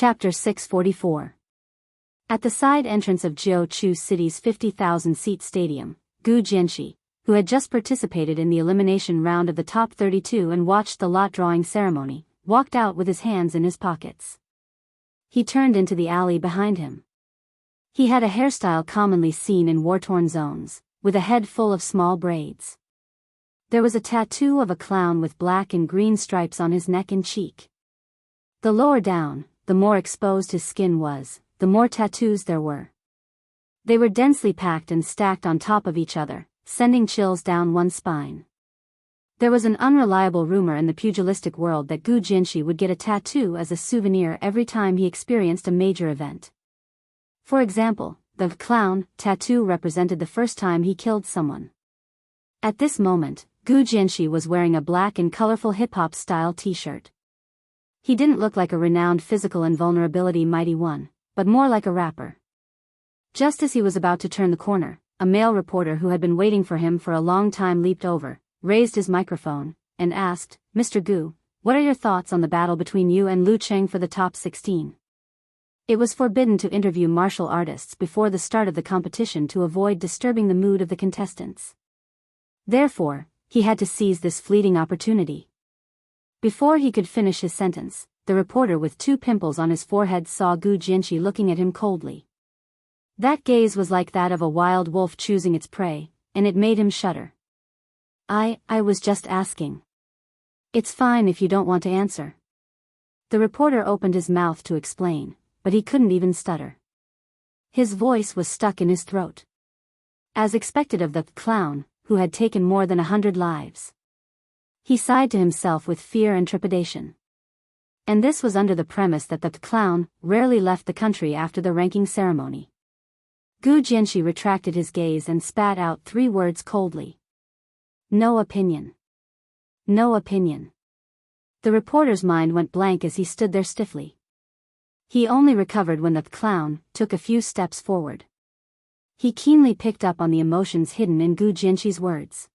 Chapter 644. At the side entrance of Jiuqiu City's 50,000-seat stadium, Gu Jianxi, who had just participated in the elimination round of the top 32 and watched the lot-drawing ceremony, walked out with his hands in his pockets. He turned into the alley behind him. He had a hairstyle commonly seen in war-torn zones, with a head full of small braids. There was a tattoo of a clown with black and green stripes on his neck and cheek. The lower down, the more exposed his skin was, the more tattoos there were. They were densely packed and stacked on top of each other, sending chills down one's spine. There was an unreliable rumor in the pugilistic world that Gu Jianxi would get a tattoo as a souvenir every time he experienced a major event. For example, the clown tattoo represented the first time he killed someone. At this moment, Gu Jianxi was wearing a black and colorful hip-hop style t-shirt. He didn't look like a renowned physical invulnerability mighty one, but more like a rapper. Just as he was about to turn the corner, a male reporter who had been waiting for him for a long time leaped over, raised his microphone, and asked, "Mr. Gu, what are your thoughts on the battle between you and Lu Cheng for the top 16? It was forbidden to interview martial artists before the start of the competition to avoid disturbing the mood of the contestants. Therefore, he had to seize this fleeting opportunity." Before he could finish his sentence, the reporter with 2 pimples on his forehead saw Gu Jianxi looking at him coldly. That gaze was like that of a wild wolf choosing its prey, and it made him shudder. I was just asking. It's fine if you don't want to answer." The reporter opened his mouth to explain, but he couldn't even stutter. His voice was stuck in his throat. As expected of the clown, who had taken more than 100 lives. He sighed to himself with fear and trepidation. And this was under the premise that the clown rarely left the country after the ranking ceremony. Gu Jianxi retracted his gaze and spat out 3 words coldly. "No opinion. No opinion." The reporter's mind went blank as he stood there stiffly. He only recovered when the clown took a few steps forward. He keenly picked up on the emotions hidden in Gu Jianxi's words.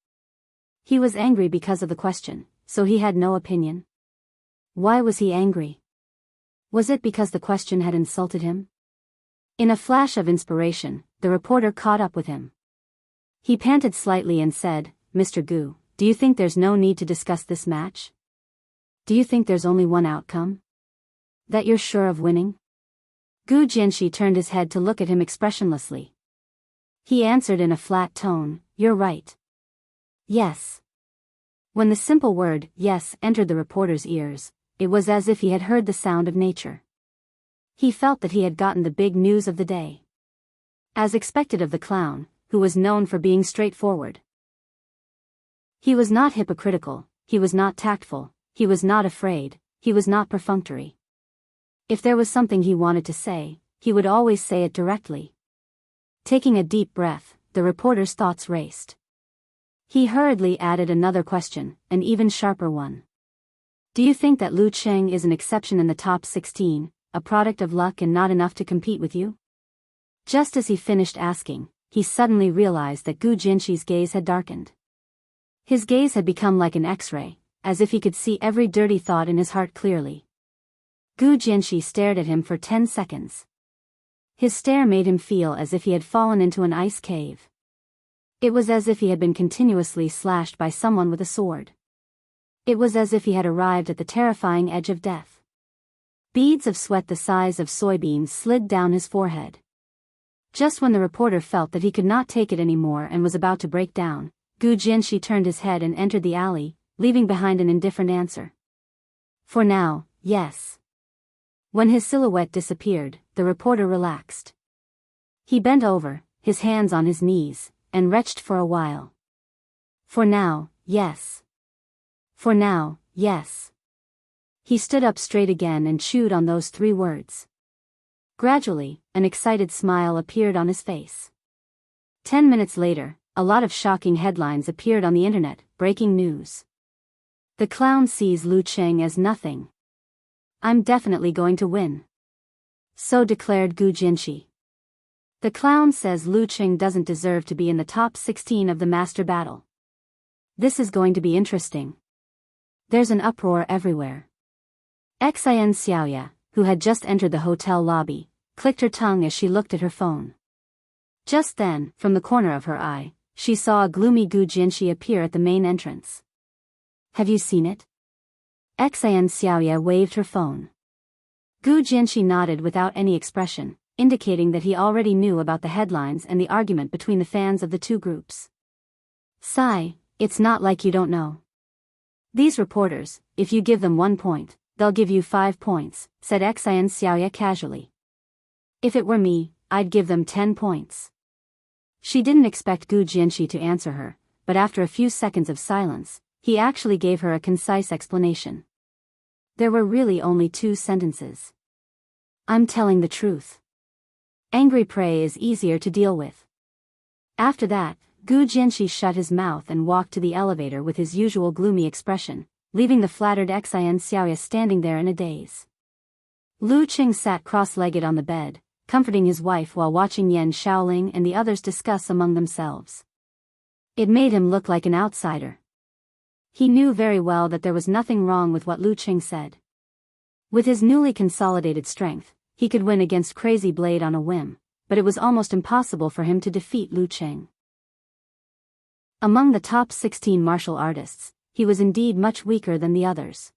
He was angry because of the question, so he had no opinion. Why was he angry? Was it because the question had insulted him? In a flash of inspiration, the reporter caught up with him. He panted slightly and said, "Mr. Gu, do you think there's no need to discuss this match? Do you think there's only one outcome? That you're sure of winning?" Gu Jianxi turned his head to look at him expressionlessly. He answered in a flat tone, "You're right. Yes." When the simple word, "yes," entered the reporter's ears, it was as if he had heard the sound of nature. He felt that he had gotten the big news of the day. As expected of the clown, who was known for being straightforward. He was not hypocritical, he was not tactful, he was not afraid, he was not perfunctory. If there was something he wanted to say, he would always say it directly. Taking a deep breath, the reporter's thoughts raced. He hurriedly added another question, an even sharper one. "Do you think that Lu Cheng is an exception in the top 16, a product of luck and not enough to compete with you?" Just as he finished asking, he suddenly realized that Gu Jianxi's gaze had darkened. His gaze had become like an X-ray, as if he could see every dirty thought in his heart clearly. Gu Jianxi stared at him for 10 seconds. His stare made him feel as if he had fallen into an ice cave. It was as if he had been continuously slashed by someone with a sword. It was as if he had arrived at the terrifying edge of death. Beads of sweat the size of soybeans slid down his forehead. Just when the reporter felt that he could not take it anymore and was about to break down, Gu Jianxi turned his head and entered the alley, leaving behind an indifferent answer. "For now, yes." When his silhouette disappeared, the reporter relaxed. He bent over, his hands on his knees, and retched for a while. "For now, yes. For now, yes." He stood up straight again and chewed on those 3 words. Gradually, an excited smile appeared on his face. 10 minutes later, a lot of shocking headlines appeared on the internet, breaking news. "The clown sees Lu Cheng as nothing. I'm definitely going to win." So declared Gu Jianxi. "The clown says Lu Cheng doesn't deserve to be in the top 16 of the master battle. This is going to be interesting." There's an uproar everywhere. Xin Xiaoya, who had just entered the hotel lobby, clicked her tongue as she looked at her phone. Just then, from the corner of her eye, she saw a gloomy Gu Jianxi appear at the main entrance. Have you seen it? Xian Xiaoya waved her phone. Gu Jianxi nodded without any expression, indicating that he already knew about the headlines and the argument between the fans of the two groups. Sigh, it's not like you don't know. These reporters, if you give them 1 point, they'll give you 5 points, said Xian Xiaoya casually. If it were me, I'd give them 10 points. She didn't expect Gu Jianxi to answer her, but after a few seconds of silence, he actually gave her a concise explanation. There were really only 2 sentences. I'm telling the truth. Angry prey is easier to deal with. After that, Gu Jianxi shut his mouth and walked to the elevator with his usual gloomy expression, leaving the flattered Xian Xiaoya standing there in a daze. Lu Qing sat cross-legged on the bed, comforting his wife while watching Yan Shaoling and the others discuss among themselves. It made him look like an outsider. He knew very well that there was nothing wrong with what Lu Qing said. With his newly consolidated strength, he could win against Crazy Blade on a whim, but it was almost impossible for him to defeat Lu Qing. Among the top 16 martial artists, he was indeed much weaker than the others.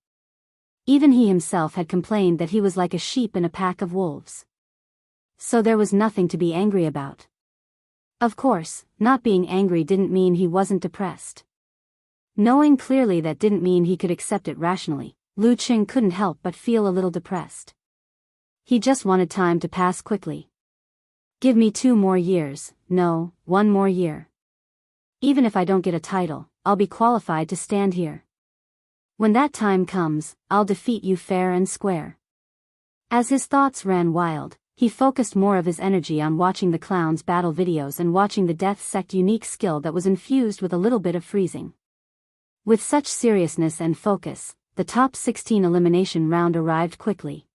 Even he himself had complained that he was like a sheep in a pack of wolves. So there was nothing to be angry about. Of course, not being angry didn't mean he wasn't depressed. Knowing clearly that didn't mean he could accept it rationally, Lu Qing couldn't help but feel a little depressed. He just wanted time to pass quickly. Give me 2 more years, no, 1 more year. Even if I don't get a title, I'll be qualified to stand here. When that time comes, I'll defeat you fair and square. As his thoughts ran wild, he focused more of his energy on watching the clowns' battle videos and watching the Death Sect unique skill that was infused with a little bit of freezing. With such seriousness and focus, the top 16 elimination round arrived quickly.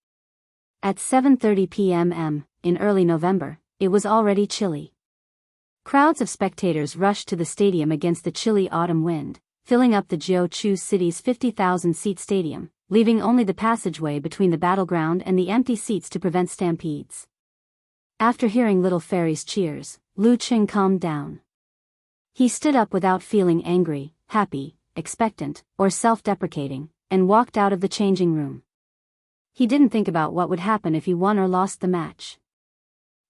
At 7:30 p.m. in early November, it was already chilly. Crowds of spectators rushed to the stadium against the chilly autumn wind, filling up the Jiuqiu city's 50,000-seat stadium, leaving only the passageway between the battleground and the empty seats to prevent stampedes. After hearing Little Fairy's cheers, Lu Qing calmed down. He stood up without feeling angry, happy, expectant, or self-deprecating, and walked out of the changing room. He didn't think about what would happen if he won or lost the match.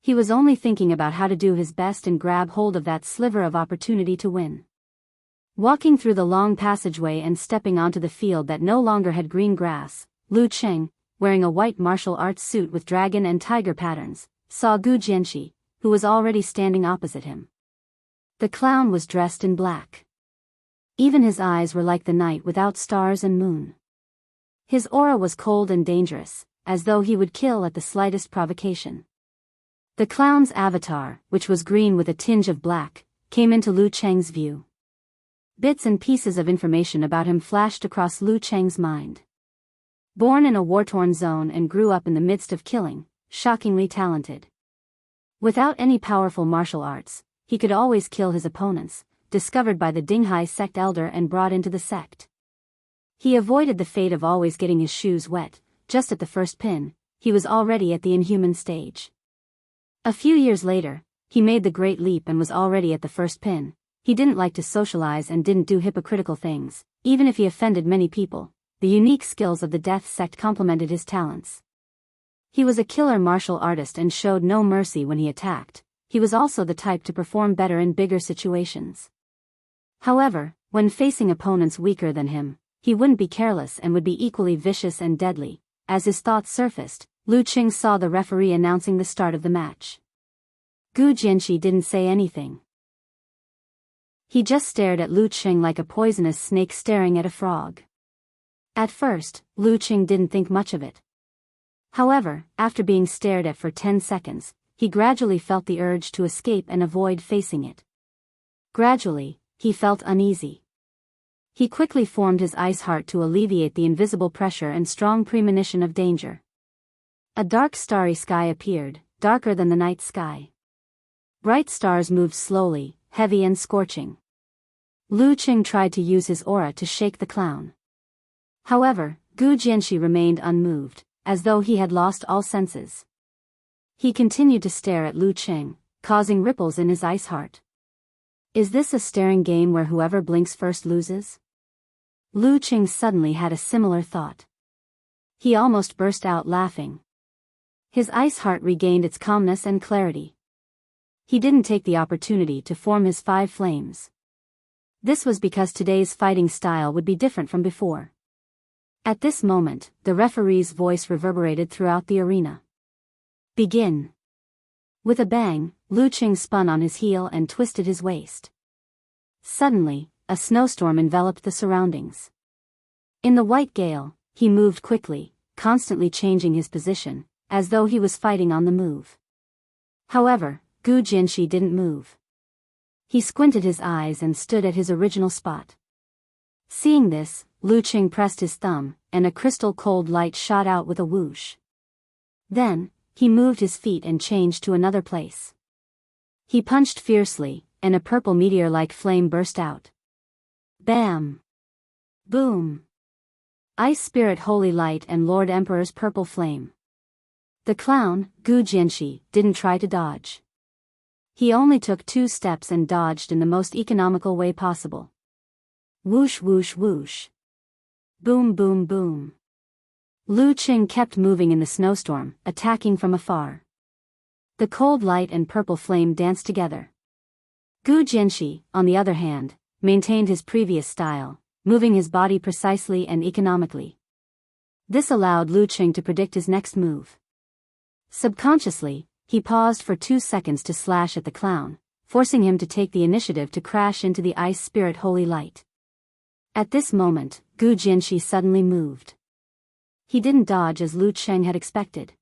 He was only thinking about how to do his best and grab hold of that sliver of opportunity to win. Walking through the long passageway and stepping onto the field that no longer had green grass, Lu Qing, wearing a white martial arts suit with dragon and tiger patterns, saw Gu Jianxi, who was already standing opposite him. The clown was dressed in black. Even his eyes were like the night without stars and moon. His aura was cold and dangerous, as though he would kill at the slightest provocation. The clown's avatar, which was green with a tinge of black, came into Lu Qing's view. Bits and pieces of information about him flashed across Lu Qing's mind. Born in a war-torn zone and grew up in the midst of killing, shockingly talented. Without any powerful martial arts, he could always kill his opponents, discovered by the Dinghai sect elder and brought into the sect. He avoided the fate of always getting his shoes wet. Just at the first pin, he was already at the inhuman stage. A few years later, he made the great leap and was already at the first pin. He didn't like to socialize and didn't do hypocritical things, even if he offended many people. The unique skills of the Death Sect complemented his talents. He was a killer martial artist and showed no mercy when he attacked. He was also the type to perform better in bigger situations. However, when facing opponents weaker than him, he wouldn't be careless and would be equally vicious and deadly. As his thoughts surfaced, Lu Qing saw the referee announcing the start of the match. Gu Jianxi didn't say anything. He just stared at Lu Qing like a poisonous snake staring at a frog. At first, Lu Qing didn't think much of it. However, after being stared at for 10 seconds, he gradually felt the urge to escape and avoid facing it. Gradually, he felt uneasy. He quickly formed his ice heart to alleviate the invisible pressure and strong premonition of danger. A dark starry sky appeared, darker than the night sky. Bright stars moved slowly, heavy and scorching. Lu Qing tried to use his aura to shake the clown. However, Gu Jianxi remained unmoved, as though he had lost all senses. He continued to stare at Lu Qing, causing ripples in his ice heart. Is this a staring game where whoever blinks first loses? Lu Qing suddenly had a similar thought. He almost burst out laughing. His ice heart regained its calmness and clarity. He didn't take the opportunity to form his 5 flames. This was because today's fighting style would be different from before. At this moment, the referee's voice reverberated throughout the arena. Begin. With a bang, Lu Qing spun on his heel and twisted his waist. Suddenly, a snowstorm enveloped the surroundings. In the white gale, he moved quickly, constantly changing his position, as though he was fighting on the move. However, Gu Jinshi didn't move. He squinted his eyes and stood at his original spot. Seeing this, Lu Qing pressed his thumb, and a crystal-cold light shot out with a whoosh. Then, he moved his feet and changed to another place. He punched fiercely, and a purple meteor-like flame burst out. Bam! Boom! Ice Spirit Holy Light and Lord Emperor's Purple Flame. The clown, Gu Jinshi, didn't try to dodge. He only took 2 steps and dodged in the most economical way possible. Whoosh whoosh whoosh. Boom boom boom. Lu Qing kept moving in the snowstorm, attacking from afar. The cold light and purple flame danced together. Gu Jinshi, on the other hand, maintained his previous style, moving his body precisely and economically. This allowed Lu Qing to predict his next move. Subconsciously, he paused for 2 seconds to slash at the clown, forcing him to take the initiative to crash into the Ice Spirit Holy Light. At this moment, Gu Jinshi suddenly moved. He didn't dodge as Lu Qing had expected.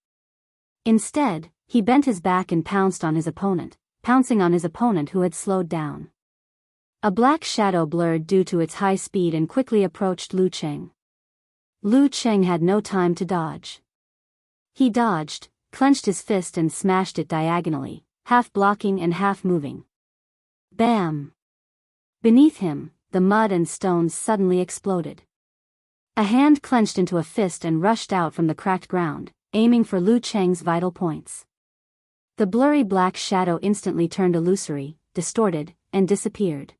Instead, he bent his back and pounced on his opponent, pouncing on his opponent who had slowed down. A black shadow blurred due to its high speed and quickly approached Lu Qing. Lu Qing had no time to dodge. He dodged, clenched his fist and smashed it diagonally, half blocking and half moving. Bam! Beneath him, the mud and stones suddenly exploded. A hand clenched into a fist and rushed out from the cracked ground, aiming for Lu Qing's vital points. The blurry black shadow instantly turned illusory, distorted, and disappeared.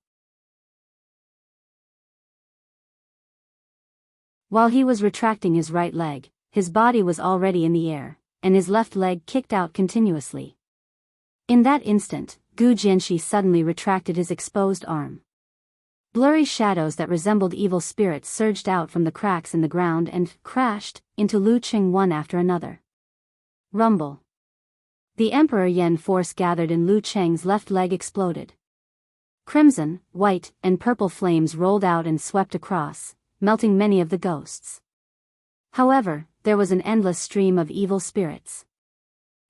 While he was retracting his right leg, his body was already in the air, and his left leg kicked out continuously. In that instant, Gu Jinshi suddenly retracted his exposed arm. Blurry shadows that resembled evil spirits surged out from the cracks in the ground and crashed into Lu Qing one after another. Rumble. The Emperor Yen force gathered in Lu Qing's left leg exploded. Crimson, white, and purple flames rolled out and swept across, melting many of the ghosts. However, there was an endless stream of evil spirits.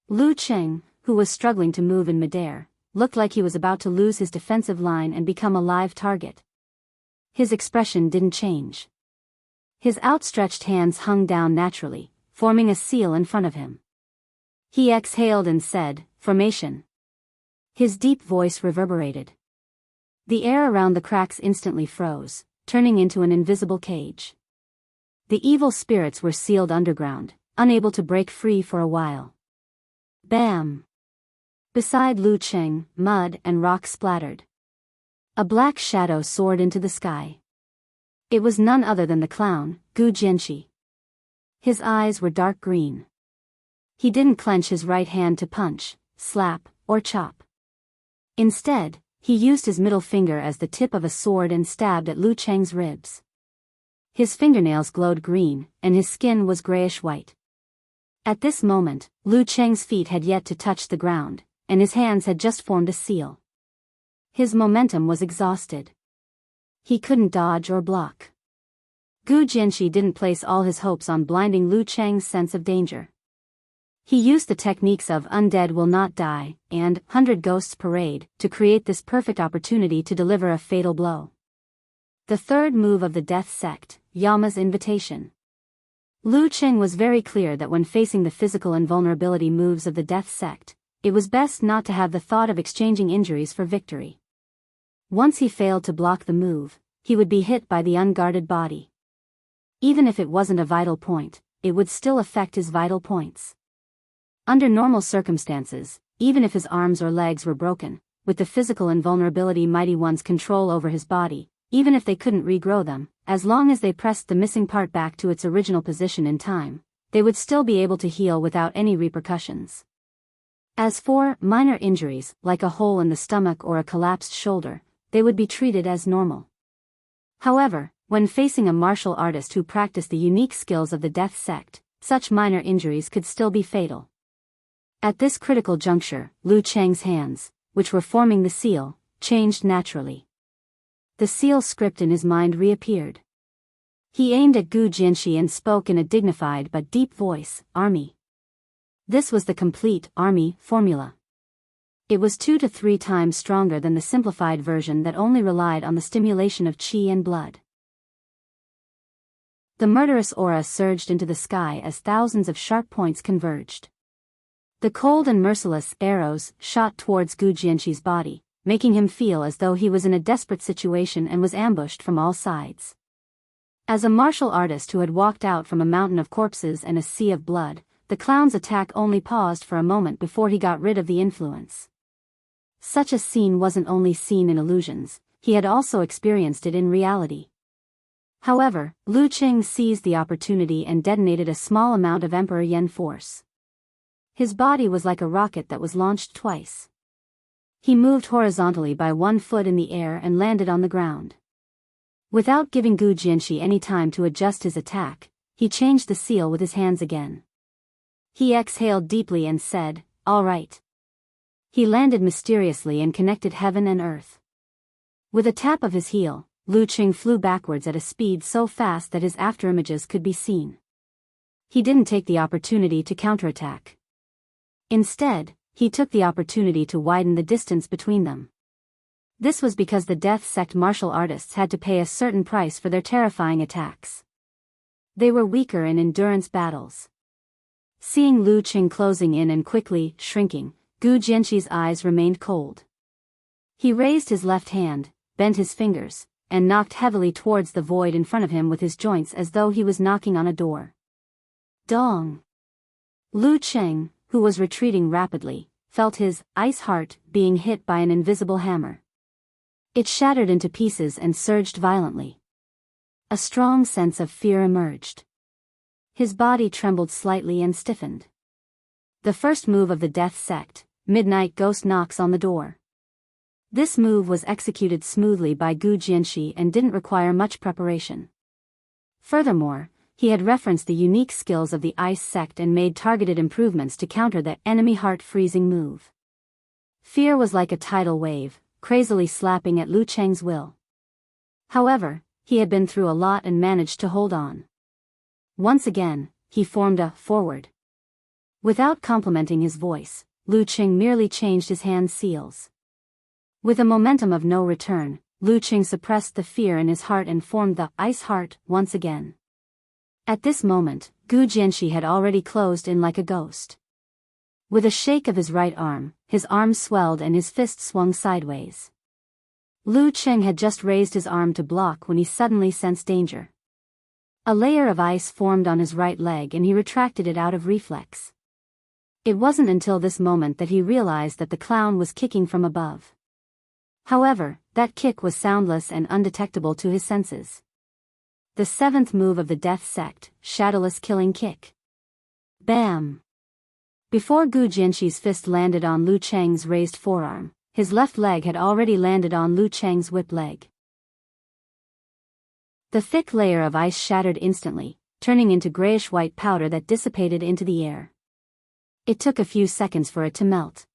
Lu Qing, who was struggling to move in midair, looked like he was about to lose his defensive line and become a live target. His expression didn't change. His outstretched hands hung down naturally, forming a seal in front of him. He exhaled and said, "Formation." His deep voice reverberated. The air around the cracks instantly froze, turning into an invisible cage. The evil spirits were sealed underground, unable to break free for a while. Bam! Beside Lu Qing, mud and rock splattered. A black shadow soared into the sky. It was none other than the clown, Gu Jinshi. His eyes were dark green. He didn't clench his right hand to punch, slap, or chop. Instead, he used his middle finger as the tip of a sword and stabbed at Lu Qing's ribs. His fingernails glowed green, and his skin was grayish-white. At this moment, Lu Qing's feet had yet to touch the ground, and his hands had just formed a seal. His momentum was exhausted. He couldn't dodge or block. Gu Jinshi didn't place all his hopes on blinding Lu Qing's sense of danger. He used the techniques of Undead Will Not Die and 100 Ghosts Parade to create this perfect opportunity to deliver a fatal blow. The third move of the Death Sect, Yama's Invitation. Lu Qing was very clear that when facing the physical invulnerability moves of the Death Sect, it was best not to have the thought of exchanging injuries for victory. Once he failed to block the move, he would be hit by the unguarded body. Even if it wasn't a vital point, it would still affect his vital points. Under normal circumstances, even if his arms or legs were broken, with the physical invulnerability Mighty One's control over his body, even if they couldn't regrow them, as long as they pressed the missing part back to its original position in time, they would still be able to heal without any repercussions. As for minor injuries, like a hole in the stomach or a collapsed shoulder, they would be treated as normal. However, when facing a martial artist who practiced the unique skills of the Death Sect, such minor injuries could still be fatal. At this critical juncture, Lu Cheng's hands, which were forming the seal, changed naturally. The seal script in his mind reappeared. He aimed at Gu Jianxi and spoke in a dignified but deep voice, "Army." This was the complete army formula. It was 2 to 3 times stronger than the simplified version that only relied on the stimulation of qi and blood. The murderous aura surged into the sky as thousands of sharp points converged. The cold and merciless arrows shot towards Gu Jianxi's body, making him feel as though he was in a desperate situation and was ambushed from all sides. As a martial artist who had walked out from a mountain of corpses and a sea of blood, the clown's attack only paused for a moment before he got rid of the influence. Such a scene wasn't only seen in illusions, he had also experienced it in reality. However, Lu Cheng seized the opportunity and detonated a small amount of Emperor Yen force. His body was like a rocket that was launched twice. He moved horizontally by 1 foot in the air and landed on the ground. Without giving Gu Jianxi any time to adjust his attack, he changed the seal with his hands again. He exhaled deeply and said, "All right." He landed mysteriously and connected heaven and earth. With a tap of his heel, Lu Cheng flew backwards at a speed so fast that his afterimages could be seen. He didn't take the opportunity to counterattack. Instead, he took the opportunity to widen the distance between them. This was because the Death Sect martial artists had to pay a certain price for their terrifying attacks. They were weaker in endurance battles. Seeing Lu Cheng closing in and quickly shrinking, Gu Jianxi's eyes remained cold. He raised his left hand, bent his fingers, and knocked heavily towards the void in front of him with his joints as though he was knocking on a door. Dong! Lu Cheng, who was retreating rapidly, felt his ice heart being hit by an invisible hammer. It shattered into pieces and surged violently. A strong sense of fear emerged. His body trembled slightly and stiffened. The first move of the Death Sect, Midnight Ghost knocks on the door. This move was executed smoothly by Gu Jianxi and didn't require much preparation. Furthermore, he had referenced the unique skills of the Ice Sect and made targeted improvements to counter the enemy heart-freezing move. Fear was like a tidal wave, crazily slapping at Lu Cheng's will. However, he had been through a lot and managed to hold on. Once again, he formed a forward. Without complimenting his voice, Lu Cheng merely changed his hand seals. With a momentum of no return, Lu Cheng suppressed the fear in his heart and formed the ice heart once again. At this moment, Gu Jianxi had already closed in like a ghost. With a shake of his right arm, his arm swelled and his fist swung sideways. Lu Cheng had just raised his arm to block when he suddenly sensed danger. A layer of ice formed on his right leg and he retracted it out of reflex. It wasn't until this moment that he realized that the clown was kicking from above. However, that kick was soundless and undetectable to his senses. The 7th move of the Death Sect, Shadowless Killing Kick. Bam! Before Gu Jianxi's fist landed on Lu Cheng's raised forearm, his left leg had already landed on Lu Cheng's whip leg. The thick layer of ice shattered instantly, turning into grayish-white powder that dissipated into the air. It took a few seconds for it to melt.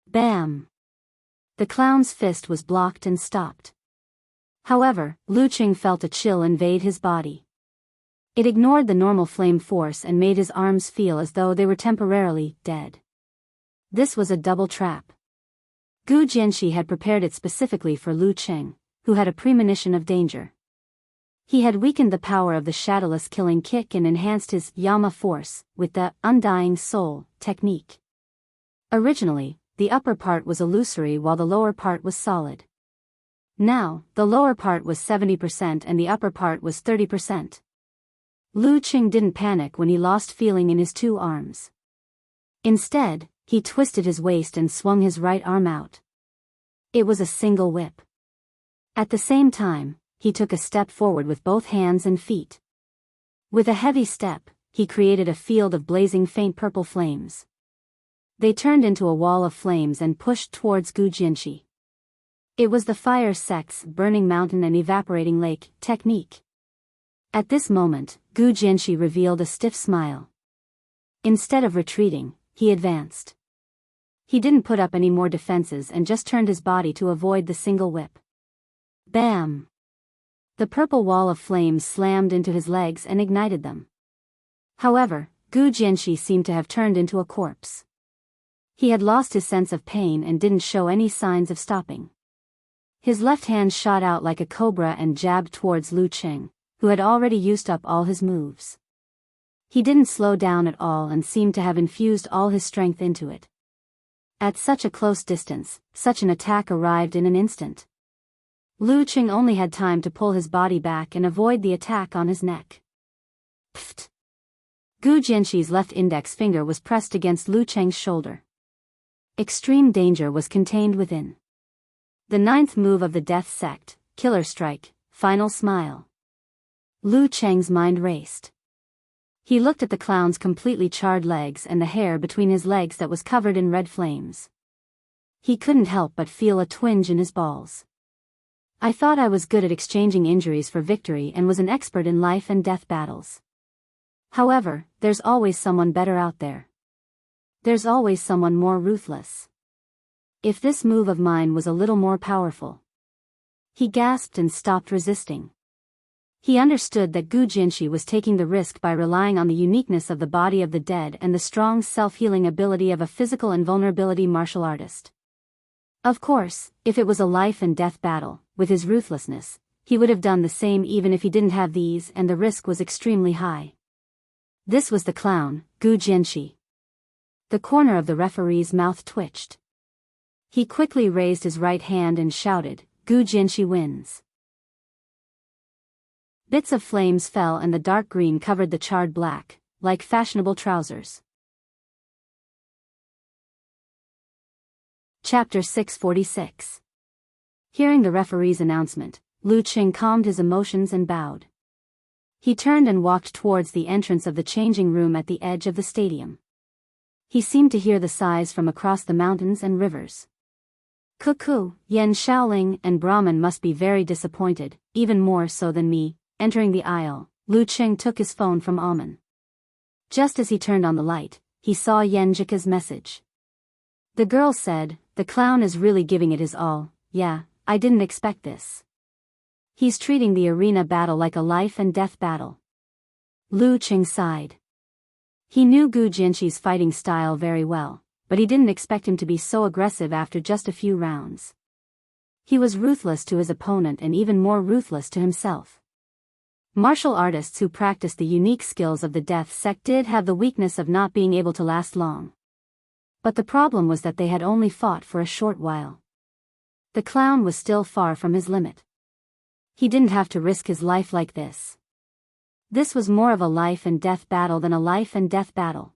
Bam! The clown's fist was blocked and stopped. However, Lu Cheng felt a chill invade his body. It ignored the normal flame force and made his arms feel as though they were temporarily dead. This was a double trap. Gu Jianxi had prepared it specifically for Lu Cheng, who had a premonition of danger. He had weakened the power of the Shadowless Killing Kick and enhanced his Yama force with the Undying Soul technique. Originally, the upper part was illusory while the lower part was solid. Now, the lower part was 70% and the upper part was 30%. Lu Qing didn't panic when he lost feeling in his two arms. Instead, he twisted his waist and swung his right arm out. It was a single whip. At the same time, he took a step forward with both hands and feet. With a heavy step, he created a field of blazing faint purple flames. They turned into a wall of flames and pushed towards Gu Jianxi. It was the fire sect's burning mountain and evaporating lake technique. At this moment, Gu Jianxi revealed a stiff smile. Instead of retreating, he advanced. He didn't put up any more defenses and just turned his body to avoid the single whip. Bam! The purple wall of flames slammed into his legs and ignited them. However, Gu Jianxi seemed to have turned into a corpse. He had lost his sense of pain and didn't show any signs of stopping. His left hand shot out like a cobra and jabbed towards Lu Qing, who had already used up all his moves. He didn't slow down at all and seemed to have infused all his strength into it. At such a close distance, such an attack arrived in an instant. Lu Qing only had time to pull his body back and avoid the attack on his neck. Pfft! Gu Jianxi's left index finger was pressed against Lu Qing's shoulder. Extreme danger was contained within. The ninth move of the Death Sect, Killer Strike, Final Smile. Lu Qing's mind raced. He looked at the clown's completely charred legs and the hair between his legs that was covered in red flames. He couldn't help but feel a twinge in his balls. I thought I was good at exchanging injuries for victory and was an expert in life and death battles. However, there's always someone better out there. There's always someone more ruthless. If this move of mine was a little more powerful. He gasped and stopped resisting. He understood that Gu Jianxi was taking the risk by relying on the uniqueness of the body of the dead and the strong self-healing ability of a physical invulnerability martial artist. Of course, if it was a life and death battle, with his ruthlessness, he would have done the same even if he didn't have these, and the risk was extremely high. This was the clown, Gu Jianxi. The corner of the referee's mouth twitched. He quickly raised his right hand and shouted, "Gu Jianxi wins." Bits of flames fell and the dark green covered the charred black, like fashionable trousers. Chapter 646. Hearing the referee's announcement, Lu Qing calmed his emotions and bowed. He turned and walked towards the entrance of the changing room at the edge of the stadium. He seemed to hear the sighs from across the mountains and rivers. Cuckoo, Yan Shaoling and Brahman must be very disappointed, even more so than me. Entering the aisle, Lu Qing took his phone from Amen. Just as he turned on the light, he saw Yan Jika's message. The girl said, "The clown is really giving it his all. Yeah, I didn't expect this. He's treating the arena battle like a life and death battle." Lu Qing sighed. He knew Gu Jianxi's fighting style very well, but he didn't expect him to be so aggressive after just a few rounds. He was ruthless to his opponent and even more ruthless to himself. Martial artists who practiced the unique skills of the Death Sect did have the weakness of not being able to last long. But the problem was that they had only fought for a short while. The clown was still far from his limit. He didn't have to risk his life like this. This was more of a life and death battle than a life and death battle.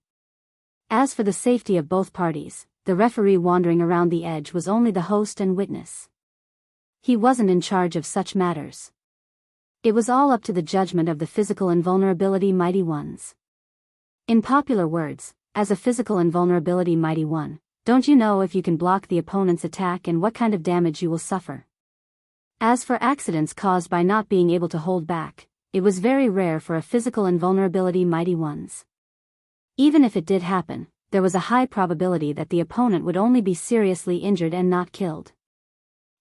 As for the safety of both parties, the referee wandering around the edge was only the host and witness. He wasn't in charge of such matters. It was all up to the judgment of the physical invulnerability mighty ones. In popular words, as a physical invulnerability mighty one, don't you know if you can block the opponent's attack and what kind of damage you will suffer? As for accidents caused by not being able to hold back, it was very rare for a physical invulnerability mighty ones. Even if it did happen, there was a high probability that the opponent would only be seriously injured and not killed.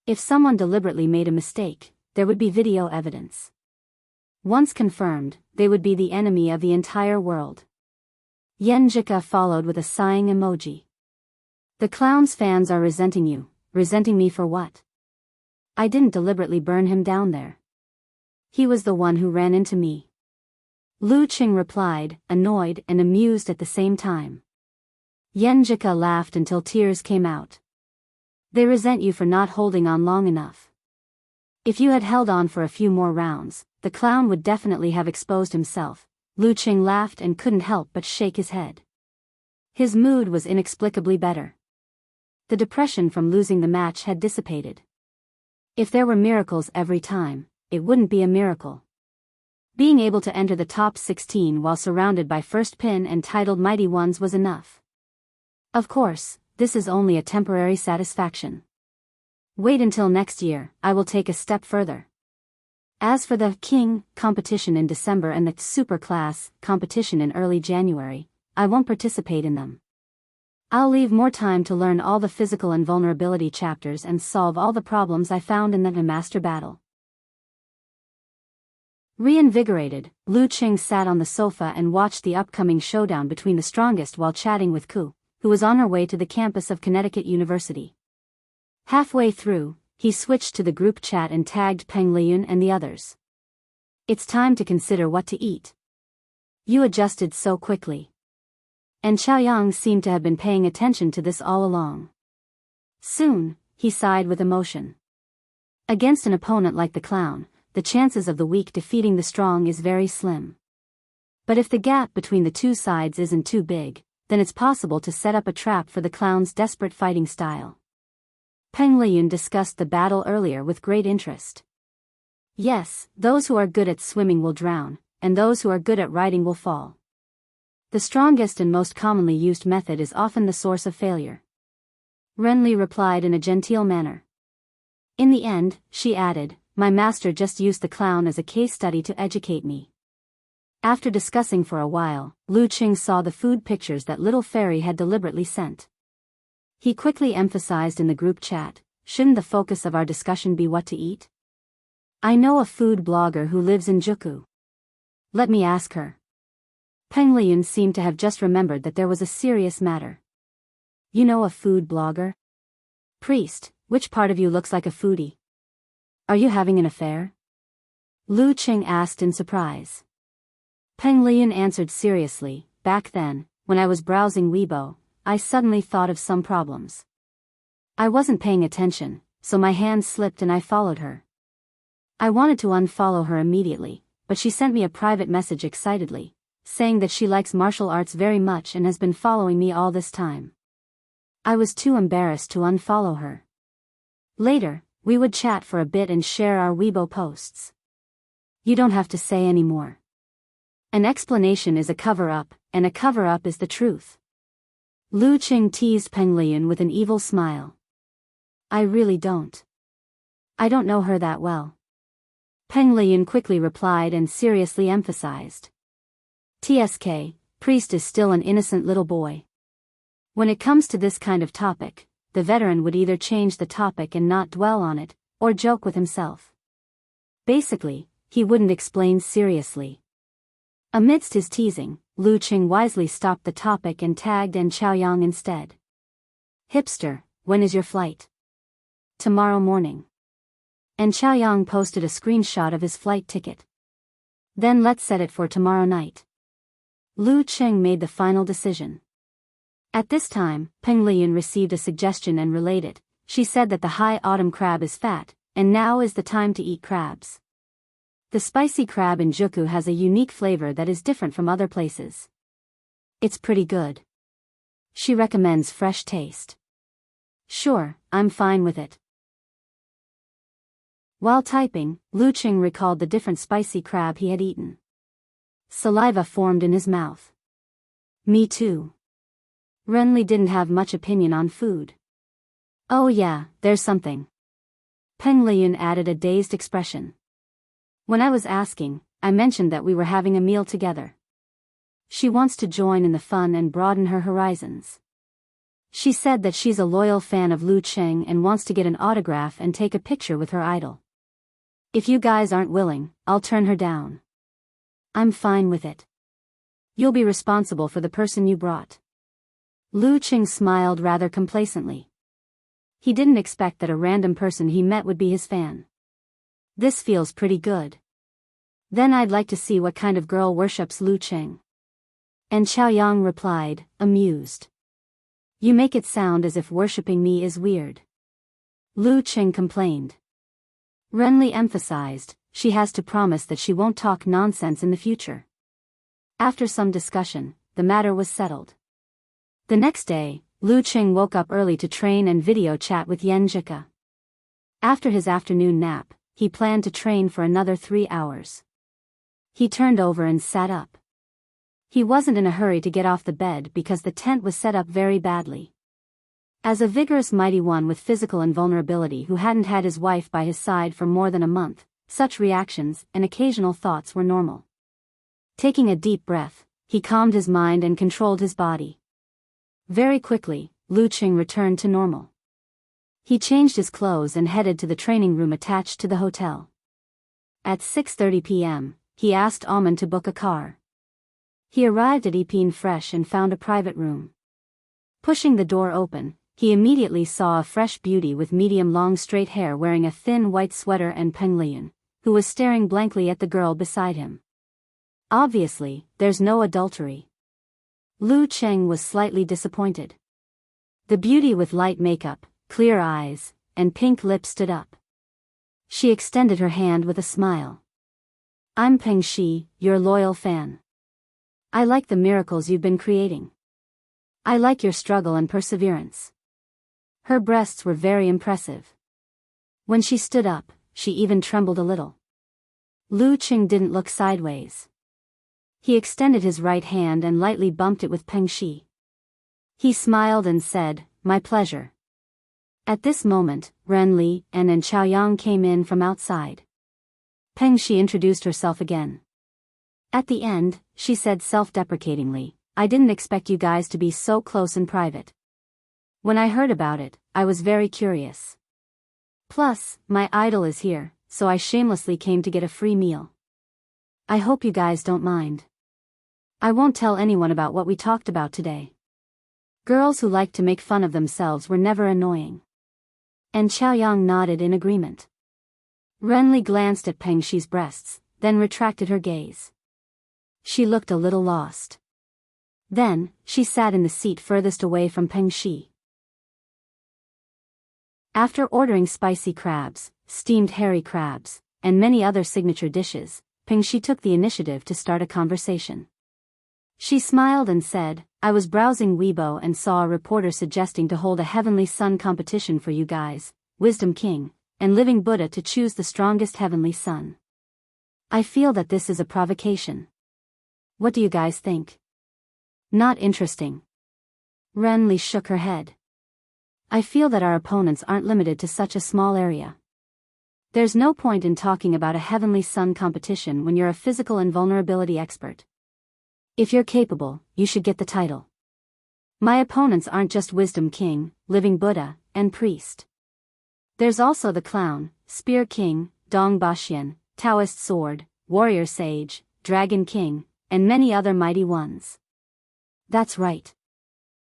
If someone deliberately made a mistake, there would be video evidence. Once confirmed, they would be the enemy of the entire world. Yan Jika followed with a sighing emoji. The clown's fans are resenting you. Resenting me for what? I didn't deliberately burn him down there. He was the one who ran into me. Lu Qing replied, annoyed and amused at the same time. Yan Jika laughed until tears came out. They resent you for not holding on long enough. If you had held on for a few more rounds, the clown would definitely have exposed himself. Lu Qing laughed and couldn't help but shake his head. His mood was inexplicably better. The depression from losing the match had dissipated. If there were miracles every time, it wouldn't be a miracle. Being able to enter the top 16 while surrounded by first pin and titled mighty ones was enough. Of course, this is only a temporary satisfaction. Wait until next year, I will take a step further. As for the King competition in December and the Super Class competition in early January, I won't participate in them. I'll leave more time to learn all the physical and vulnerability chapters and solve all the problems I found in the master battle. Reinvigorated, Lu Qing sat on the sofa and watched the upcoming showdown between the strongest while chatting with Ku, who was on her way to the campus of Connecticut University. Halfway through, he switched to the group chat and tagged Peng Liyun and the others. It's time to consider what to eat. You adjusted so quickly. And Xiaoyang seemed to have been paying attention to this all along. Soon, he sighed with emotion. Against an opponent like the clown, the chances of the weak defeating the strong is very slim. But if the gap between the two sides isn't too big, then it's possible to set up a trap for the clown's desperate fighting style. Peng Liyun discussed the battle earlier with great interest. Yes, those who are good at swimming will drown, and those who are good at riding will fall. The strongest and most commonly used method is often the source of failure. Renli replied in a genteel manner. In the end, she added, my master just used the clown as a case study to educate me. After discussing for a while, Lu Qing saw the food pictures that little fairy had deliberately sent. He quickly emphasized in the group chat, shouldn't the focus of our discussion be what to eat? I know a food blogger who lives in Juku. Let me ask her. Peng Liyun seemed to have just remembered that there was a serious matter. You know a food blogger? Priest, which part of you looks like a foodie? Are you having an affair? Lu Qing asked in surprise. Peng Liyun answered seriously, back then, when I was browsing Weibo, I suddenly thought of some problems. I wasn't paying attention, so my hand slipped and I followed her. I wanted to unfollow her immediately, but she sent me a private message excitedly, saying that she likes martial arts very much and has been following me all this time. I was too embarrassed to unfollow her. Later, we would chat for a bit and share our Weibo posts. You don't have to say any more. An explanation is a cover-up, and a cover-up is the truth. Lu Qing teased Peng Liyun with an evil smile. I really don't. I don't know her that well. Peng Liyun quickly replied and seriously emphasized. TSK, priest is still an innocent little boy. When it comes to this kind of topic, the veteran would either change the topic and not dwell on it, or joke with himself. Basically, he wouldn't explain seriously. Amidst his teasing, Lu Qing wisely stopped the topic and tagged En Xiaoyang instead. Hipster, when is your flight? Tomorrow morning. En Xiaoyang posted a screenshot of his flight ticket. Then let's set it for tomorrow night. Lu Qing made the final decision. At this time, Peng Liyun received a suggestion and relayed it. She said that the high autumn crab is fat, and now is the time to eat crabs. The spicy crab in Juku has a unique flavor that is different from other places. It's pretty good. She recommends fresh taste. Sure, I'm fine with it. While typing, Lu Qing recalled the different spicy crab he had eaten. Saliva formed in his mouth. Me too. Renli didn't have much opinion on food. Oh yeah, there's something. Peng Liyun added a dazed expression. When I was asking, I mentioned that we were having a meal together. She wants to join in the fun and broaden her horizons. She said that she's a loyal fan of Lu Qing and wants to get an autograph and take a picture with her idol. If you guys aren't willing, I'll turn her down. I'm fine with it. You'll be responsible for the person you brought. Lu Qing smiled rather complacently. He didn't expect that a random person he met would be his fan. This feels pretty good. Then I'd like to see what kind of girl worships Lu Qing. And Xiaoyang replied, amused. You make it sound as if worshipping me is weird. Lu Qing complained. Renli emphasized, she has to promise that she won't talk nonsense in the future. After some discussion, the matter was settled. The next day, Lu Qing woke up early to train and video chat with Yan Jika. After his afternoon nap, he planned to train for another 3 hours. He turned over and sat up. He wasn't in a hurry to get off the bed because the tent was set up very badly. As a vigorous mighty one with physical invulnerability who hadn't had his wife by his side for more than a month, such reactions and occasional thoughts were normal. Taking a deep breath, he calmed his mind and controlled his body. Very quickly, Lu Qing returned to normal. He changed his clothes and headed to the training room attached to the hotel. At 6:30 p.m., he asked Almond to book a car. He arrived at Epine fresh and found a private room. Pushing the door open, he immediately saw a fresh beauty with medium-long straight hair wearing a thin white sweater and Peng Lian, who was staring blankly at the girl beside him. Obviously, there's no adultery. Lu Qing was slightly disappointed. The beauty with light makeup, clear eyes, and pink lips stood up. She extended her hand with a smile. I'm Peng Shi, your loyal fan. I like the miracles you've been creating. I like your struggle and perseverance. Her breasts were very impressive. When she stood up, she even trembled a little. Lu Qing didn't look sideways. He extended his right hand and lightly bumped it with Peng Shi. He smiled and said, "My pleasure." At this moment, Ren Li and Chaoyang came in from outside. Peng Shi introduced herself again. At the end, she said self-deprecatingly, "I didn't expect you guys to be so close and private. When I heard about it, I was very curious. Plus, my idol is here, so I shamelessly came to get a free meal. I hope you guys don't mind. I won't tell anyone about what we talked about today." Girls who liked to make fun of themselves were never annoying. And Chaoyang nodded in agreement. Renli glanced at Peng Shi's breasts, then retracted her gaze. She looked a little lost. Then, she sat in the seat furthest away from Peng Shi. After ordering spicy crabs, steamed hairy crabs, and many other signature dishes, Peng Shi took the initiative to start a conversation. She smiled and said, "I was browsing Weibo and saw a reporter suggesting to hold a Heavenly Sun competition for you guys, Wisdom King, and Living Buddha to choose the strongest Heavenly Sun. I feel that this is a provocation. What do you guys think?" "Not interesting." Renli shook her head. "I feel that our opponents aren't limited to such a small area. There's no point in talking about a Heavenly Sun competition when you're a physical invulnerability expert. If you're capable, you should get the title. My opponents aren't just Wisdom King, Living Buddha, and Priest. There's also the Clown, Spear King, Dong Baxian, Taoist Sword, Warrior Sage, Dragon King, and many other mighty ones." "That's right."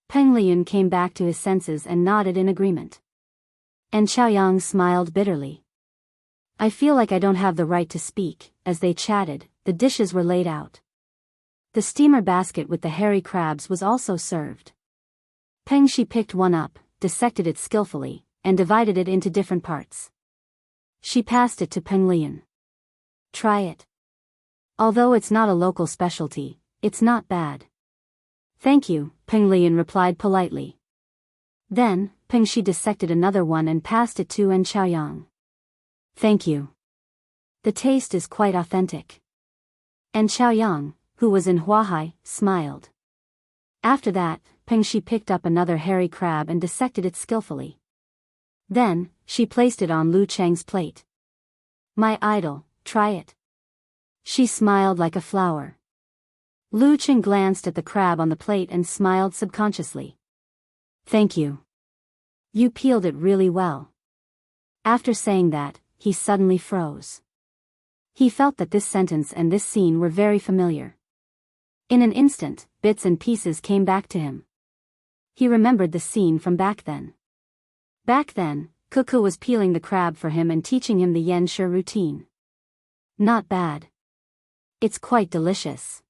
Peng Lian came back to his senses and nodded in agreement. And Chaoyang smiled bitterly. "I feel like I don't have the right to speak." As they chatted, the dishes were laid out. The steamer basket with the hairy crabs was also served. Peng Shi picked one up, dissected it skillfully, and divided it into different parts. She passed it to Peng Lian. "Try it. Although it's not a local specialty, it's not bad." "Thank you," Peng Lian replied politely. Then, Peng Shi dissected another one and passed it to Chaoyang. "Thank you. The taste is quite authentic." And Chaoyang, who was in Huahai, smiled. After that, Peng Shi picked up another hairy crab and dissected it skillfully. Then, she placed it on Lu Cheng's plate. "My idol, try it." She smiled like a flower. Lu Cheng glanced at the crab on the plate and smiled subconsciously. "Thank you. You peeled it really well." After saying that, he suddenly froze. He felt that this sentence and this scene were very familiar. In an instant, bits and pieces came back to him. He remembered the scene from back then. Back then, Cuckoo was peeling the crab for him and teaching him the Yen Shi routine. Not bad. It's quite delicious.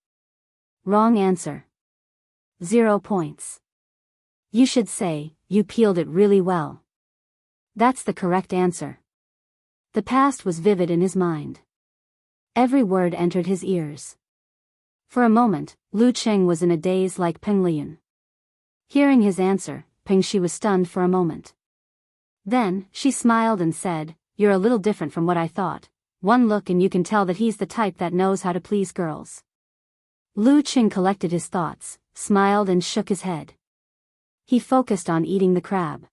Wrong answer. 0 points. You should say, "You peeled it really well." That's the correct answer. The past was vivid in his mind. Every word entered his ears. For a moment, Lu Cheng was in a daze like Peng Liyun. Hearing his answer, Peng Shi was stunned for a moment. Then, she smiled and said, "You're a little different from what I thought. One look and you can tell that he's the type that knows how to please girls." Lu Cheng collected his thoughts, smiled and shook his head. He focused on eating the crab.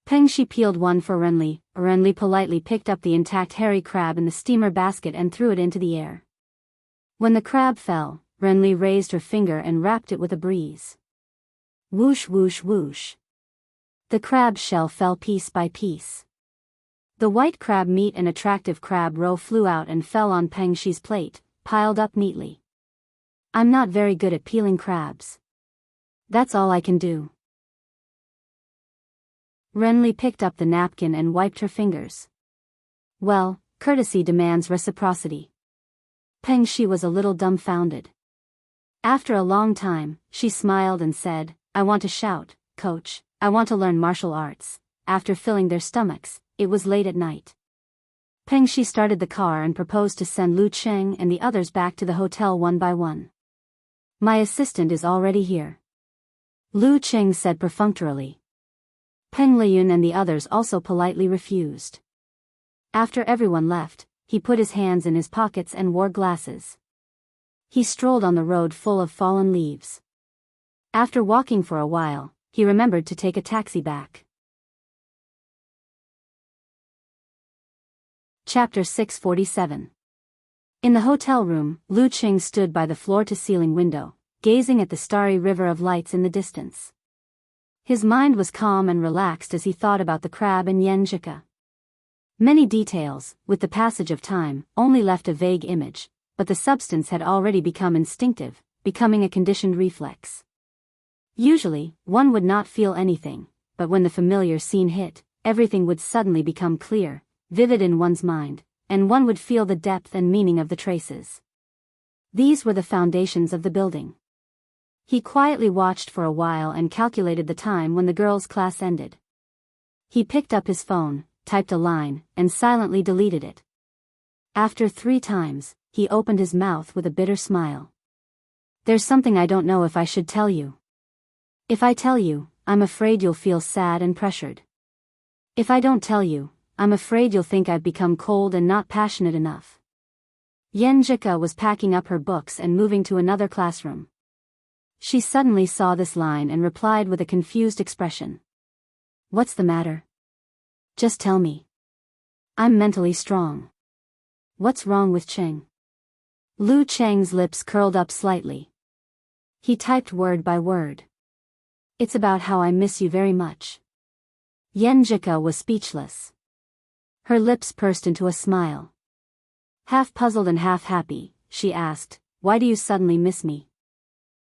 Peng Shi peeled one for Renli. Renli politely picked up the intact hairy crab in the steamer basket and threw it into the air. When the crab fell, Renli raised her finger and rapped it with a breeze. Whoosh whoosh whoosh. The crab shell fell piece by piece. The white crab meat and attractive crab roe flew out and fell on Peng Shi's plate, piled up neatly. "I'm not very good at peeling crabs. That's all I can do." Renli picked up the napkin and wiped her fingers. "Well, courtesy demands reciprocity." Peng Shi was a little dumbfounded. After a long time, she smiled and said, "I want to shout, Coach, I want to learn martial arts." After filling their stomachs, it was late at night. Peng Shi started the car and proposed to send Lu Cheng and the others back to the hotel one by one. "My assistant is already here," Lu Cheng said perfunctorily. Peng Liyun and the others also politely refused. After everyone left, he put his hands in his pockets and wore glasses. He strolled on the road full of fallen leaves. After walking for a while, he remembered to take a taxi back. Chapter 647. In the hotel room, Lu Cheng stood by the floor-to-ceiling window, gazing at the starry river of lights in the distance. His mind was calm and relaxed as he thought about the crab and Yen Jika. Many details, with the passage of time, only left a vague image, but the substance had already become instinctive, becoming a conditioned reflex. Usually, one would not feel anything, but when the familiar scene hit, everything would suddenly become clear, vivid in one's mind, and one would feel the depth and meaning of the traces. These were the foundations of the building. He quietly watched for a while and calculated the time when the girls' class ended. He picked up his phone, typed a line, and silently deleted it. After 3 times, he opened his mouth with a bitter smile. "There's something I don't know if I should tell you. If I tell you, I'm afraid you'll feel sad and pressured. If I don't tell you, I'm afraid you'll think I've become cold and not passionate enough." Yen Jika was packing up her books and moving to another classroom. She suddenly saw this line and replied with a confused expression. "What's the matter? Just tell me. I'm mentally strong. What's wrong with Cheng?" Lu Cheng's lips curled up slightly. He typed word by word. "It's about how I miss you very much." Yen Jika was speechless. Her lips pursed into a smile. Half puzzled and half happy, she asked, "Why do you suddenly miss me?"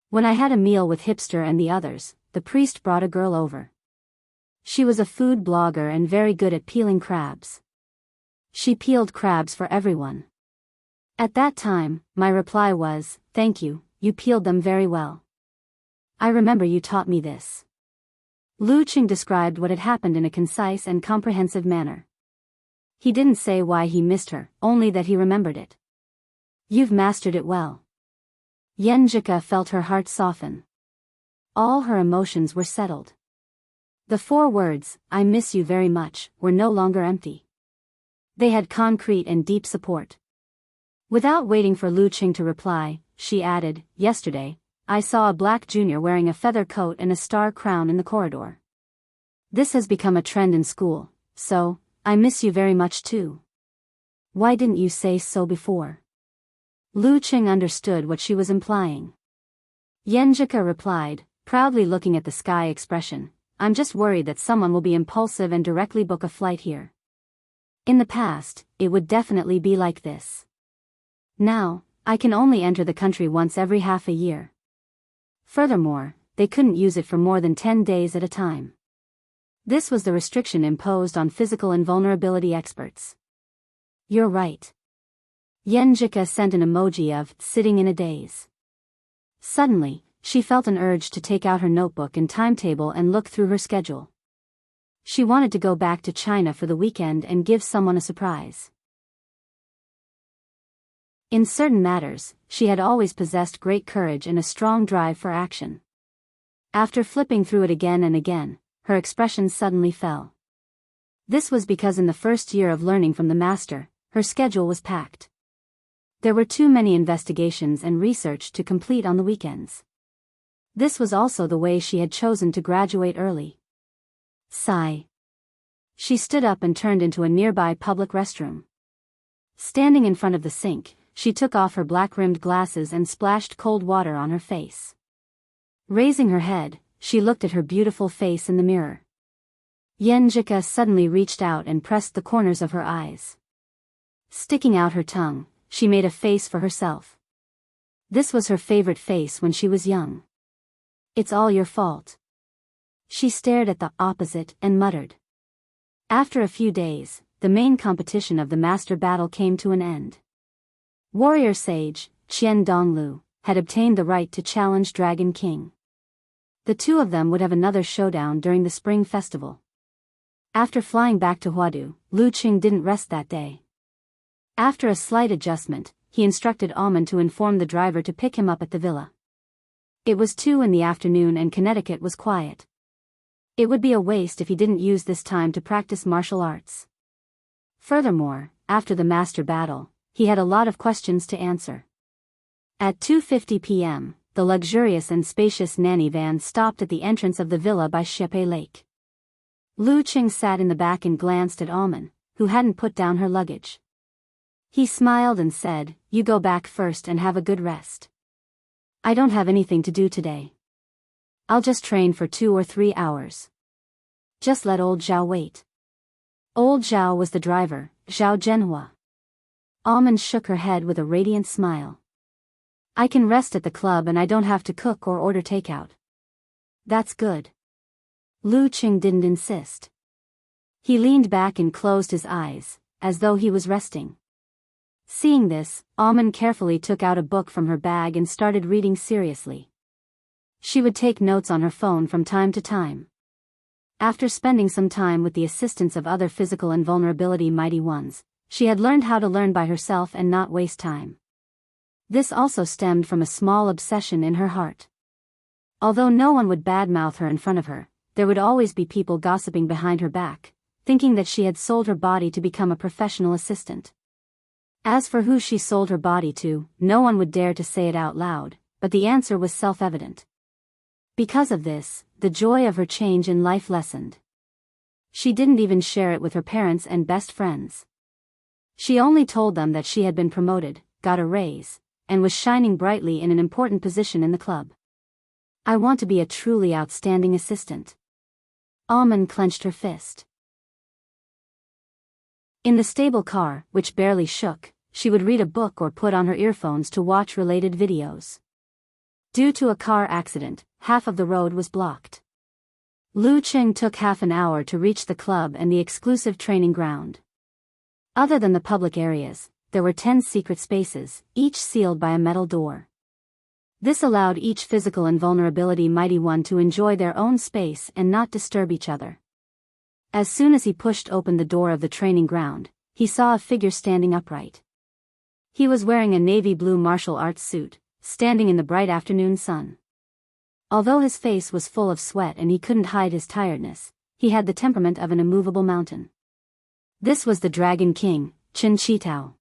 "When I had a meal with Hipster and the others, the priest brought a girl over. She was a food blogger and very good at peeling crabs. She peeled crabs for everyone. At that time, my reply was, 'Thank you, you peeled them very well. I remember you taught me this.'" Lu Cheng described what had happened in a concise and comprehensive manner. He didn't say why he missed her, only that he remembered it. "You've mastered it well." Yen Jika felt her heart soften. All her emotions were settled. The 4 words, "I miss you very much," were no longer empty. They had concrete and deep support. Without waiting for Lu Cheng to reply, she added, "Yesterday, I saw a black junior wearing a feather coat and a star crown in the corridor. This has become a trend in school, so, I miss you very much too. Why didn't you say so before?" Lu Cheng understood what she was implying. Yen Jika replied, proudly looking at the sky expression, "I'm just worried that someone will be impulsive and directly book a flight here. In the past, it would definitely be like this. Now, I can only enter the country once every half a year. Furthermore, they couldn't use it for more than 10 days at a time. This was the restriction imposed on physical invulnerability experts." "You're right." Yen Jika sent an emoji of sitting in a daze. Suddenly, she felt an urge to take out her notebook and timetable and look through her schedule. She wanted to go back to China for the weekend and give someone a surprise. In certain matters, she had always possessed great courage and a strong drive for action. After flipping through it again and again, her expression suddenly fell. This was because in the first year of learning from the master, her schedule was packed. There were too many investigations and research to complete on the weekends. This was also the way she had chosen to graduate early. Sigh. She stood up and turned into a nearby public restroom. Standing in front of the sink, she took off her black-rimmed glasses and splashed cold water on her face. Raising her head, she looked at her beautiful face in the mirror. Yenjika suddenly reached out and pressed the corners of her eyes. Sticking out her tongue, she made a face for herself. This was her favorite face when she was young. "It's all your fault." She stared at the opposite and muttered. After a few days, the main competition of the master battle came to an end. Warrior sage, Qian Donglu, had obtained the right to challenge Dragon King. The two of them would have another showdown during the spring festival. After flying back to Huadu, Lu Qing didn't rest that day. After a slight adjustment, he instructed Almond to inform the driver to pick him up at the villa. It was 2 in the afternoon and Connecticut was quiet. It would be a waste if he didn't use this time to practice martial arts. Furthermore, after the master battle, he had a lot of questions to answer. At 2:50 p.m., the luxurious and spacious nanny van stopped at the entrance of the villa by Shepe Lake. Lu Qing sat in the back and glanced at Almond, who hadn't put down her luggage. He smiled and said, "You go back first and have a good rest. I don't have anything to do today. I'll just train for 2 or 3 hours. Just let old Zhao wait." Old Zhao was the driver, Zhao Zhenhua. Almond shook her head with a radiant smile. "I can rest at the club and I don't have to cook or order takeout." "That's good." Lu Qing didn't insist. He leaned back and closed his eyes, as though he was resting. Seeing this, Almond carefully took out a book from her bag and started reading seriously. She would take notes on her phone from time to time. After spending some time with the assistance of other physical and vulnerability mighty ones, she had learned how to learn by herself and not waste time. This also stemmed from a small obsession in her heart. Although no one would badmouth her in front of her, there would always be people gossiping behind her back, thinking that she had sold her body to become a professional assistant. As for who she sold her body to, no one would dare to say it out loud, but the answer was self-evident. Because of this, the joy of her change in life lessened. She didn't even share it with her parents and best friends. She only told them that she had been promoted, got a raise, and was shining brightly in an important position in the club. "I want to be a truly outstanding assistant." Almond clenched her fist. In the stable car, which barely shook, she would read a book or put on her earphones to watch related videos. Due to a car accident, half of the road was blocked. Lu Qing took half an hour to reach the club and the exclusive training ground. Other than the public areas, there were 10 secret spaces, each sealed by a metal door. This allowed each physical and vulnerability mighty one to enjoy their own space and not disturb each other. As soon as he pushed open the door of the training ground, he saw a figure standing upright. He was wearing a navy blue martial arts suit, standing in the bright afternoon sun. Although his face was full of sweat and he couldn't hide his tiredness, he had the temperament of an immovable mountain. This was the Dragon King, Qin Chitao.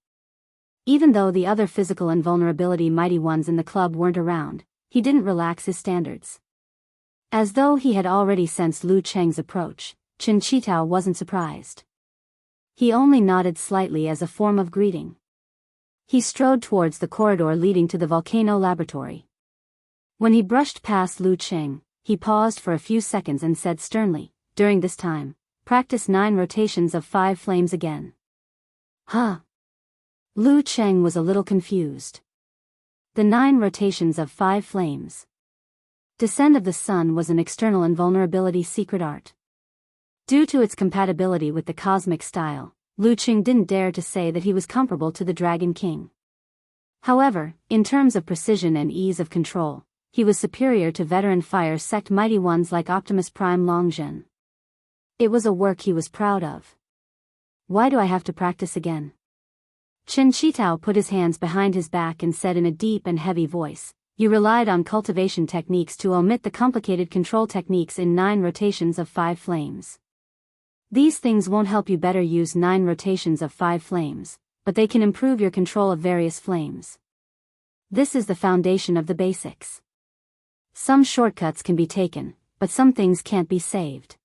Even though the other physical and vulnerability mighty ones in the club weren't around, he didn't relax his standards. As though he had already sensed Lu Cheng's approach, Qin Chitao wasn't surprised. He only nodded slightly as a form of greeting. He strode towards the corridor leading to the volcano laboratory. When he brushed past Lu Cheng, he paused for a few seconds and said sternly, "During this time, practice 9 rotations of 5 flames again." Huh? Lu Cheng was a little confused. The 9 rotations of 5 flames. Descent of the Sun was an external invulnerability secret art. Due to its compatibility with the cosmic style, Lu Qing didn't dare to say that he was comparable to the Dragon King. However, in terms of precision and ease of control, he was superior to veteran fire sect mighty ones like Optimus Prime Longzhen. It was a work he was proud of. "Why do I have to practice again?" Chen Qitao put his hands behind his back and said in a deep and heavy voice, "You relied on cultivation techniques to omit the complicated control techniques in 9 rotations of 5 flames. These things won't help you better use 9 rotations of 5 flames, but they can improve your control of various flames. This is the foundation of the basics. Some shortcuts can be taken, but some things can't be saved."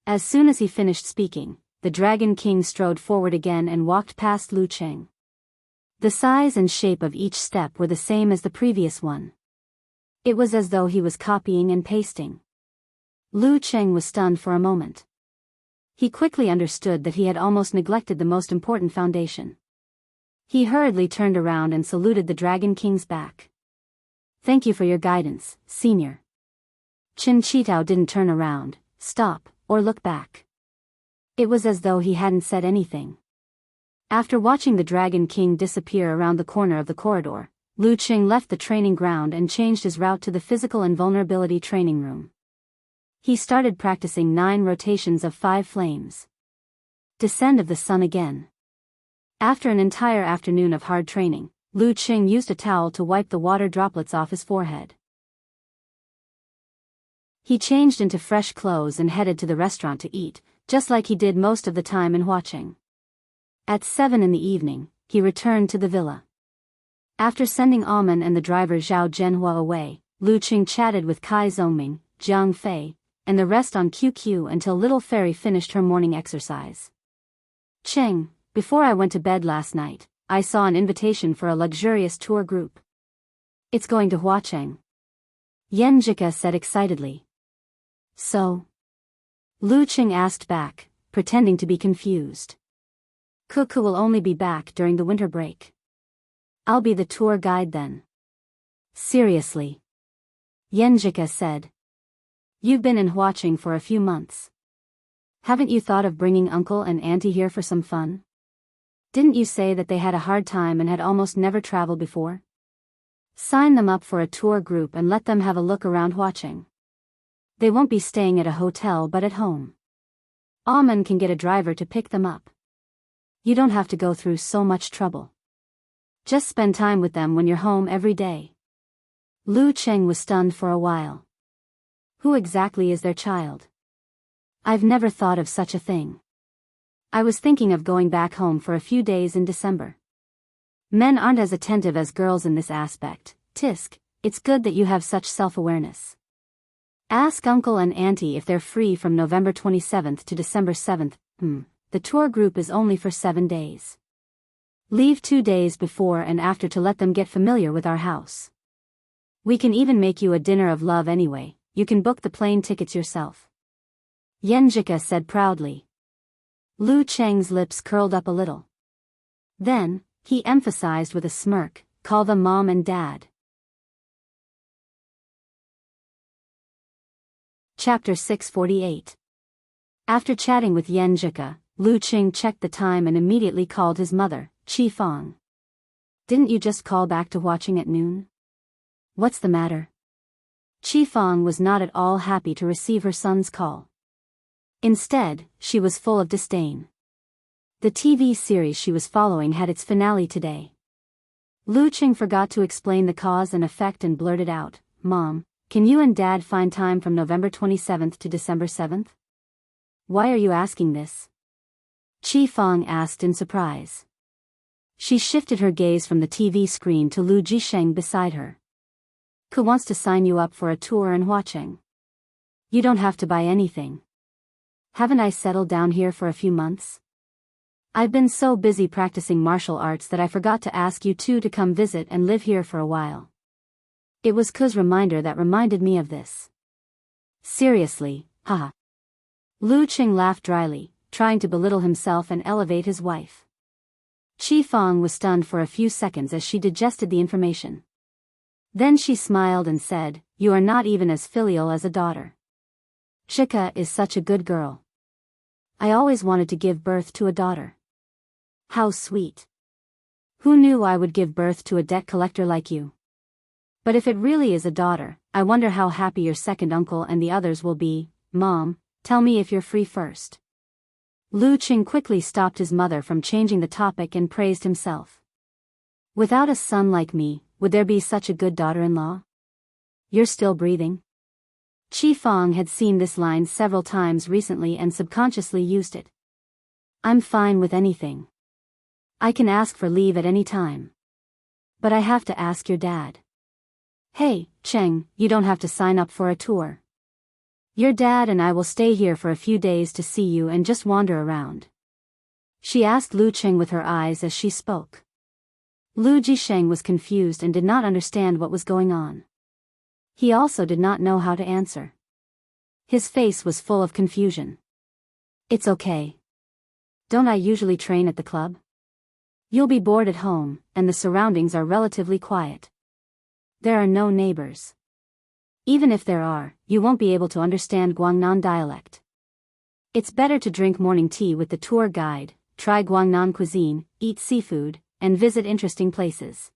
As soon as he finished speaking, the Dragon King strode forward again and walked past Lu Cheng. The size and shape of each step were the same as the previous one. It was as though he was copying and pasting. Lu Cheng was stunned for a moment. He quickly understood that he had almost neglected the most important foundation. He hurriedly turned around and saluted the Dragon King's back. "Thank you for your guidance, Senior." Chen Qitao didn't turn around, stop, or look back. It was as though he hadn't said anything. After watching the Dragon King disappear around the corner of the corridor, Lu Cheng left the training ground and changed his route to the physical invulnerability training room. He started practicing 9 rotations of 5 flames. Descent of the sun again. After an entire afternoon of hard training, Lu Cheng used a towel to wipe the water droplets off his forehead. He changed into fresh clothes and headed to the restaurant to eat, just like he did most of the time in watching. At 7 in the evening, he returned to the villa. After sending Amen and the driver Zhao Zhenhua away, Lu Cheng chatted with Kai Zongming, Jiang Fei, and the rest on QQ until Little Fairy finished her morning exercise. "Cheng, before I went to bed last night, I saw an invitation for a luxurious tour group. It's going to Huacheng." Yan Jika said excitedly. "So?" Lu Cheng asked back, pretending to be confused. "Kuku will only be back during the winter break. I'll be the tour guide then." "Seriously?" Yenjika said. "You've been in Huacheng for a few months. Haven't you thought of bringing uncle and auntie here for some fun? Didn't you say that they had a hard time and had almost never traveled before? Sign them up for a tour group and let them have a look around Huacheng. They won't be staying at a hotel but at home. Amen can get a driver to pick them up. You don't have to go through so much trouble. Just spend time with them when you're home every day." Lu Cheng was stunned for a while. Who exactly is their child? I've never thought of such a thing. I was thinking of going back home for a few days in December. Men aren't as attentive as girls in this aspect. Tisk, it's good that you have such self-awareness. Ask uncle and auntie if they're free from November 27th to December 7th. The tour group is only for 7 days. Leave 2 days before and after to let them get familiar with our house. We can even make you a dinner of love anyway. You can book the plane tickets yourself." Yenjika said proudly. Lu Cheng's lips curled up a little. Then, he emphasized with a smirk, "Call them Mom and Dad." Chapter 648. After chatting with Yenjika, Lu Cheng checked the time and immediately called his mother, Qi Fang. "Didn't you just call back to Huacheng at noon? What's the matter?" Qi Fang was not at all happy to receive her son's call. Instead, she was full of disdain. The TV series she was following had its finale today. Lu Cheng forgot to explain the cause and effect and blurted out, "Mom, can you and Dad find time from November 27th to December 7th? Why are you asking this?" Qi Fang asked in surprise. She shifted her gaze from the TV screen to Lu Jisheng beside her. "Ku wants to sign you up for a tour in Huacheng. You don't have to buy anything. Haven't I settled down here for a few months? I've been so busy practicing martial arts that I forgot to ask you two to come visit and live here for a while. It was Ku's reminder that reminded me of this." "Seriously, haha." Lu Cheng laughed dryly, trying to belittle himself and elevate his wife. Qi Fang was stunned for a few seconds as she digested the information. Then she smiled and said, "You are not even as filial as a daughter. Shika is such a good girl. I always wanted to give birth to a daughter. How sweet. Who knew I would give birth to a debt collector like you? But if it really is a daughter, I wonder how happy your second uncle and the others will be. Mom, tell me if you're free first." Lu Qing quickly stopped his mother from changing the topic and praised himself. Without a son like me, would there be such a good daughter-in-law? You're still breathing? Qi Fang had seen this line several times recently and subconsciously used it. I'm fine with anything. I can ask for leave at any time. But I have to ask your dad. Hey, Cheng, you don't have to sign up for a tour. Your dad and I will stay here for a few days to see you and just wander around. She asked Lu Qing with her eyes as she spoke. Lu Jisheng was confused and did not understand what was going on. He also did not know how to answer. His face was full of confusion. It's okay. Don't I usually train at the club? You'll be bored at home, and the surroundings are relatively quiet. There are no neighbors. Even if there are, you won't be able to understand Guangnan dialect. It's better to drink morning tea with the tour guide, try Guangnan cuisine, eat seafood, and visit interesting places.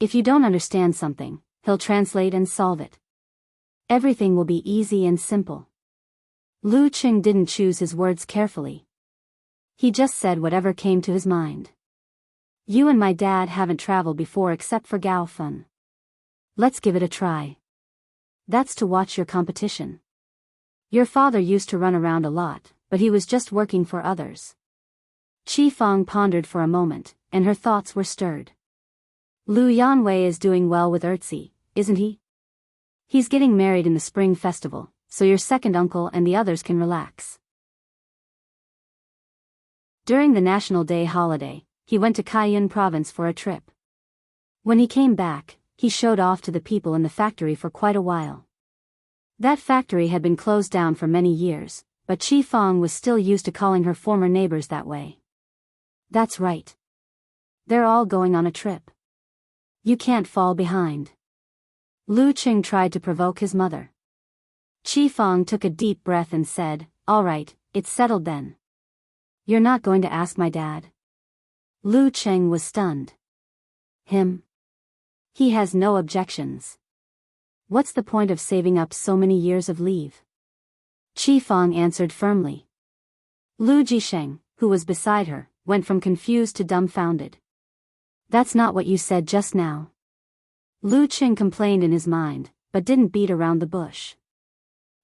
If you don't understand something, he'll translate and solve it. Everything will be easy and simple. Lu Qing didn't choose his words carefully. He just said whatever came to his mind. You and my dad haven't traveled before except for Gaofan. Let's give it a try. That's to watch your competition. Your father used to run around a lot, but he was just working for others. Qi Fang pondered for a moment, and her thoughts were stirred. Lu Yanwei is doing well with Erzi, isn't he? He's getting married in the spring festival, so your second uncle and the others can relax. During the National Day holiday, he went to Kaiyun province for a trip. When he came back, he showed off to the people in the factory for quite a while. That factory had been closed down for many years, but Qi Fang was still used to calling her former neighbors that way. That's right. They're all going on a trip. You can't fall behind. Lu Qing tried to provoke his mother. Qi Fang took a deep breath and said, "All right, it's settled then. You're not going to ask my dad?" Lu Qing was stunned. Him? He has no objections. What's the point of saving up so many years of leave? Qi Fang answered firmly. Lu Jisheng, who was beside her, went from confused to dumbfounded. That's not what you said just now. Lu Qing complained in his mind, but didn't beat around the bush.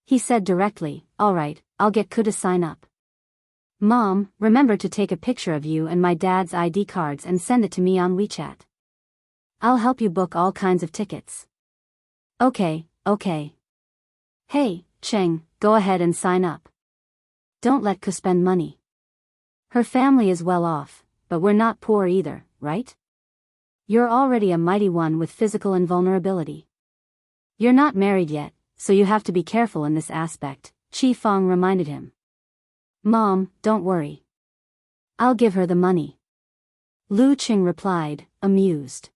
He said directly, "All right, I'll get Ku to sign up. Mom, remember to take a picture of you and my dad's ID cards and send it to me on WeChat. I'll help you book all kinds of tickets." Okay. Hey, Cheng, go ahead and sign up. Don't let Ku spend money. Her family is well off, but we're not poor either, right? You're already a mighty one with physical invulnerability. You're not married yet, so you have to be careful in this aspect, Qi Fang reminded him. Mom, don't worry. I'll give her the money. Lu Qing replied, amused.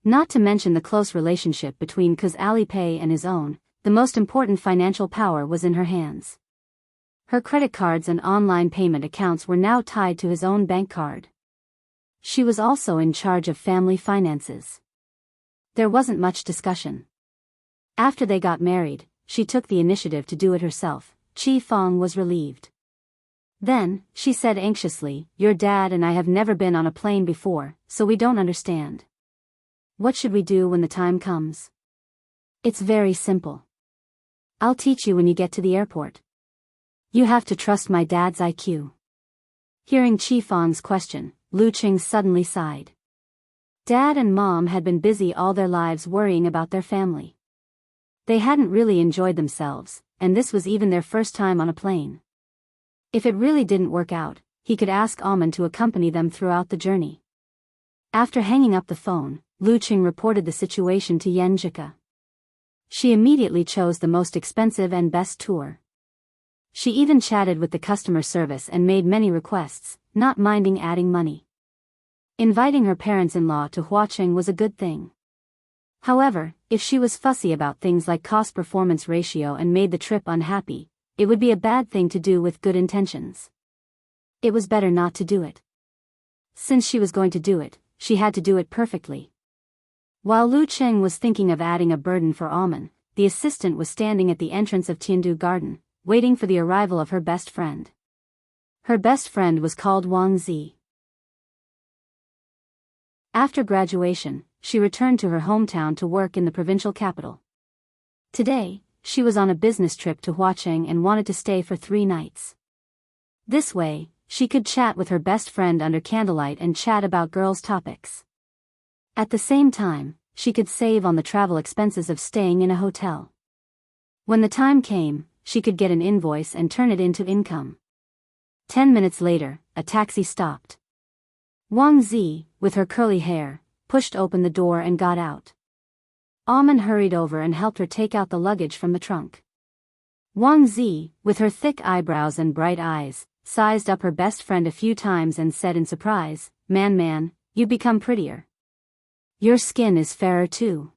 Not to mention the close relationship between Ku's Alipay and his own, the most important financial power was in her hands. Her credit cards and online payment accounts were now tied to his own bank card. She was also in charge of family finances. There wasn't much discussion. After they got married, she took the initiative to do it herself. Qi Fang was relieved. Then, she said anxiously, "Your dad and I have never been on a plane before, so we don't understand. What should we do when the time comes?" It's very simple. I'll teach you when you get to the airport. You have to trust my dad's IQ. Hearing Qi Fang's question, Lu Qing suddenly sighed. Dad and Mom had been busy all their lives worrying about their family. They hadn't really enjoyed themselves, and this was even their first time on a plane. If it really didn't work out, he could ask Almond to accompany them throughout the journey. After hanging up the phone, Lu Qing reported the situation to Yan Jika. She immediately chose the most expensive and best tour. She even chatted with the customer service and made many requests, not minding adding money. Inviting her parents-in-law to Huacheng was a good thing. However, if she was fussy about things like cost-performance ratio and made the trip unhappy, it would be a bad thing to do with good intentions. It was better not to do it. Since she was going to do it, she had to do it perfectly. While Lu Qing was thinking of adding a burden for Almond, the assistant was standing at the entrance of Tiandu Garden, waiting for the arrival of her best friend. Her best friend was called Wang Zi. After graduation, she returned to her hometown to work in the provincial capital. Today, she was on a business trip to Huacheng and wanted to stay for 3 nights. This way, she could chat with her best friend under candlelight and chat about girls' topics. At the same time, she could save on the travel expenses of staying in a hotel. When the time came, she could get an invoice and turn it into income. 10 minutes later, a taxi stopped. Wang Zi, with her curly hair, pushed open the door and got out. Aman hurried over and helped her take out the luggage from the trunk. Wang Zi, with her thick eyebrows and bright eyes, sized up her best friend a few times and said in surprise, Man, you become prettier. Your skin is fairer too.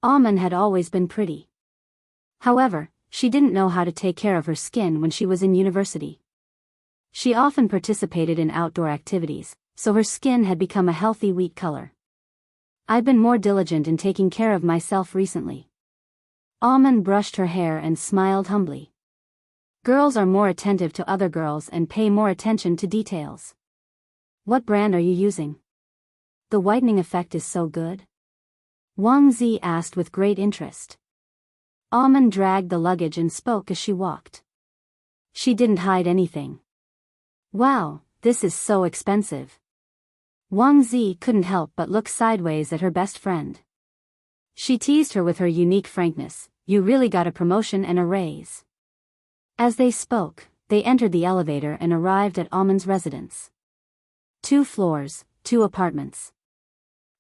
Aman had always been pretty. However, she didn't know how to take care of her skin when she was in university. She often participated in outdoor activities, so her skin had become a healthy wheat color. I've been more diligent in taking care of myself recently. Aman brushed her hair and smiled humbly. Girls are more attentive to other girls and pay more attention to details. What brand are you using? The whitening effect is so good? Wang Zi asked with great interest. Aman dragged the luggage and spoke as she walked. She didn't hide anything. Wow, this is so expensive. Wang Zi couldn't help but look sideways at her best friend. She teased her with her unique frankness, you really got a promotion and a raise. As they spoke, they entered the elevator and arrived at Aman's residence. 2 floors, 2 apartments.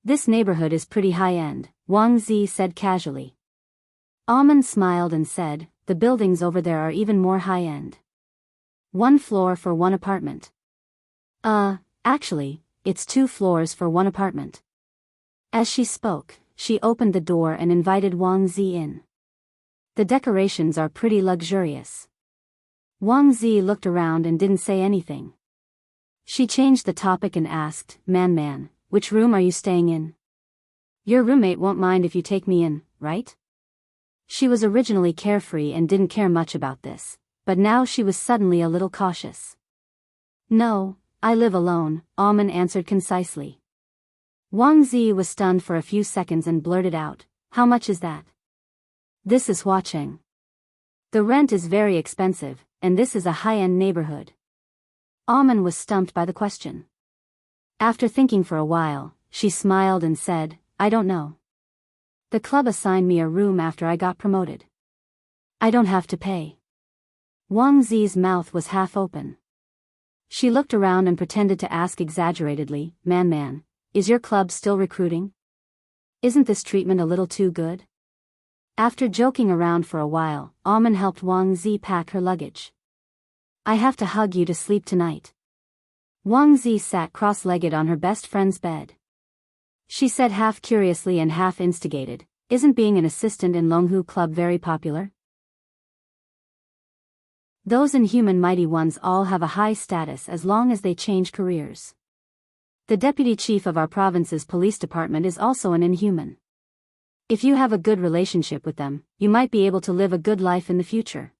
This neighborhood is pretty high-end, Wang Zi said casually. Aman smiled and said, the buildings over there are even more high-end. 1 floor for 1 apartment. Actually, it's 2 floors for 1 apartment. As she spoke, she opened the door and invited Wang Zi in. The decorations are pretty luxurious. Wang Zi looked around and didn't say anything. She changed the topic and asked, Man, which room are you staying in? Your roommate won't mind if you take me in, right? She was originally carefree and didn't care much about this, but now she was suddenly a little cautious. No, I live alone, Aman answered concisely. Wang Zi was stunned for a few seconds and blurted out, how much is that? This is Huacheng. The rent is very expensive, and this is a high-end neighborhood. Aman was stumped by the question. After thinking for a while, she smiled and said, I don't know. The club assigned me a room after I got promoted. I don't have to pay. Wang Zi's mouth was half open. She looked around and pretended to ask exaggeratedly, Man, is your club still recruiting? Isn't this treatment a little too good? After joking around for a while, Aman helped Wang Zi pack her luggage. I have to hug you to sleep tonight. Wang Zi sat cross-legged on her best friend's bed. She said half curiously and half instigated, isn't being an assistant in Longhu Club very popular? Those inhuman mighty ones all have a high status as long as they change careers. The deputy chief of our province's police department is also an inhuman. If you have a good relationship with them, you might be able to live a good life in the future.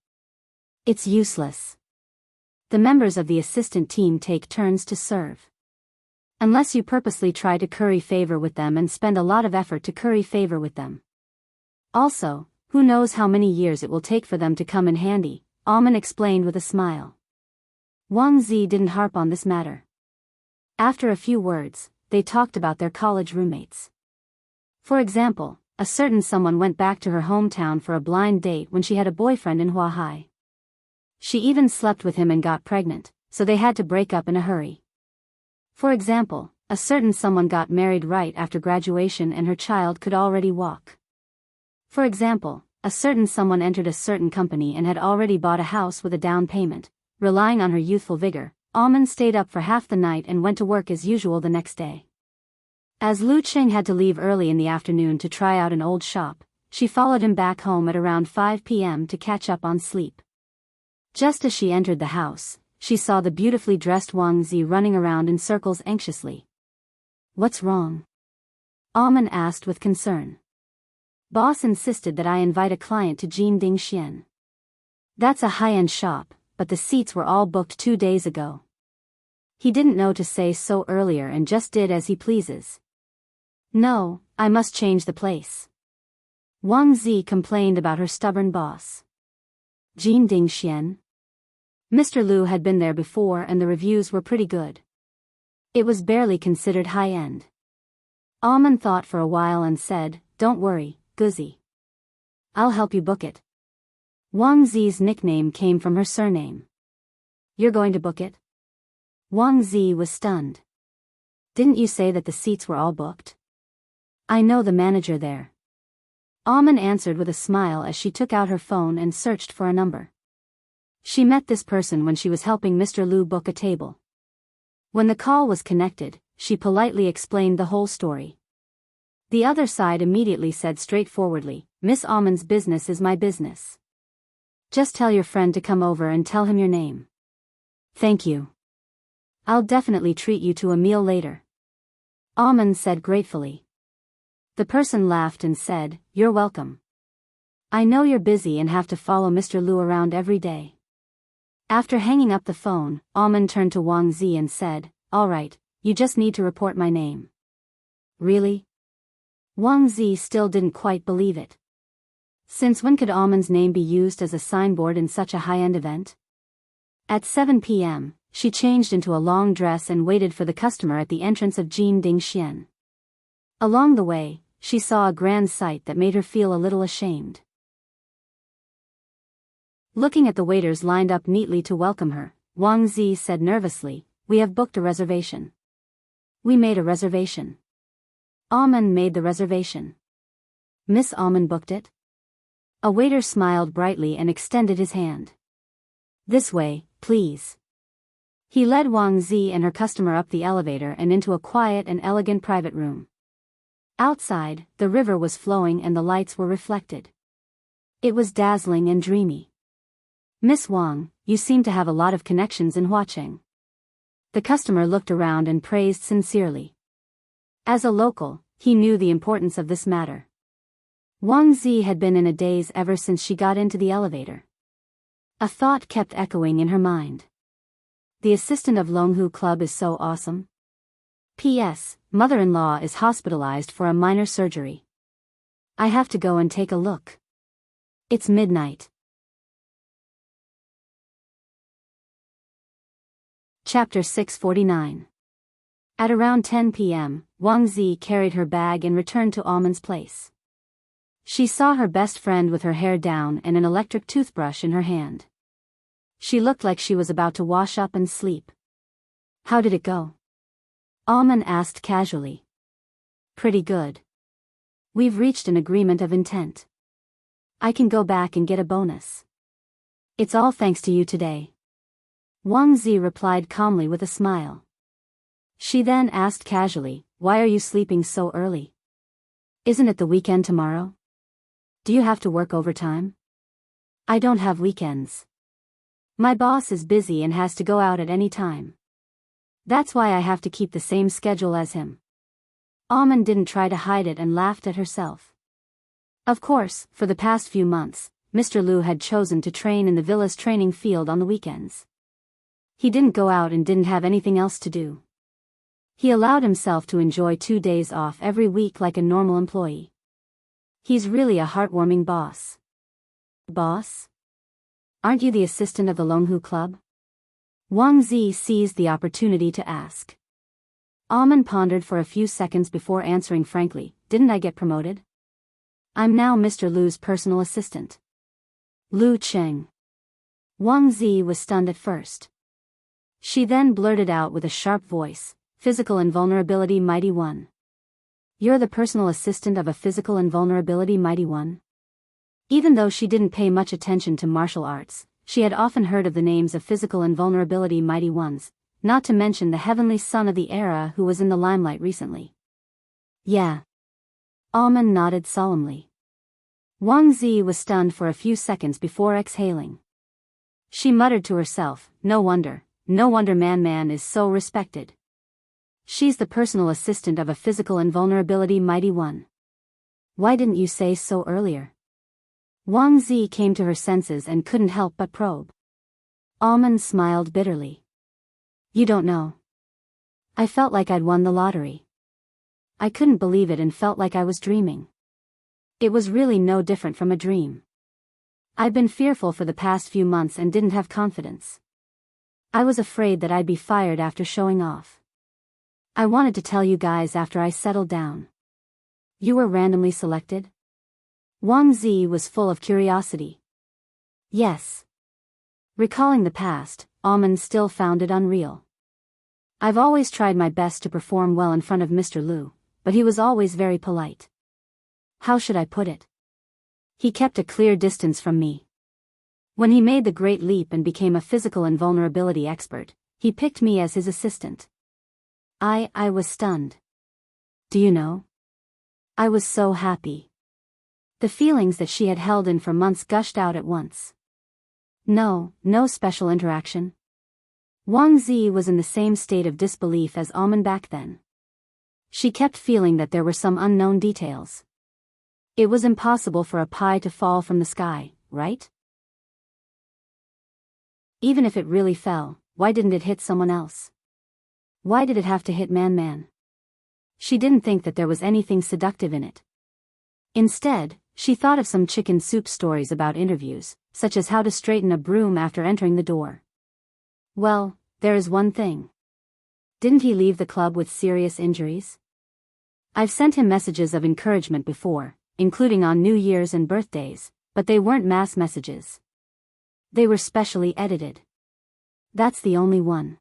It's useless. The members of the assistant team take turns to serve. Unless you purposely try to curry favor with them and spend a lot of effort to curry favor with them. Also, who knows how many years it will take for them to come in handy, Aman explained with a smile. Wang Zi didn't harp on this matter. After a few words, they talked about their college roommates. For example, a certain someone went back to her hometown for a blind date when she had a boyfriend in Huahai. She even slept with him and got pregnant, so they had to break up in a hurry. For example, a certain someone got married right after graduation and her child could already walk. For example, a certain someone entered a certain company and had already bought a house with a down payment. Relying on her youthful vigor, Aman stayed up for half the night and went to work as usual the next day. As Lu Qing had to leave early in the afternoon to try out an old shop, she followed him back home at around 5 p.m. to catch up on sleep. Just as she entered the house, she saw the beautifully dressed Wang Zi running around in circles anxiously. What's wrong? Aman asked with concern. Boss insisted that I invite a client to Jinding Xian. That's a high-end shop, but the seats were all booked 2 days ago. He didn't know to say so earlier and just did as he pleases. No, I must change the place. Wang Zi complained about her stubborn boss. Jin Dingxian. Mr. Lu had been there before and the reviews were pretty good. It was barely considered high-end. Almond thought for a while and said, "Don't worry, Guzzi. I'll help you book it." Wang Zi's nickname came from her surname. "You're going to book it?" Wang Zi was stunned. "Didn't you say that the seats were all booked?" "I know the manager there." Almond answered with a smile as she took out her phone and searched for a number. She met this person when she was helping Mr. Lu book a table. When the call was connected, she politely explained the whole story. The other side immediately said straightforwardly, "Miss Almond's business is my business. Just tell your friend to come over and tell him your name." "Thank you. I'll definitely treat you to a meal later," Almond said gratefully. The person laughed and said, "You're welcome. I know you're busy and have to follow Mr. Lu around every day." After hanging up the phone, Almond turned to Wang Zi and said, "All right, you just need to report my name." "Really?" Wang Zi still didn't quite believe it. Since when could Almond's name be used as a signboard in such a high-end event? At 7 p.m., she changed into a long dress and waited for the customer at the entrance of Jin Dingxian. Along the way, she saw a grand sight that made her feel a little ashamed. Looking at the waiters lined up neatly to welcome her, Wang Zi said nervously, "We have booked a reservation." "We made a reservation." Almond made the reservation. "Miss Almond booked it?" A waiter smiled brightly and extended his hand. "This way, please." He led Wang Zi and her customer up the elevator and into a quiet and elegant private room. Outside, the river was flowing and the lights were reflected. It was dazzling and dreamy. "Miss Wang, you seem to have a lot of connections in Huacheng." The customer looked around and praised sincerely. As a local, he knew the importance of this matter. Wang Zi had been in a daze ever since she got into the elevator. A thought kept echoing in her mind. The assistant of Longhu Club is so awesome. P.S. Mother-in-law is hospitalized for a minor surgery. I have to go and take a look. It's midnight. Chapter 649. At around 10 p.m., Wang Zi carried her bag and returned to Almond's place. She saw her best friend with her hair down and an electric toothbrush in her hand. She looked like she was about to wash up and sleep. "How did it go?" Almond asked casually. "Pretty good. We've reached an agreement of intent. I can go back and get a bonus. It's all thanks to you today." Wang Zi replied calmly with a smile. She then asked casually, "Why are you sleeping so early? Isn't it the weekend tomorrow? Do you have to work overtime?" "I don't have weekends. My boss is busy and has to go out at any time. That's why I have to keep the same schedule as him." Almond didn't try to hide it and laughed at herself. Of course, for the past few months, Mr. Lu had chosen to train in the villa's training field on the weekends. He didn't go out and didn't have anything else to do. He allowed himself to enjoy 2 days off every week like a normal employee. He's really a heartwarming boss. "Boss? Aren't you the assistant of the Longhu Club?" Wang Zi seized the opportunity to ask. Almond pondered for a few seconds before answering frankly, "Didn't I get promoted? I'm now Mr. Lu's personal assistant." "Lu Cheng." Wang Zi was stunned at first. She then blurted out with a sharp voice, "Physical invulnerability mighty one. You're the personal assistant of a physical invulnerability mighty one?" Even though she didn't pay much attention to martial arts, she had often heard of the names of physical invulnerability mighty ones, not to mention the heavenly son of the era who was in the limelight recently. "Yeah." Almond nodded solemnly. Wang Zi was stunned for a few seconds before exhaling. She muttered to herself, no wonder Man is so respected. She's the personal assistant of a physical invulnerability mighty one. Why didn't you say so earlier?" Wang Zi came to her senses and couldn't help but probe. Almond smiled bitterly. You don't know. I felt like I'd won the lottery. I couldn't believe it and felt like I was dreaming. It was really no different from a dream. I'd been fearful for the past few months and didn't have confidence. I was afraid that I'd be fired after showing off. I wanted to tell you guys after I settled down. You were randomly selected? Wang Zi was full of curiosity. Yes. Recalling the past, Almond still found it unreal. I've always tried my best to perform well in front of Mr. Liu, but he was always very polite. How should I put it? He kept a clear distance from me. When he made the great leap and became a physical invulnerability expert, he picked me as his assistant. I was stunned. Do you know? I was so happy. The feelings that she had held in for months gushed out at once. No special interaction. Wang Zi was in the same state of disbelief as Almond back then. She kept feeling that there were some unknown details. It was impossible for a pie to fall from the sky, right? Even if it really fell, why didn't it hit someone else? Why did it have to hit Man? She didn't think that there was anything seductive in it. Instead, she thought of some chicken soup stories about interviews, such as how to straighten a broom after entering the door. Well, there is one thing. Didn't he leave the club with serious injuries? I've sent him messages of encouragement before, including on New Year's and birthdays, but they weren't mass messages. They were specially edited. That's the only one.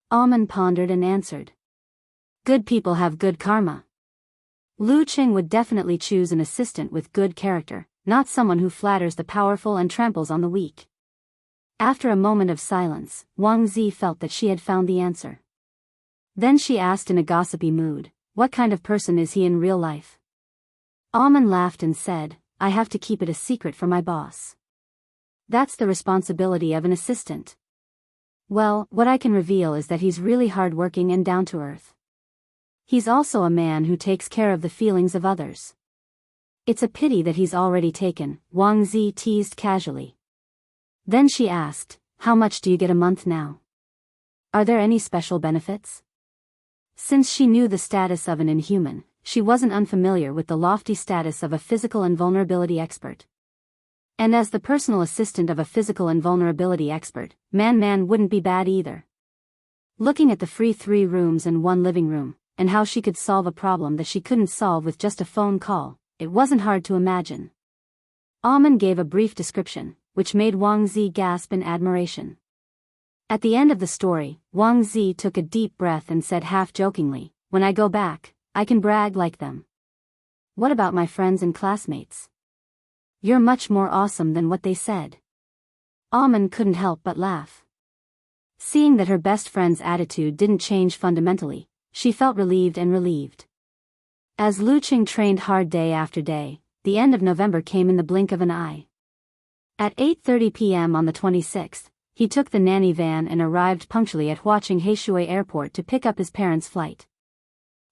Almond pondered and answered. Good people have good karma. Lu Qing would definitely choose an assistant with good character, not someone who flatters the powerful and tramples on the weak. After a moment of silence, Wang Zi felt that she had found the answer. Then she asked in a gossipy mood, what kind of person is he in real life? Almond laughed and said, I have to keep it a secret from my boss. That's the responsibility of an assistant. Well, what I can reveal is that he's really hardworking and down to earth. He's also a man who takes care of the feelings of others. It's a pity that he's already taken, Wang Zi teased casually. Then she asked, how much do you get a month now? Are there any special benefits? Since she knew the status of an inhuman, she wasn't unfamiliar with the lofty status of a physical invulnerability expert. And as the personal assistant of a physical invulnerability expert, Man wouldn't be bad either. Looking at the free 3 rooms and 1 living room, and how she could solve a problem that she couldn't solve with just a phone call, it wasn't hard to imagine. Almond gave a brief description, which made Wang Zi gasp in admiration. At the end of the story, Wang Zi took a deep breath and said half-jokingly, when I go back, I can brag like them. What about my friends and classmates? You're much more awesome than what they said. Almond couldn't help but laugh. Seeing that her best friend's attitude didn't change fundamentally, she felt relieved and relieved. As Lu Qing trained hard day after day, the end of November came in the blink of an eye. At 8:30 p.m. on the 26th, he took the nanny van and arrived punctually at Huaqing Heishui Airport to pick up his parents' flight.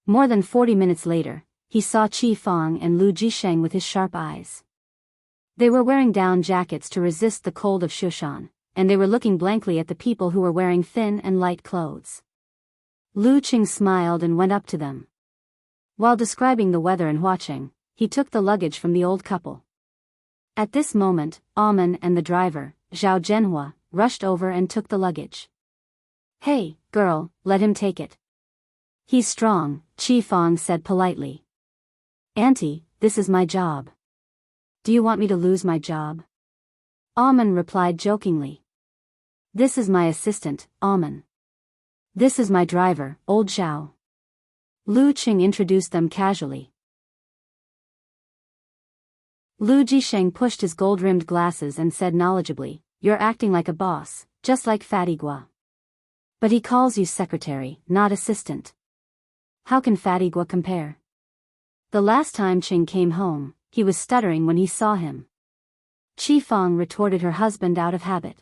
More than 40 minutes later, he saw Qi Fang and Lu Jisheng with his sharp eyes. They were wearing down jackets to resist the cold of Shushan, and they were looking blankly at the people who were wearing thin and light clothes. Lu Qing smiled and went up to them. While describing the weather in Huaqing, he took the luggage from the old couple. At this moment, Almond and the driver, Zhao Zhenhua, rushed over and took the luggage. Hey, girl, let him take it. He's strong, Qi Fang said politely. Auntie, this is my job. Do you want me to lose my job? Almond replied jokingly. This is my assistant, Almond. This is my driver, old Zhao. Lu Qing introduced them casually. Lu Jisheng pushed his gold-rimmed glasses and said knowledgeably, You're acting like a boss, just like Fatigua. But he calls you secretary, not assistant. How can Fatigua compare? The last time Qing came home, he was stuttering when he saw him. Qi Fang retorted her husband out of habit.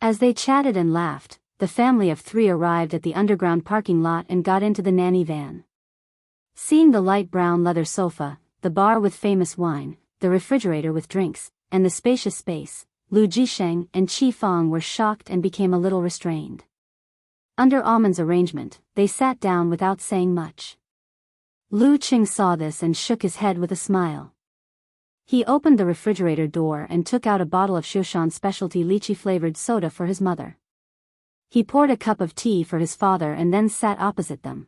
As they chatted and laughed, the family of 3 arrived at the underground parking lot and got into the nanny van. Seeing the light brown leather sofa, the bar with famous wine, the refrigerator with drinks, and the spacious space, Lu Jisheng and Qi Fang were shocked and became a little restrained. Under Aman's arrangement, they sat down without saying much. Lu Qing saw this and shook his head with a smile. He opened the refrigerator door and took out a bottle of Shushan specialty lychee-flavored soda for his mother. He poured a cup of tea for his father and then sat opposite them.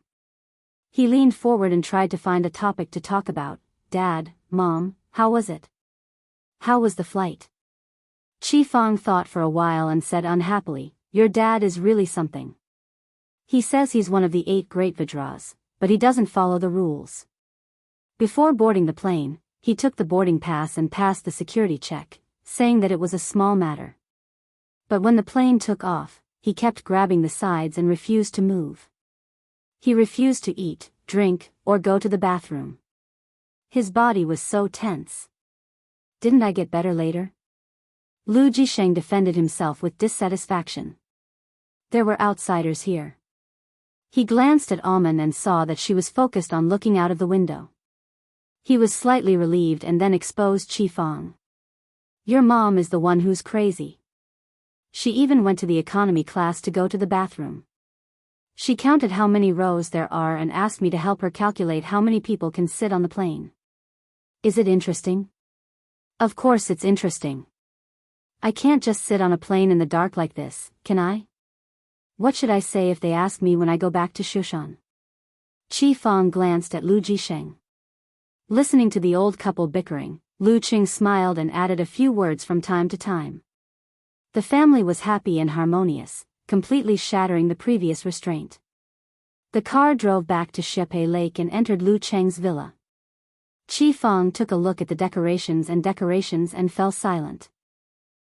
He leaned forward and tried to find a topic to talk about. Dad, Mom, how was it? How was the flight? Qi Fang thought for a while and said unhappily, your dad is really something. He says he's one of the 8 great Vajras, but he doesn't follow the rules. Before boarding the plane, he took the boarding pass and passed the security check, saying that it was a small matter. But when the plane took off, he kept grabbing the sides and refused to move. He refused to eat, drink, or go to the bathroom. His body was so tense. Didn't I get better later? Lu Jisheng defended himself with dissatisfaction. There were outsiders here. He glanced at Aman and saw that she was focused on looking out of the window. He was slightly relieved and then exposed Qi Fang. Your mom is the one who's crazy. She even went to the economy class to go to the bathroom. She counted how many rows there are and asked me to help her calculate how many people can sit on the plane. Is it interesting? Of course it's interesting. I can't just sit on a plane in the dark like this, can I? What should I say if they ask me when I go back to Shushan? Qi Fang glanced at Lu Jisheng. Listening to the old couple bickering, Lu Qing smiled and added a few words from time to time. The family was happy and harmonious, completely shattering the previous restraint. The car drove back to Shepe Lake and entered Lu Cheng's villa. Qi Fang took a look at the decorations and fell silent.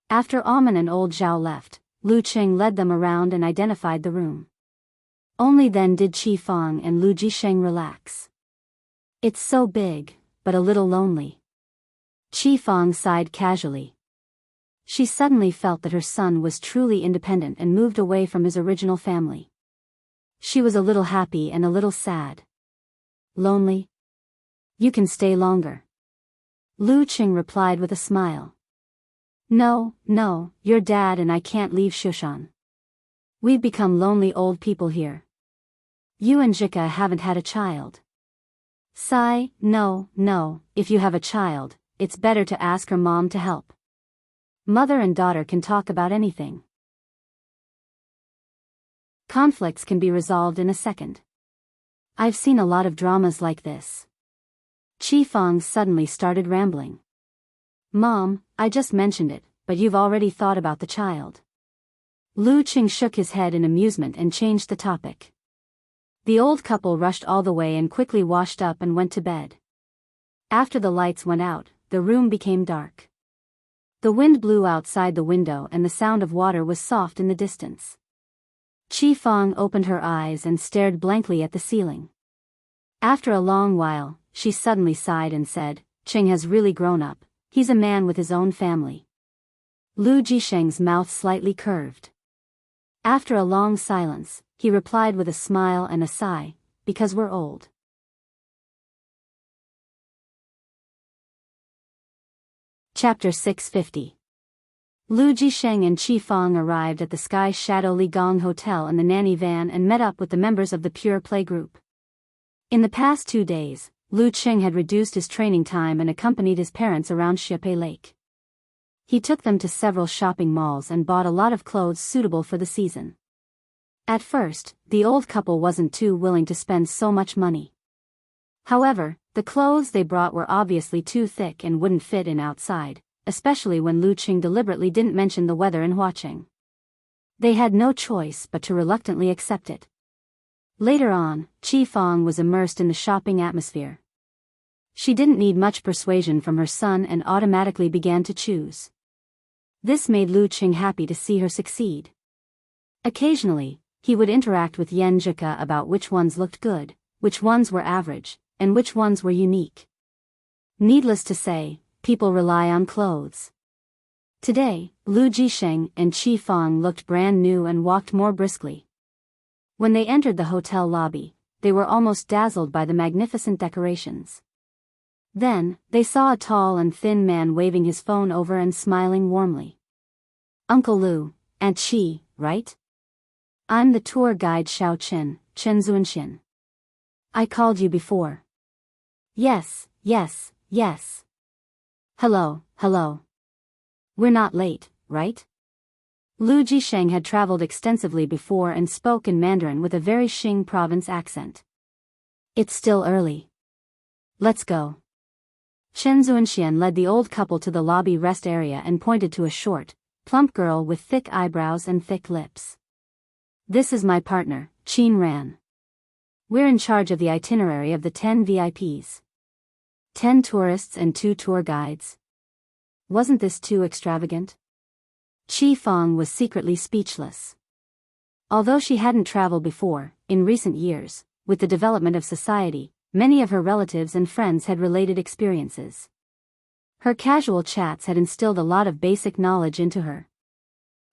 After Aman and old Zhao left, Lu Qing led them around and identified the room. Only then did Qi Fang and Lu Jisheng relax. It's so big, but a little lonely. Qi Fang sighed casually. She suddenly felt that her son was truly independent and moved away from his original family. She was a little happy and a little sad. Lonely? You can stay longer. Lu Qing replied with a smile. No, your dad and I can't leave Shushan. We've become lonely old people here. You and Jika haven't had a child. Sigh, no, if you have a child, it's better to ask her mom to help. Mother and daughter can talk about anything. Conflicts can be resolved in a second. I've seen a lot of dramas like this. Qi Fang suddenly started rambling. Mom, I just mentioned it, but you've already thought about the child. Lu Qing shook his head in amusement and changed the topic. The old couple rushed all the way and quickly washed up and went to bed. After the lights went out, the room became dark. The wind blew outside the window and the sound of water was soft in the distance. Qi Fang opened her eyes and stared blankly at the ceiling. After a long while, she suddenly sighed and said, Qing has really grown up, he's a man with his own family. Lu Jisheng's mouth slightly curved. After a long silence, he replied with a smile and a sigh, because we're old. Chapter 650. Lu Jisheng and Qi Fang arrived at the Sky Shadow Ligong Hotel in the nanny van and met up with the members of the Pure Play group. In the past 2 days, Lu Qing had reduced his training time and accompanied his parents around Shepe Lake. He took them to several shopping malls and bought a lot of clothes suitable for the season. At first, the old couple wasn't too willing to spend so much money. However, the clothes they brought were obviously too thick and wouldn't fit in outside, especially when Lu Qing deliberately didn't mention the weather in Huaqing. They had no choice but to reluctantly accept it. Later on, Qi Fang was immersed in the shopping atmosphere. She didn't need much persuasion from her son and automatically began to choose. This made Lu Qing happy to see her succeed. Occasionally, he would interact with Yan Jika about which ones looked good, which ones were average, and which ones were unique. Needless to say, people rely on clothes. Today, Lu Jisheng and Qi Fang looked brand new and walked more briskly. When they entered the hotel lobby, they were almost dazzled by the magnificent decorations. Then, they saw a tall and thin man waving his phone over and smiling warmly. Uncle Lu, Aunt Chi, right? I'm the tour guide Xiao Chen, Chen Zuanxian. I called you before. Yes, yes, yes. Hello, hello. We're not late, right? Lu Jisheng had traveled extensively before and spoke in Mandarin with a very Xing province accent. It's still early. Let's go. Chen Zuanxian led the old couple to the lobby rest area and pointed to a short, plump girl with thick eyebrows and thick lips. This is my partner, Qin Ran. We're in charge of the itinerary of the 10 VIPs. 10 tourists and 2 tour guides. Wasn't this too extravagant? Qi Fong was secretly speechless. Although she hadn't traveled before, in recent years, with the development of society, many of her relatives and friends had related experiences. Her casual chats had instilled a lot of basic knowledge into her.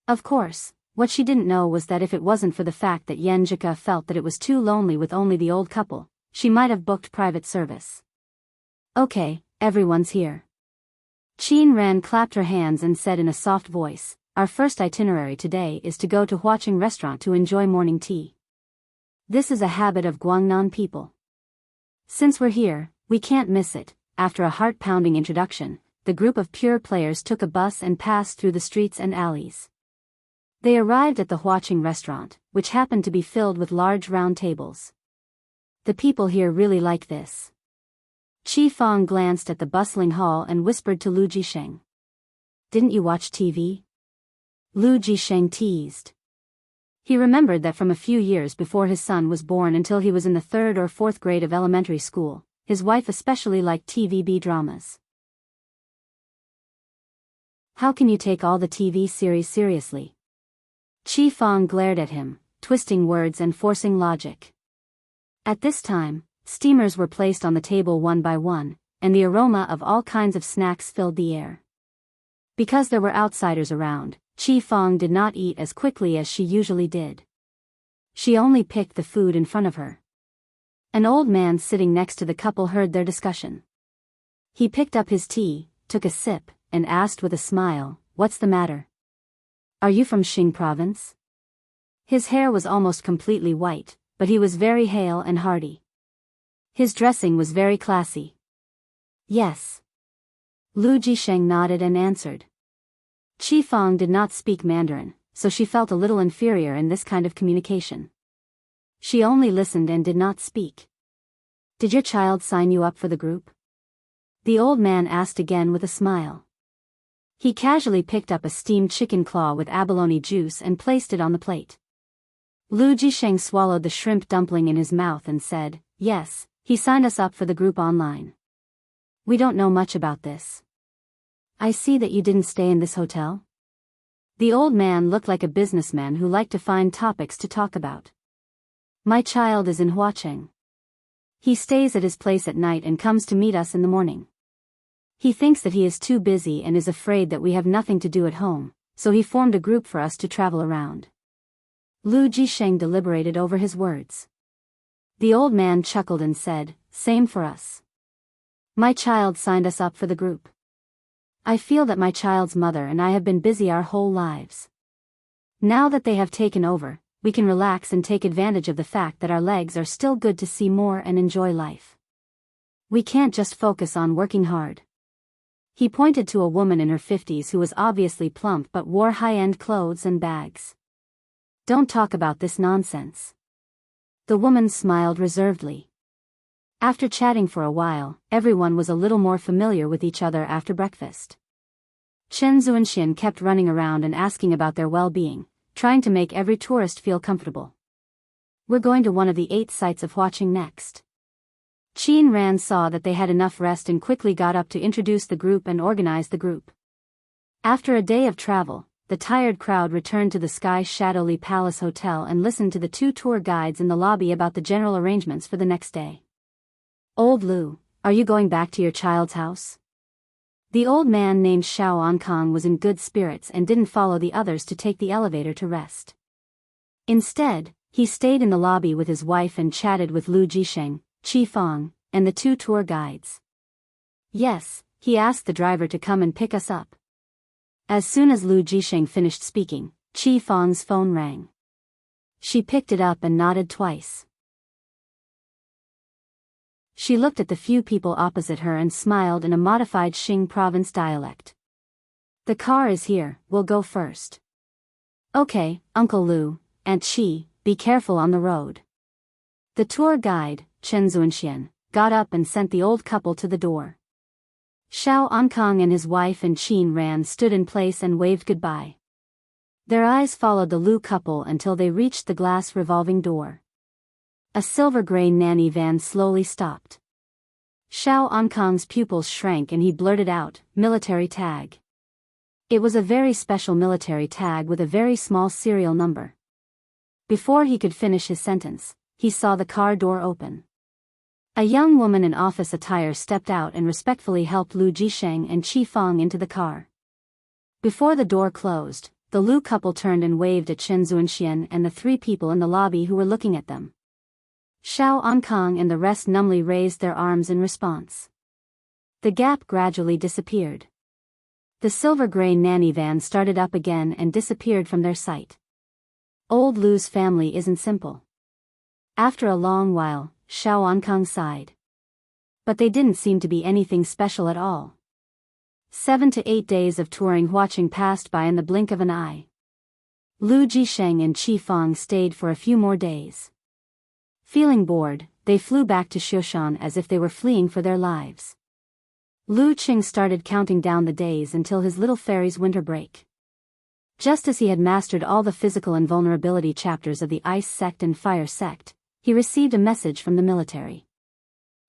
Of course, what she didn't know was that if it wasn't for the fact that Yan Zhika felt that it was too lonely with only the old couple, she might have booked private service. Okay, everyone's here. Qin Ran clapped her hands and said in a soft voice, our first itinerary today is to go to Huaqing restaurant to enjoy morning tea. This is a habit of Guangnan people. Since we're here, we can't miss it. After a heart-pounding introduction, the group of pure players took a bus and passed through the streets and alleys. They arrived at the Huaqing restaurant, which happened to be filled with large round tables. The people here really like this. Qi Fong glanced at the bustling hall and whispered to Lu Jisheng. Didn't you watch TV? Lu Jisheng teased. He remembered that from a few years before his son was born until he was in the 3rd or 4th grade of elementary school, his wife especially liked TVB dramas. How can you take all the TV series seriously? Qi Fong glared at him, twisting words and forcing logic. At this time, steamers were placed on the table one by one, and the aroma of all kinds of snacks filled the air. Because there were outsiders around, Qi Fong did not eat as quickly as she usually did. She only picked the food in front of her. An old man sitting next to the couple heard their discussion. He picked up his tea, took a sip, and asked with a smile, "What's the matter? Are you from Xing province?" His hair was almost completely white, but he was very hale and hearty. His dressing was very classy. Yes. Lu Jisheng nodded and answered. Qi Fong did not speak Mandarin, so she felt a little inferior in this kind of communication. She only listened and did not speak. Did your child sign you up for the group? The old man asked again with a smile. He casually picked up a steamed chicken claw with abalone juice and placed it on the plate. Lu Jisheng swallowed the shrimp dumpling in his mouth and said, "Yes, he signed us up for the group online. We don't know much about this. I see that you didn't stay in this hotel?" The old man looked like a businessman who liked to find topics to talk about. "My child is in Huaqing. He stays at his place at night and comes to meet us in the morning. He thinks that he is too busy and is afraid that we have nothing to do at home, so he formed a group for us to travel around." Lu Jisheng deliberated over his words. The old man chuckled and said, "Same for us. My child signed us up for the group. I feel that my child's mother and I have been busy our whole lives. Now that they have taken over, we can relax and take advantage of the fact that our legs are still good to see more and enjoy life. We can't just focus on working hard." He pointed to a woman in her 50s who was obviously plump but wore high-end clothes and bags. "Don't talk about this nonsense." The woman smiled reservedly. After chatting for a while, everyone was a little more familiar with each other after breakfast. Chen Zuanxian kept running around and asking about their well-being, trying to make every tourist feel comfortable. "We're going to one of the 8 sites of Huaqing next." Qin Ran saw that they had enough rest and quickly got up to introduce the group and organize the group. After a day of travel, the tired crowd returned to the Sky Shadowly Palace Hotel and listened to the 2 tour guides in the lobby about the general arrangements for the next day. "Old Lu, are you going back to your child's house?" The old man named Xiao Ankang was in good spirits and didn't follow the others to take the elevator to rest. Instead, he stayed in the lobby with his wife and chatted with Lu Jisheng, Qi Fong, and the 2 tour guides. "Yes," he asked the driver to come and pick us up. As soon as Lu Jisheng finished speaking, Qi Fang's phone rang. She picked it up and nodded twice. She looked at the few people opposite her and smiled in a modified Xing province dialect. The car is here, we'll go first. Okay, Uncle Lu, Aunt Qi, be careful on the road. The tour guide, Chen Zunxian, got up and sent the old couple to the door. Xiao Ankang and his wife and Qin Ran stood in place and waved goodbye. Their eyes followed the Lu couple until they reached the glass revolving door. A silver-gray nanny van slowly stopped. Xiao Ankang's pupils shrank and he blurted out, "Military tag." It was a very special military tag with a very small serial number. Before he could finish his sentence, he saw the car door open. A young woman in office attire stepped out and respectfully helped Lu Jisheng and Qi Fang into the car. Before the door closed, the Lu couple turned and waved at Chen Zunxian and the three people in the lobby who were looking at them. Xiao Ankang and the rest numbly raised their arms in response. The gap gradually disappeared. The silver-gray nanny van started up again and disappeared from their sight. Old Lu's family isn't simple. After a long while, Xiao Ankang sighed. But they didn't seem to be anything special at all. 7 to 8 days of touring watching passed by in the blink of an eye. Lu Jisheng and Qi Fang stayed for a few more days. Feeling bored, they flew back to Shushan as if they were fleeing for their lives. Lu Qing started counting down the days until his little fairy's winter break. Just as he had mastered all the physical invulnerability chapters of the Ice Sect and Fire Sect, he received a message from the military.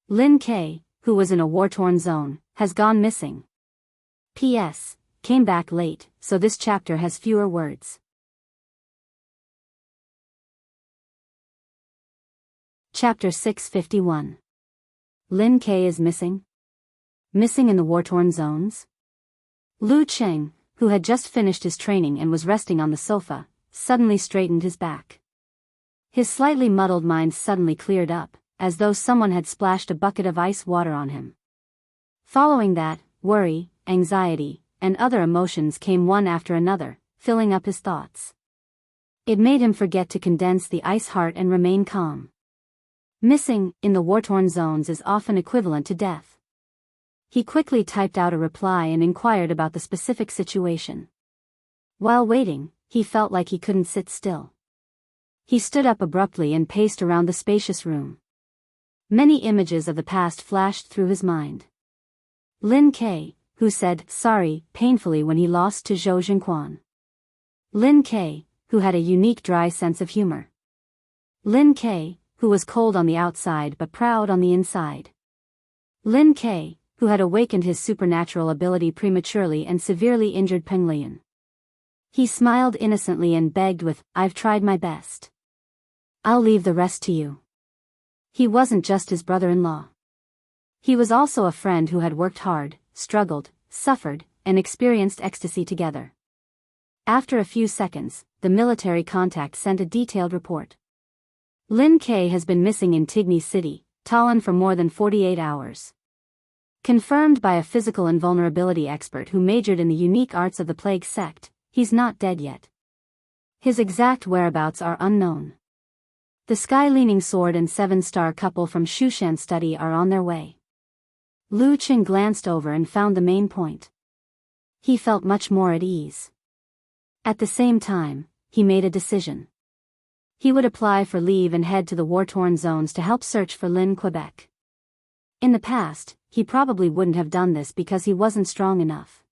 Lin Ke, who was in a war-torn zone, has gone missing. P.S. Came back late, so this chapter has fewer words. Chapter 651. Lin Ke is missing? Missing in the war-torn zones? Lu Cheng, who had just finished his training and was resting on the sofa, suddenly straightened his back. His slightly muddled mind suddenly cleared up, as though someone had splashed a bucket of ice water on him. Following that, worry, anxiety, and other emotions came one after another, filling up his thoughts. It made him forget to condense the ice heart and remain calm. Missing, in the war-torn zones is often equivalent to death. He quickly typed out a reply and inquired about the specific situation. While waiting, he felt like he couldn't sit still. He stood up abruptly and paced around the spacious room. Many images of the past flashed through his mind. Lin Ke, who said sorry painfully when he lost to Zhou Jingquan. Lin Ke, who had a unique dry sense of humor. Lin Ke, who was cold on the outside but proud on the inside. Lin Ke, who had awakened his supernatural ability prematurely and severely injured Peng Lian. He smiled innocently and begged with, "I've tried my best. I'll leave the rest to you." He wasn't just his brother-in-law. He was also a friend who had worked hard, struggled, suffered, and experienced ecstasy together. After a few seconds, the military contact sent a detailed report. Lin Ke has been missing in Tigny City, Tallinn for more than 48 hours. Confirmed by a physical invulnerability expert who majored in the unique arts of the Plague Sect, he's not dead yet. His exact whereabouts are unknown. The Sky-Leaning Sword and 7-star couple from Shushan study are on their way. Lu Qing glanced over and found the main point. He felt much more at ease. At the same time, he made a decision. He would apply for leave and head to the war-torn zones to help search for Lin Quebec. In the past, he probably wouldn't have done this because he wasn't strong enough.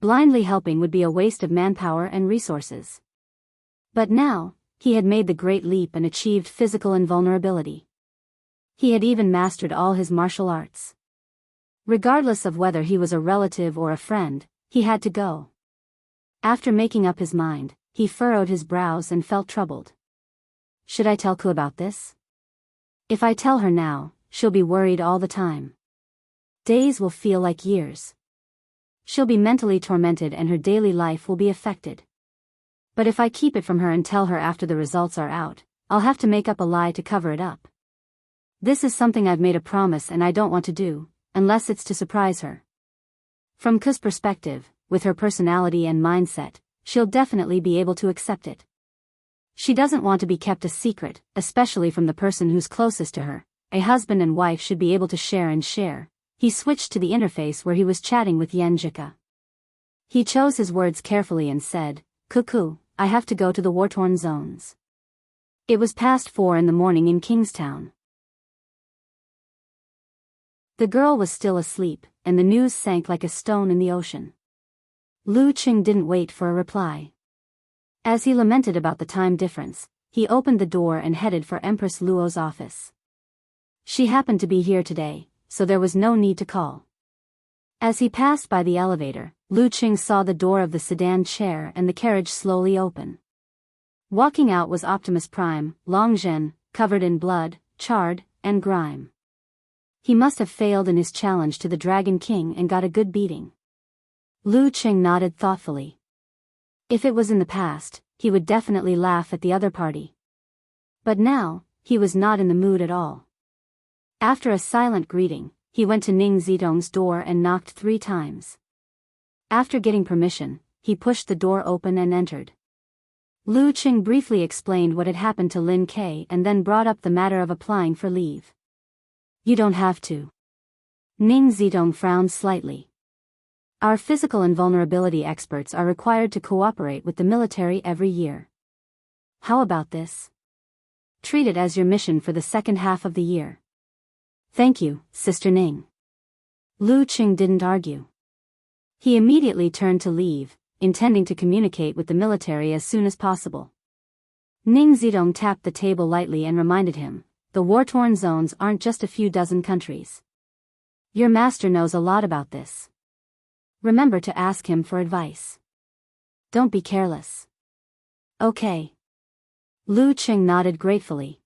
Blindly helping would be a waste of manpower and resources. But now, he had made the great leap and achieved physical invulnerability. He had even mastered all his martial arts. Regardless of whether he was a relative or a friend, he had to go. After making up his mind, he furrowed his brows and felt troubled. Should I tell Ku about this? If I tell her now, she'll be worried all the time. Days will feel like years. She'll be mentally tormented and her daily life will be affected. But if I keep it from her and tell her after the results are out, I'll have to make up a lie to cover it up. This is something I've made a promise and I don't want to do, unless it's to surprise her. From Ku's perspective, with her personality and mindset, she'll definitely be able to accept it. She doesn't want to be kept a secret, especially from the person who's closest to her. A husband and wife should be able to share and share. He switched to the interface where he was chatting with Yen Jika. He chose his words carefully and said, "Cuckoo, I have to go to the war-torn zones." It was past 4 in the morning in Kingstown. The girl was still asleep, and the news sank like a stone in the ocean. Lu Qing didn't wait for a reply. As he lamented about the time difference, he opened the door and headed for Empress Luo's office. She happened to be here today, so there was no need to call. As he passed by the elevator, Lu Qing saw the door of the sedan chair and the carriage slowly open. Walking out was Optimus Prime, Long Zhen, covered in blood, charred, and grime. He must have failed in his challenge to the Dragon King and got a good beating. Lu Qing nodded thoughtfully. If it was in the past, he would definitely laugh at the other party. But now, he was not in the mood at all. After a silent greeting, he went to Ning Zitong's door and knocked 3 times. After getting permission, he pushed the door open and entered. Lu Qing briefly explained what had happened to Lin Ke and then brought up the matter of applying for leave. "You don't have to." Ning Zitong frowned slightly. "Our physical invulnerability experts are required to cooperate with the military every year. How about this? Treat it as your mission for the second half of the year." "Thank you, Sister Ning." Lu Qing didn't argue. He immediately turned to leave, intending to communicate with the military as soon as possible. Ning Zitong tapped the table lightly and reminded him, "The war-torn zones aren't just a few dozen countries. Your master knows a lot about this. Remember to ask him for advice. Don't be careless." "Okay." Lu Qing nodded gratefully.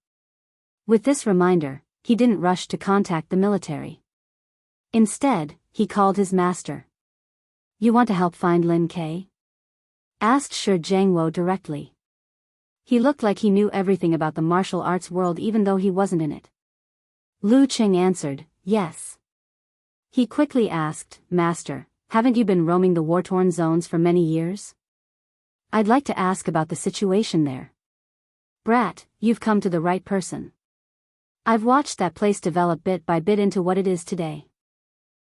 With this reminder, he didn't rush to contact the military. Instead, he called his master. "You want to help find Lin Ke?" asked Shi Jiangwo directly. He looked like he knew everything about the martial arts world even though he wasn't in it. Lu Qing answered, "Yes." He quickly asked, "Master, haven't you been roaming the war-torn zones for many years? I'd like to ask about the situation there." "Brat, you've come to the right person. I've watched that place develop bit by bit into what it is today.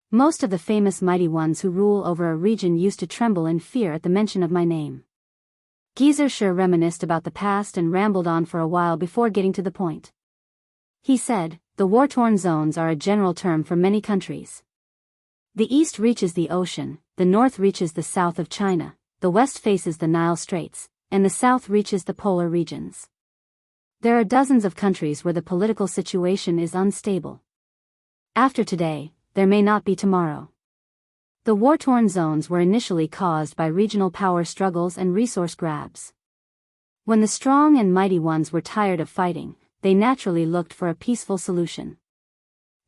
Most of the famous mighty ones who rule over a region used to tremble in fear at the mention of my name." Geezer Sure reminisced about the past and rambled on for a while before getting to the point. He said, "The war-torn zones are a general term for many countries. The east reaches the ocean, the north reaches the south of China, the west faces the Nile Straits, and the south reaches the polar regions. There are dozens of countries where the political situation is unstable. After today, there may not be tomorrow. The war-torn zones were initially caused by regional power struggles and resource grabs. When the strong and mighty ones were tired of fighting, they naturally looked for a peaceful solution.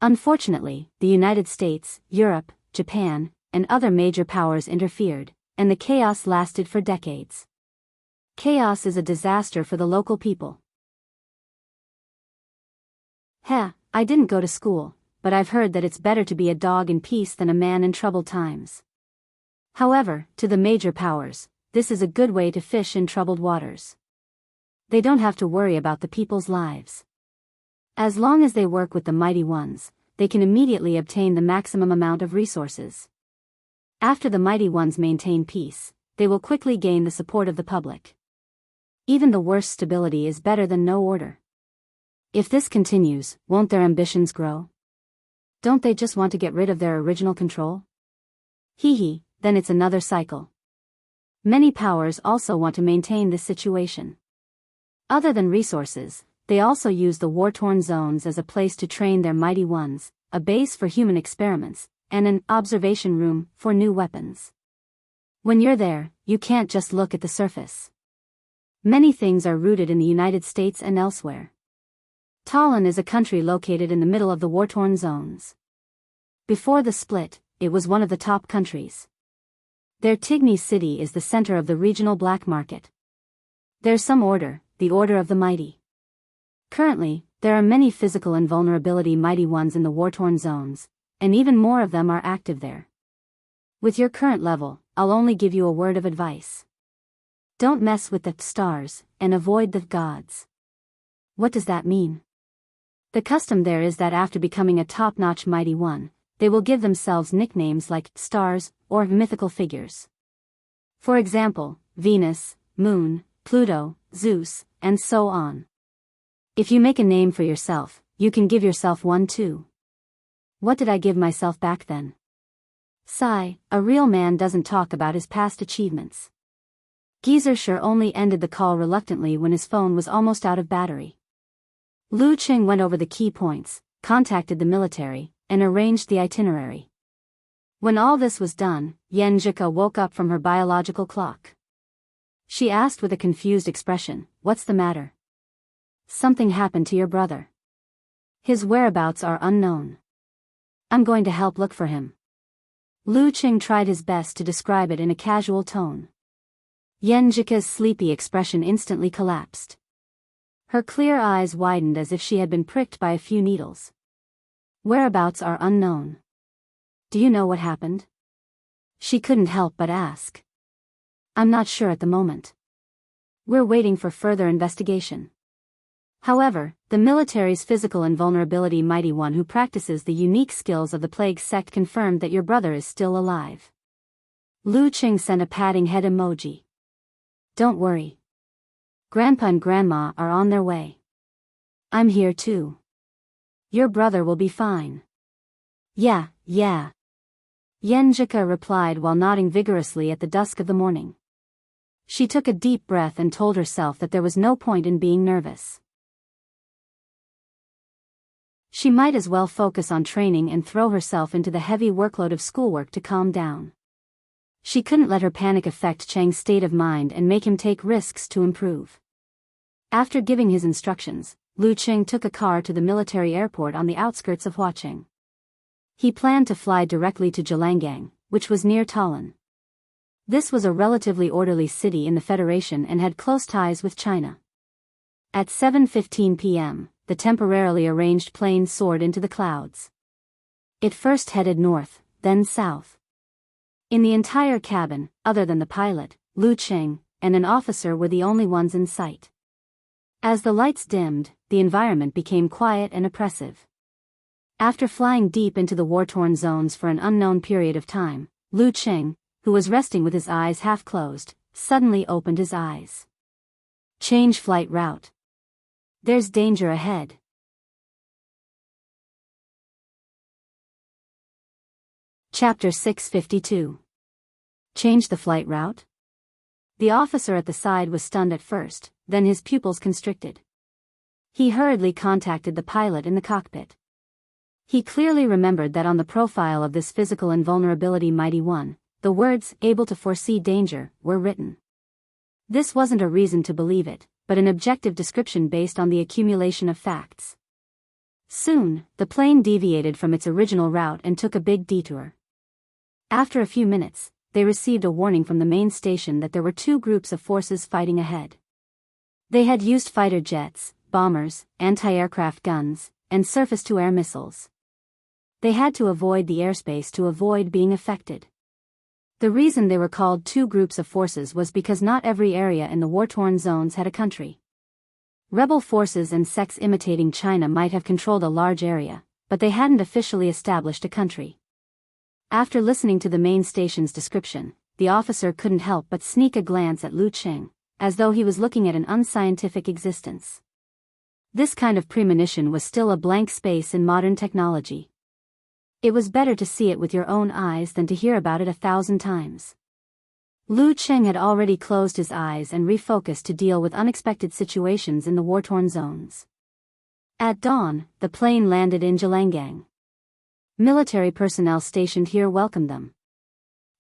Unfortunately, the United States, Europe, Japan, and other major powers interfered, and the chaos lasted for decades. Chaos is a disaster for the local people. I didn't go to school, but I've heard that it's better to be a dog in peace than a man in troubled times. However, to the major powers, this is a good way to fish in troubled waters. They don't have to worry about the people's lives. As long as they work with the mighty ones, they can immediately obtain the maximum amount of resources. After the mighty ones maintain peace, they will quickly gain the support of the public. Even the worst stability is better than no order. If this continues, won't their ambitions grow? Don't they just want to get rid of their original control? Then it's another cycle. Many powers also want to maintain this situation. Other than resources, they also use the war-torn zones as a place to train their mighty ones, a base for human experiments, and an observation room for new weapons. When you're there, you can't just look at the surface. Many things are rooted in the United States and elsewhere. Tallinn is a country located in the middle of the war-torn zones. Before the split, it was one of the top countries. Their Tigny city is the center of the regional black market. There's some order, the order of the mighty. Currently, there are many physical invulnerability mighty ones in the war-torn zones, and even more of them are active there. With your current level, I'll only give you a word of advice. Don't mess with the stars, and avoid the gods. What does that mean? The custom there is that after becoming a top-notch mighty one, they will give themselves nicknames like stars or mythical figures. For example, Venus, Moon, Pluto, Zeus, and so on. If you make a name for yourself, you can give yourself one too. What did I give myself back then? Sigh, a real man doesn't talk about his past achievements. Geezer sure only ended the call reluctantly when his phone was almost out of battery. Lu Qing went over the key points, contacted the military, and arranged the itinerary. When all this was done, Yan Zhika woke up from her biological clock. She asked with a confused expression, "What's the matter?" "Something happened to your brother. His whereabouts are unknown. I'm going to help look for him." Lu Qing tried his best to describe it in a casual tone. Yan Zhika's sleepy expression instantly collapsed. Her clear eyes widened as if she had been pricked by a few needles. "Whereabouts are unknown. Do you know what happened?" She couldn't help but ask. "I'm not sure at the moment. We're waiting for further investigation." However, the military's physical invulnerability mighty one who practices the unique skills of the plague sect confirmed that your brother is still alive. Lu Qing sent a patting head emoji. "Don't worry. Grandpa and Grandma are on their way. I'm here too. Your brother will be fine." Yeah. Yan Zhika replied while nodding vigorously at the dusk of the morning. She took a deep breath and told herself that there was no point in being nervous. She might as well focus on training and throw herself into the heavy workload of schoolwork to calm down. She couldn't let her panic affect Chang's state of mind and make him take risks to improve. After giving his instructions, Lu Qing took a car to the military airport on the outskirts of Huaqing. He planned to fly directly to Zhelangang, which was near Tallinn. This was a relatively orderly city in the Federation and had close ties with China. At 7:15 p.m., the temporarily arranged plane soared into the clouds. It first headed north, then south. In the entire cabin, other than the pilot, Lu Qing, and an officer were the only ones in sight. As the lights dimmed, the environment became quiet and oppressive. After flying deep into the war-torn zones for an unknown period of time, Lu Qing, who was resting with his eyes half closed, suddenly opened his eyes. "Change flight route. There's danger ahead." Chapter 652. Change the flight route? The officer at the side was stunned at first, then his pupils constricted. He hurriedly contacted the pilot in the cockpit. He clearly remembered that on the profile of this physical invulnerability mighty one, the words, "able to foresee danger," were written. This wasn't a reason to believe it, but an objective description based on the accumulation of facts. Soon, the plane deviated from its original route and took a big detour. After a few minutes, they received a warning from the main station that there were two groups of forces fighting ahead. They had used fighter jets, bombers, anti-aircraft guns, and surface-to-air missiles. They had to avoid the airspace to avoid being affected. The reason they were called two groups of forces was because not every area in the war-torn zones had a country. Rebel forces and sects imitating China might have controlled a large area, but they hadn't officially established a country. After listening to the main station's description, the officer couldn't help but sneak a glance at Lu Qing, as though he was looking at an unscientific existence. This kind of premonition was still a blank space in modern technology. It was better to see it with your own eyes than to hear about it 1,000 times. Lu Qing had already closed his eyes and refocused to deal with unexpected situations in the war-torn zones. At dawn, the plane landed in Zhelangang. Military personnel stationed here welcomed them.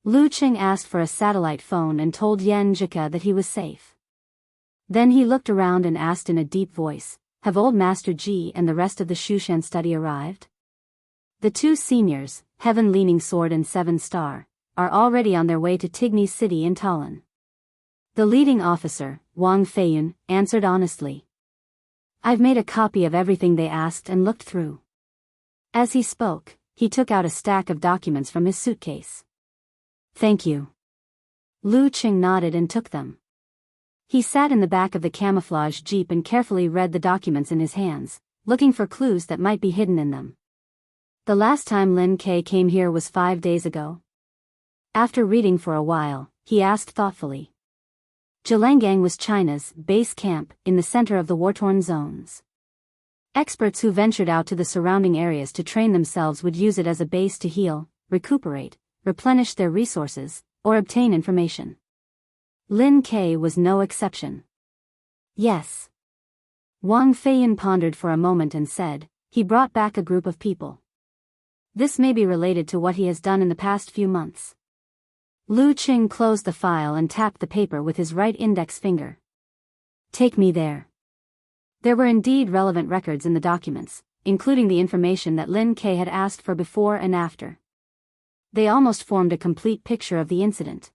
Lu Qing asked for a satellite phone and told Yan Zhika that he was safe. Then he looked around and asked in a deep voice, "Have Old Master Ji and the rest of the Shushan study arrived?" The two seniors, Heaven-Leaning Sword and Seven Star, are already on their way to Tigny City in Tallinn. The leading officer, Wang Feiyun, answered honestly. "I've made a copy of everything they asked and looked through." As he spoke, he took out a stack of documents from his suitcase. "Thank you. Lu Qing nodded and took them. He sat in the back of the camouflage jeep and carefully read the documents in his hands, looking for clues that might be hidden in them. The last time Lin Ke came here was 5 days ago. After reading for a while, he asked thoughtfully. Zhelangang was China's base camp in the center of the war-torn zones. Experts who ventured out to the surrounding areas to train themselves would use it as a base to heal, recuperate, replenish their resources, or obtain information. Lin Ke was no exception. Yes. Wang Feiyin pondered for a moment and said, he brought back a group of people. This may be related to what he has done in the past few months. Lu Qing closed the file and tapped the paper with his right index finger. Take me there. There were indeed relevant records in the documents, including the information that Lin Ke had asked for before and after. They almost formed a complete picture of the incident.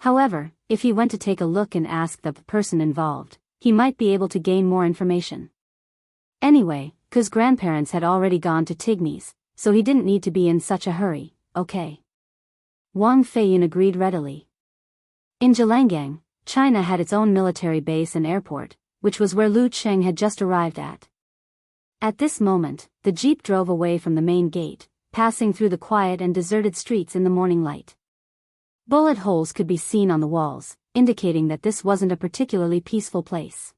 However, if he went to take a look and ask the person involved, he might be able to gain more information. Anyway, Ku's grandparents had already gone to Tignes, so he didn't need to be in such a hurry. Okay. Wang Feiyin agreed readily. In Zhelangang, China had its own military base and airport, which was where Lu Qing had just arrived at. At this moment, the jeep drove away from the main gate, passing through the quiet and deserted streets in the morning light. Bullet holes could be seen on the walls, indicating that this wasn't a particularly peaceful place.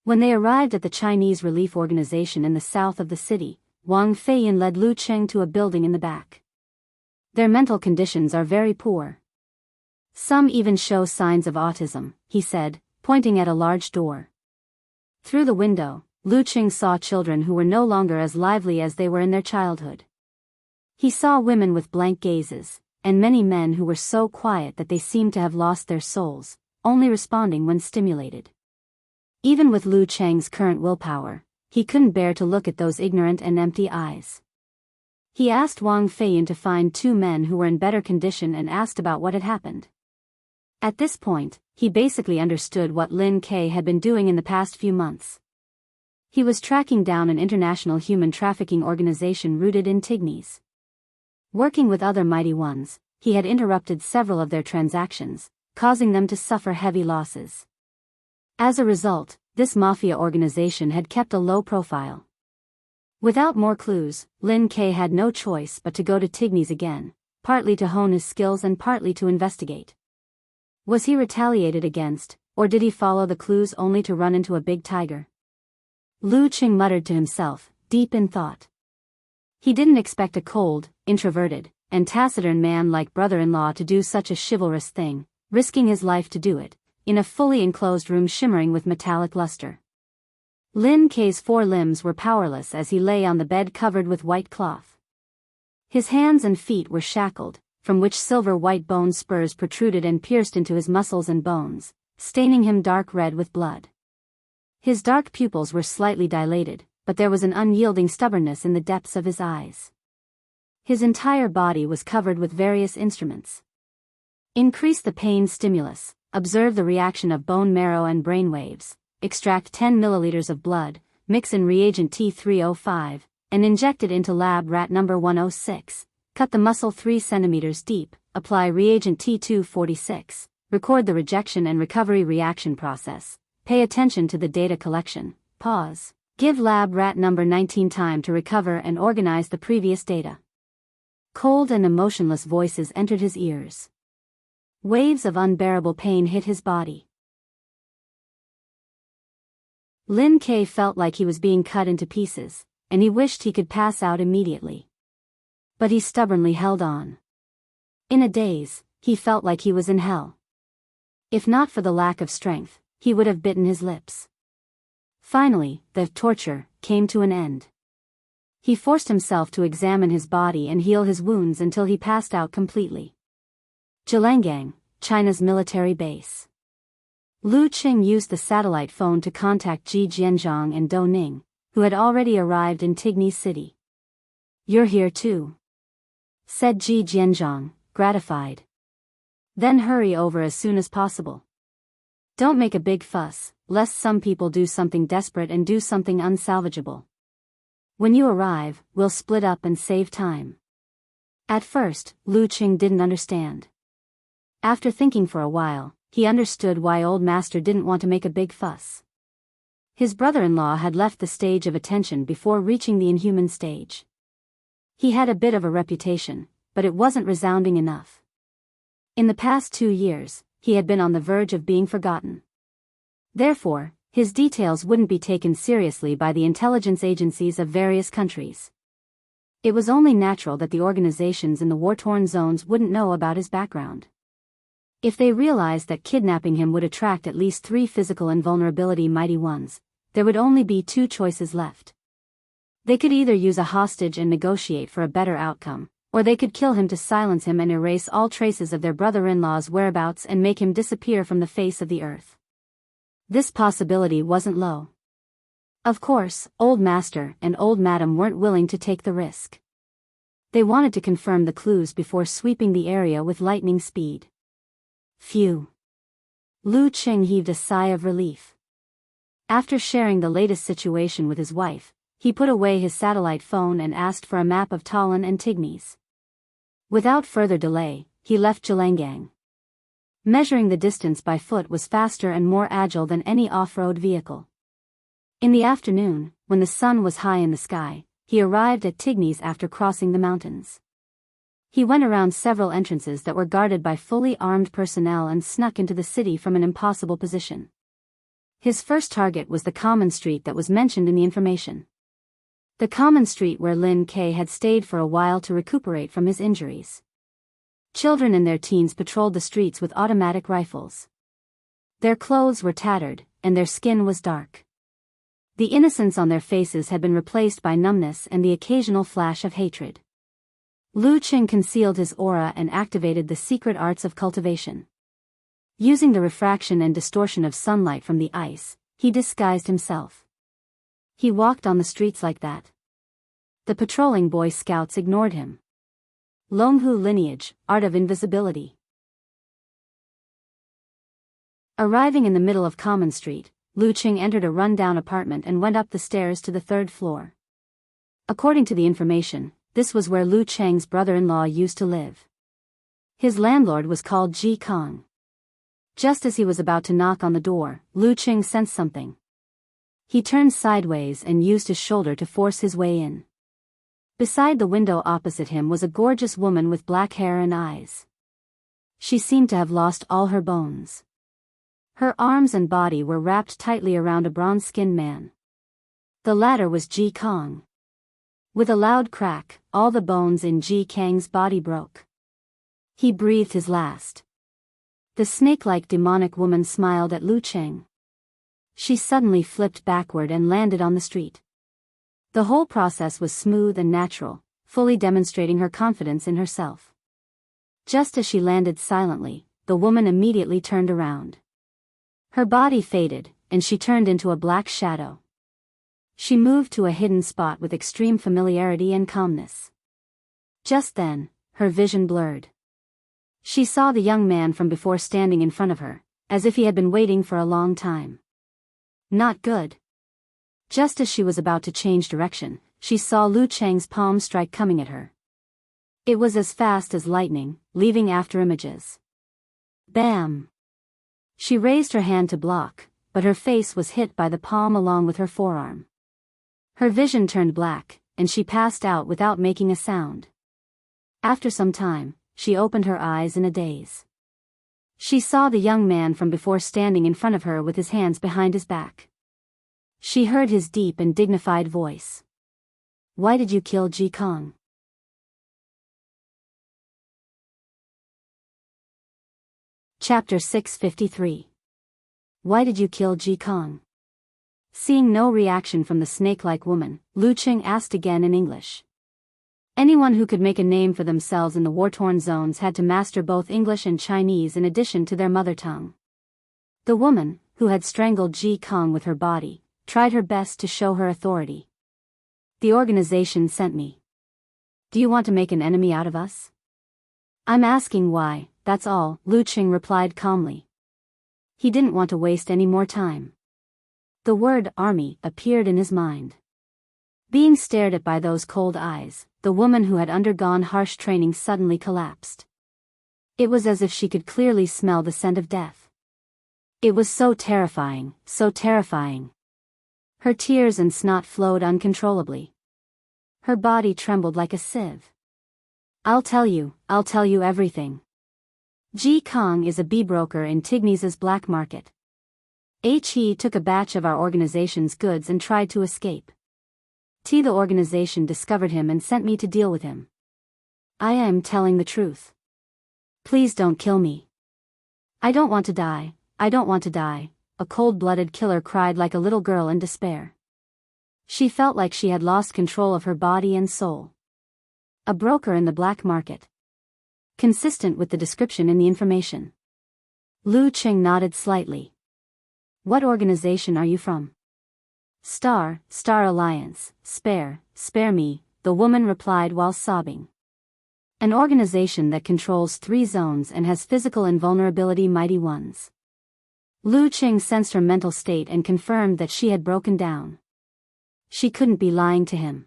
When they arrived at the Chinese relief organization in the south of the city, Wang Feiyin led Lu Qing to a building in the back. Their mental conditions are very poor. Some even show signs of autism, he said, pointing at a large door. Through the window, Lu Qing saw children who were no longer as lively as they were in their childhood. He saw women with blank gazes, and many men who were so quiet that they seemed to have lost their souls, only responding when stimulated. Even with Lu Cheng's current willpower, he couldn't bear to look at those ignorant and empty eyes. He asked Wang Feiyin to find 2 men who were in better condition and asked about what had happened. At this point, he basically understood what Lin Ke had been doing in the past few months. He was tracking down an international human trafficking organization rooted in Tignes. Working with other mighty ones, he had interrupted several of their transactions, causing them to suffer heavy losses. As a result, this mafia organization had kept a low profile. Without more clues, Lin Ke had no choice but to go to Tignes again, partly to hone his skills and partly to investigate. Was he retaliated against, or did he follow the clues only to run into a big tiger? Lu Qing muttered to himself, deep in thought. He didn't expect a cold, introverted, and taciturn man like brother-in-law to do such a chivalrous thing, risking his life to do it, in a fully enclosed room shimmering with metallic luster. Lin Ke's 4 limbs were powerless as he lay on the bed covered with white cloth. His hands and feet were shackled, from which silver-white bone spurs protruded and pierced into his muscles and bones, staining him dark red with blood. His dark pupils were slightly dilated, but there was an unyielding stubbornness in the depths of his eyes. His entire body was covered with various instruments. Increase the pain stimulus, observe the reaction of bone marrow and brain waves, extract 10 milliliters of blood, mix in reagent T305, and inject it into lab rat number 106, cut the muscle 3 centimeters deep, apply reagent T246, record the rejection and recovery reaction process, pay attention to the data collection, pause, give lab rat number 19 time to recover and organize the previous data. Cold and emotionless voices entered his ears. Waves of unbearable pain hit his body. Lin Ke felt like he was being cut into pieces, and he wished he could pass out immediately. But he stubbornly held on. In a daze, he felt like he was in hell. If not for the lack of strength, he would have bitten his lips. Finally, the torture came to an end. He forced himself to examine his body and heal his wounds until he passed out completely. Zhelangang, China's military base. Lu Qing used the satellite phone to contact Ji Jianzhong and Dou Ning, who had already arrived in Tignes City. "You're here too," said Ji Jianzhong, gratified. "Then hurry over as soon as possible. Don't make a big fuss, lest some people do something desperate and do something unsalvageable. When you arrive, we'll split up and save time." At first, Lu Qing didn't understand. After thinking for a while, he understood why Old Master didn't want to make a big fuss. His brother-in-law had left the stage of attention before reaching the inhuman stage. He had a bit of a reputation, but it wasn't resounding enough. In the past 2 years, he had been on the verge of being forgotten. Therefore, his details wouldn't be taken seriously by the intelligence agencies of various countries. It was only natural that the organizations in the war-torn zones wouldn't know about his background. If they realized that kidnapping him would attract at least 3 physical invulnerability mighty ones, there would only be 2 choices left. They could either use a hostage and negotiate for a better outcome, or they could kill him to silence him and erase all traces of their brother-in-law's whereabouts and make him disappear from the face of the earth. This possibility wasn't low. Of course, Old Master and Old Madam weren't willing to take the risk. They wanted to confirm the clues before sweeping the area with lightning speed. Phew. Lu Qing heaved a sigh of relief. After sharing the latest situation with his wife, he put away his satellite phone and asked for a map of Talon and Tignes. Without further delay, he left Jilangang. Measuring the distance by foot was faster and more agile than any off-road vehicle. In the afternoon, when the sun was high in the sky, he arrived at Tignes after crossing the mountains. He went around several entrances that were guarded by fully armed personnel and snuck into the city from an impossible position. His first target was the common street that was mentioned in the information. The common street where Lin Ke had stayed for a while to recuperate from his injuries. Children in their teens patrolled the streets with automatic rifles. Their clothes were tattered, and their skin was dark. The innocence on their faces had been replaced by numbness and the occasional flash of hatred. Lu Qing concealed his aura and activated the secret arts of cultivation. Using the refraction and distortion of sunlight from the ice, he disguised himself. He walked on the streets like that. The patrolling Boy Scouts ignored him. Longhu lineage, art of invisibility. Arriving in the middle of Common Street, Lu Qing entered a run-down apartment and went up the stairs to the 3rd floor. According to the information, this was where Lu Cheng's brother-in-law used to live. His landlord was called Ji Kong. Just as he was about to knock on the door, Lu Qing sensed something. He turned sideways and used his shoulder to force his way in. Beside the window opposite him was a gorgeous woman with black hair and eyes. She seemed to have lost all her bones. Her arms and body were wrapped tightly around a bronze-skinned man. The latter was Ji Kong. With a loud crack, all the bones in Ji Kang's body broke. He breathed his last. The snake-like demonic woman smiled at Lu Qing. She suddenly flipped backward and landed on the street. The whole process was smooth and natural, fully demonstrating her confidence in herself. Just as she landed silently, the woman immediately turned around. Her body faded, and she turned into a black shadow. She moved to a hidden spot with extreme familiarity and calmness. Just then, her vision blurred. She saw the young man from before standing in front of her, as if he had been waiting for a long time. Not good. Just as she was about to change direction, she saw Lu Cheng's palm strike coming at her. It was as fast as lightning, leaving after images. Bam! She raised her hand to block, but her face was hit by the palm along with her forearm. Her vision turned black, and she passed out without making a sound. After some time, she opened her eyes in a daze. She saw the young man from before standing in front of her with his hands behind his back. She heard his deep and dignified voice. Why did you kill Ji Kong? Chapter 653. Why did you kill Ji Kong? Seeing no reaction from the snake-like woman, Lu Qing asked again in English. Anyone who could make a name for themselves in the war-torn zones had to master both English and Chinese in addition to their mother tongue. The woman, who had strangled Ji Kong with her body, tried her best to show her authority. The organization sent me. Do you want to make an enemy out of us? I'm asking why, that's all, Lu Qing replied calmly. He didn't want to waste any more time. The word army appeared in his mind. Being stared at by those cold eyes, the woman who had undergone harsh training suddenly collapsed. It was as if she could clearly smell the scent of death. It was so terrifying, so terrifying. Her tears and snot flowed uncontrollably. Her body trembled like a sieve. I'll tell you everything. Ji Kong is a bee broker in Tignes' black market. He took a batch of our organization's goods and tried to escape. The organization discovered him and sent me to deal with him. I am telling the truth. Please don't kill me. I don't want to die, I don't want to die, a cold-blooded killer cried like a little girl in despair. She felt like she had lost control of her body and soul. A broker in the black market. Consistent with the description in the information. Lu Qing nodded slightly. What organization are you from? Star Alliance, spare me, the woman replied while sobbing. An organization that controls 3 zones and has physical invulnerability mighty ones. Lu Qing sensed her mental state and confirmed that she had broken down. She couldn't be lying to him.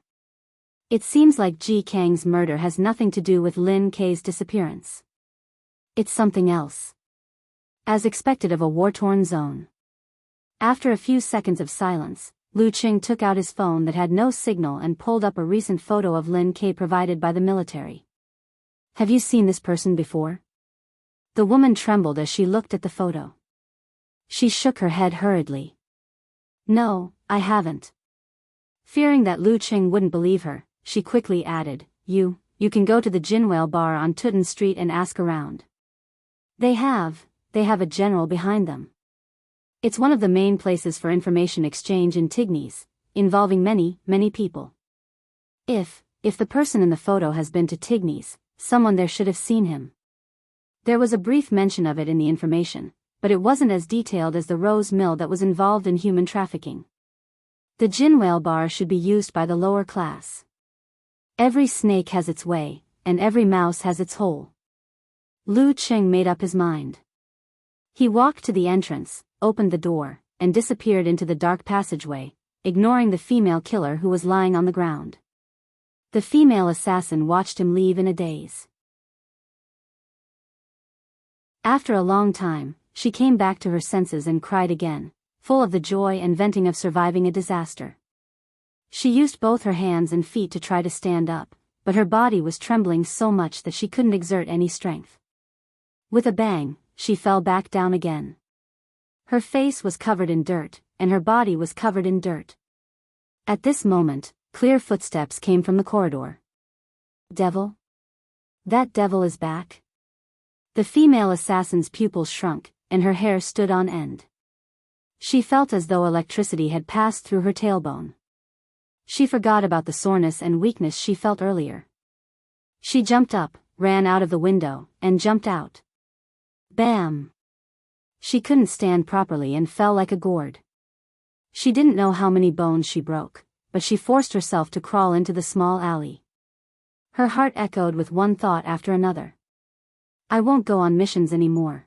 It seems like Ji Kang's murder has nothing to do with Lin Kei's disappearance. It's something else. As expected of a war-torn zone. After a few seconds of silence, Lu Qing took out his phone that had no signal and pulled up a recent photo of Lin Kei provided by the military. Have you seen this person before? The woman trembled as she looked at the photo. She shook her head hurriedly. No, I haven't. Fearing that Lu Qing wouldn't believe her, she quickly added, You can go to the Jinwale bar on Tuten Street and ask around. They have a general behind them. It's one of the main places for information exchange in Tignes, involving many people. If the person in the photo has been to Tignes, someone there should have seen him. There was a brief mention of it in the information, but it wasn't as detailed as the rose mill that was involved in human trafficking. The Jinwale bar should be used by the lower class. Every snake has its way, and every mouse has its hole. Lu Qing made up his mind. He walked to the entrance, opened the door, and disappeared into the dark passageway, ignoring the female killer who was lying on the ground. The female assassin watched him leave in a daze. After a long time, she came back to her senses and cried again, full of the joy and venting of surviving a disaster. She used both her hands and feet to try to stand up, but her body was trembling so much that she couldn't exert any strength. With a bang, she fell back down again. Her face was covered in dirt, and her body was covered in dirt. At this moment, clear footsteps came from the corridor. Devil? That devil is back? The female assassin's pupils shrunk, and her hair stood on end. She felt as though electricity had passed through her tailbone. She forgot about the soreness and weakness she felt earlier. She jumped up, ran out of the window, and jumped out. Bam! She couldn't stand properly and fell like a gourd. She didn't know how many bones she broke, but she forced herself to crawl into the small alley. Her heart echoed with one thought after another. I won't go on missions anymore.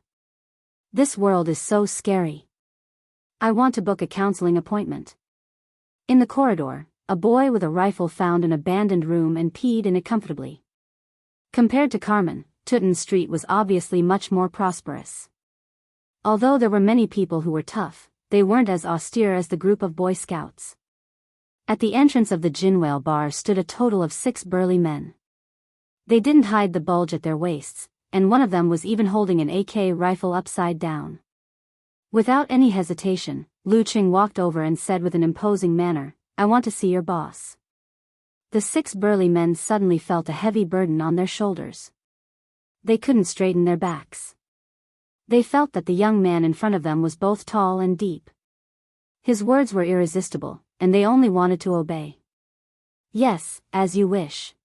This world is so scary. I want to book a counseling appointment. In the corridor, a boy with a rifle found an abandoned room and peed in it comfortably. Compared to Carmen, Tuten Street was obviously much more prosperous. Although there were many people who were tough, they weren't as austere as the group of Boy Scouts. At the entrance of the Jinwale bar stood a total of 6 burly men. They didn't hide the bulge at their waists, and one of them was even holding an AK rifle upside down. Without any hesitation, Lu Qing walked over and said with an imposing manner, I want to see your boss. The 6 burly men suddenly felt a heavy burden on their shoulders. They couldn't straighten their backs. They felt that the young man in front of them was both tall and deep. His words were irresistible, and they only wanted to obey. Yes, as you wish.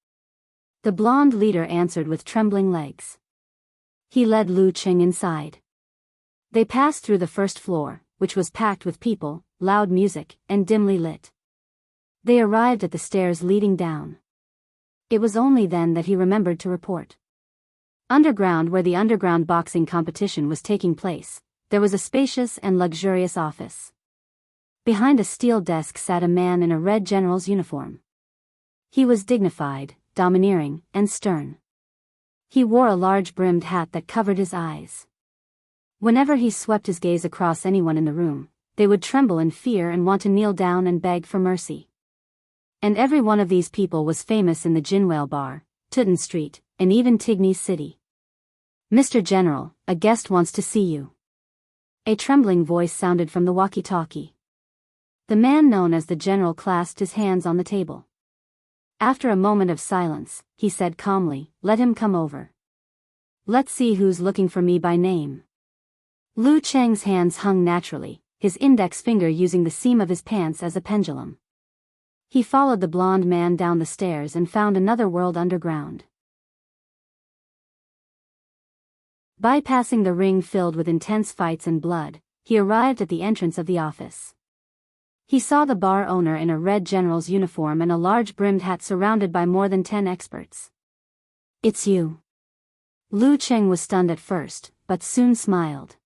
The blonde leader answered with trembling legs. He led Lu Qing inside. They passed through the first floor, which was packed with people, loud music, and dimly lit. They arrived at the stairs leading down. It was only then that he remembered to report. Underground, where the underground boxing competition was taking place, there was a spacious and luxurious office. Behind a steel desk sat a man in a red general's uniform. He was dignified, domineering, and stern. He wore a large brimmed hat that covered his eyes. Whenever he swept his gaze across anyone in the room, they would tremble in fear and want to kneel down and beg for mercy. And every one of these people was famous in the Jinwale Bar, Tutton Street, and even Tigny City. "Mr. General, a guest wants to see you." A trembling voice sounded from the walkie-talkie. The man known as the general clasped his hands on the table. After a moment of silence, he said calmly, "Let him come over. Let's see who's looking for me by name." Lu Cheng's hands hung naturally, his index finger using the seam of his pants as a pendulum. He followed the blonde man down the stairs and found another world underground. Bypassing the ring filled with intense fights and blood, he arrived at the entrance of the office. He saw the bar owner in a red general's uniform and a large brimmed hat surrounded by more than 10 experts. "It's you." Lu Cheng was stunned at first, but soon smiled.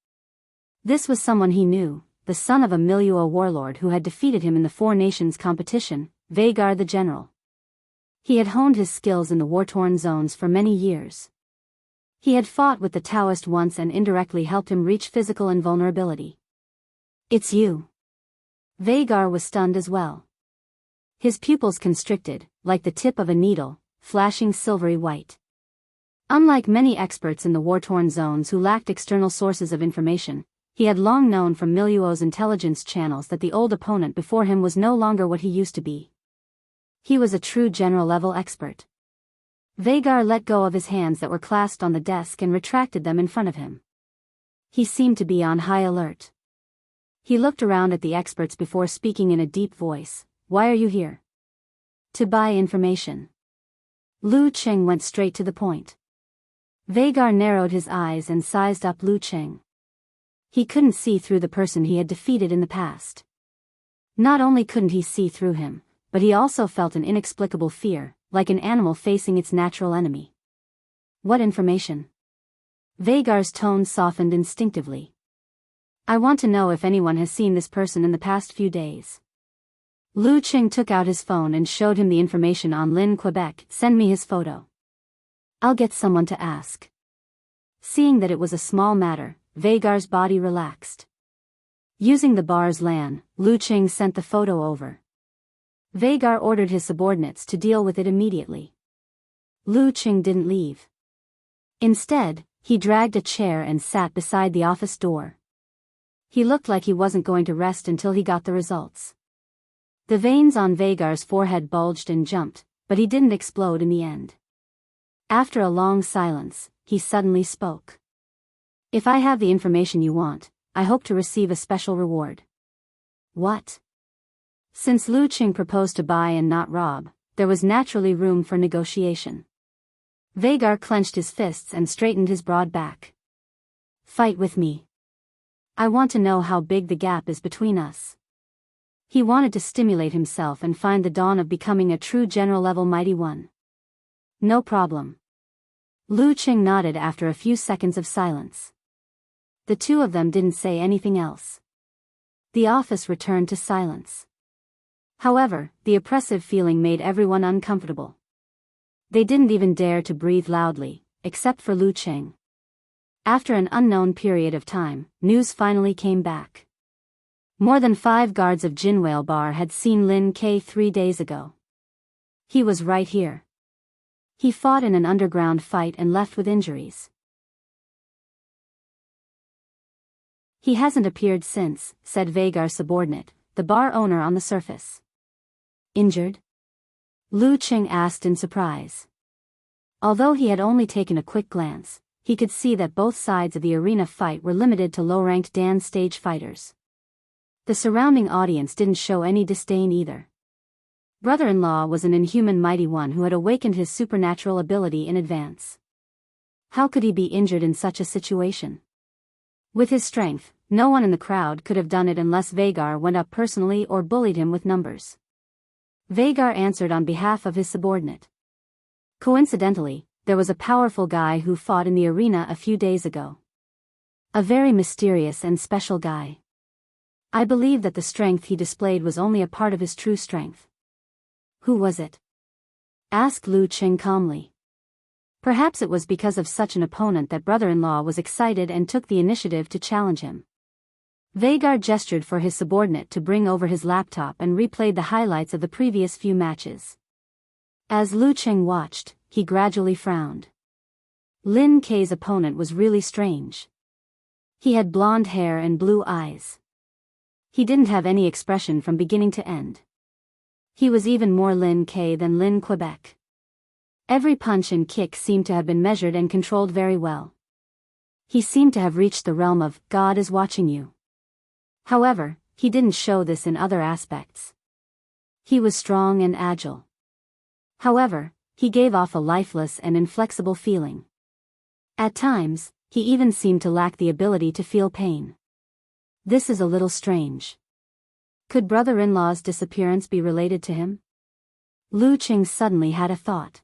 This was someone he knew, the son of a Miluo warlord who had defeated him in the Four Nations competition, Vagar the General. He had honed his skills in the war-torn zones for many years. He had fought with the Taoist once and indirectly helped him reach physical invulnerability. "It's you." Vagar was stunned as well. His pupils constricted, like the tip of a needle, flashing silvery white. Unlike many experts in the war-torn zones who lacked external sources of information, he had long known from Miluo's intelligence channels that the old opponent before him was no longer what he used to be. He was a true general-level expert. Vagar let go of his hands that were clasped on the desk and retracted them in front of him. He seemed to be on high alert. He looked around at the experts before speaking in a deep voice. "Why are you here?" "To buy information." Lu Cheng went straight to the point. Vagar narrowed his eyes and sized up Lu Cheng. He couldn't see through the person he had defeated in the past. Not only couldn't he see through him, but he also felt an inexplicable fear, like an animal facing its natural enemy. "What information?" Vagar's tone softened instinctively. "I want to know if anyone has seen this person in the past few days." Lu Cheng took out his phone and showed him the information on Lin Quebec. "Send me his photo. I'll get someone to ask." Seeing that it was a small matter, Vagar's body relaxed. Using the bar's LAN, Lu Cheng sent the photo over. Vagar ordered his subordinates to deal with it immediately. Lu Cheng didn't leave. Instead, he dragged a chair and sat beside the office door. He looked like he wasn't going to rest until he got the results. The veins on Vagar's forehead bulged and jumped, but he didn't explode in the end. After a long silence, he suddenly spoke. "If I have the information you want, I hope to receive a special reward." "What?" Since Lu Cheng proposed to buy and not rob, there was naturally room for negotiation. Vagar clenched his fists and straightened his broad back. "Fight with me. I want to know how big the gap is between us." He wanted to stimulate himself and find the dawn of becoming a true general-level mighty one. "No problem." Lu Cheng nodded after a few seconds of silence. The two of them didn't say anything else. The office returned to silence. However, the oppressive feeling made everyone uncomfortable. They didn't even dare to breathe loudly, except for Lu Cheng. After an unknown period of time, news finally came back. More than 5 guards of Jinwale Bar had seen Lin K 3 days ago. He was right here. He fought in an underground fight and left with injuries. "He hasn't appeared since," said Vagar's subordinate, the bar owner on the surface. "Injured?" Lu Cheng asked in surprise. Although he had only taken a quick glance, he could see that both sides of the arena fight were limited to low-ranked Dan stage fighters. The surrounding audience didn't show any disdain either. Brother-in-law was an inhuman mighty one who had awakened his supernatural ability in advance. How could he be injured in such a situation? With his strength, no one in the crowd could have done it unless Vagar went up personally or bullied him with numbers. Vagar answered on behalf of his subordinate. Coincidentally, there was a powerful guy who fought in the arena a few days ago. A very mysterious and special guy. I believe that the strength he displayed was only a part of his true strength. Who was it? Asked Lu Qing calmly. Perhaps it was because of such an opponent that brother-in-law was excited and took the initiative to challenge him. Vagar gestured for his subordinate to bring over his laptop and replayed the highlights of the previous few matches. As Lu Qing watched, he gradually frowned. Lin Kei's opponent was really strange. He had blonde hair and blue eyes. He didn't have any expression from beginning to end. He was even more Lin Kei than Lin Quebec. Every punch and kick seemed to have been measured and controlled very well. He seemed to have reached the realm of God is watching you. However, he didn't show this in other aspects. He was strong and agile. However, he gave off a lifeless and inflexible feeling. At times, he even seemed to lack the ability to feel pain. This is a little strange. Could brother-in-law's disappearance be related to him? Lu Qing suddenly had a thought.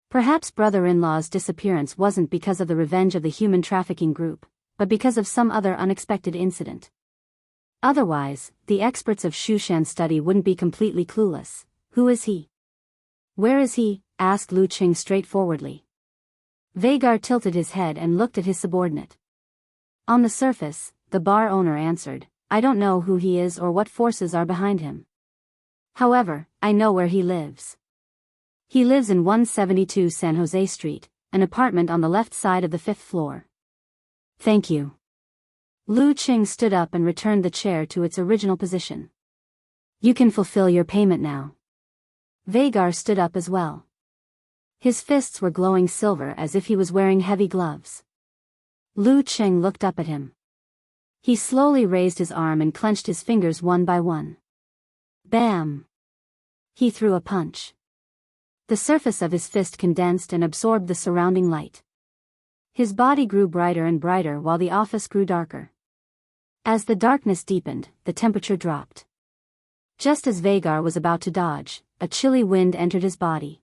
Perhaps brother-in-law's disappearance wasn't because of the revenge of the human trafficking group, but because of some other unexpected incident. Otherwise, the experts of Shushan study wouldn't be completely clueless. Who is he? Where is he? Asked Lu Qing straightforwardly. Vagar tilted his head and looked at his subordinate. On the surface, the bar owner answered, I don't know who he is or what forces are behind him. However, I know where he lives. He lives in 172 San Jose Street, an apartment on the left side of the 5th floor. Thank you. Lu Qing stood up and returned the chair to its original position. You can fulfill your payment now. Vagar stood up as well. His fists were glowing silver as if he was wearing heavy gloves. Lu Qing looked up at him. He slowly raised his arm and clenched his fingers one by one. Bam! He threw a punch. The surface of his fist condensed and absorbed the surrounding light. His body grew brighter and brighter while the office grew darker. As the darkness deepened, the temperature dropped. Just as Vagar was about to dodge, a chilly wind entered his body.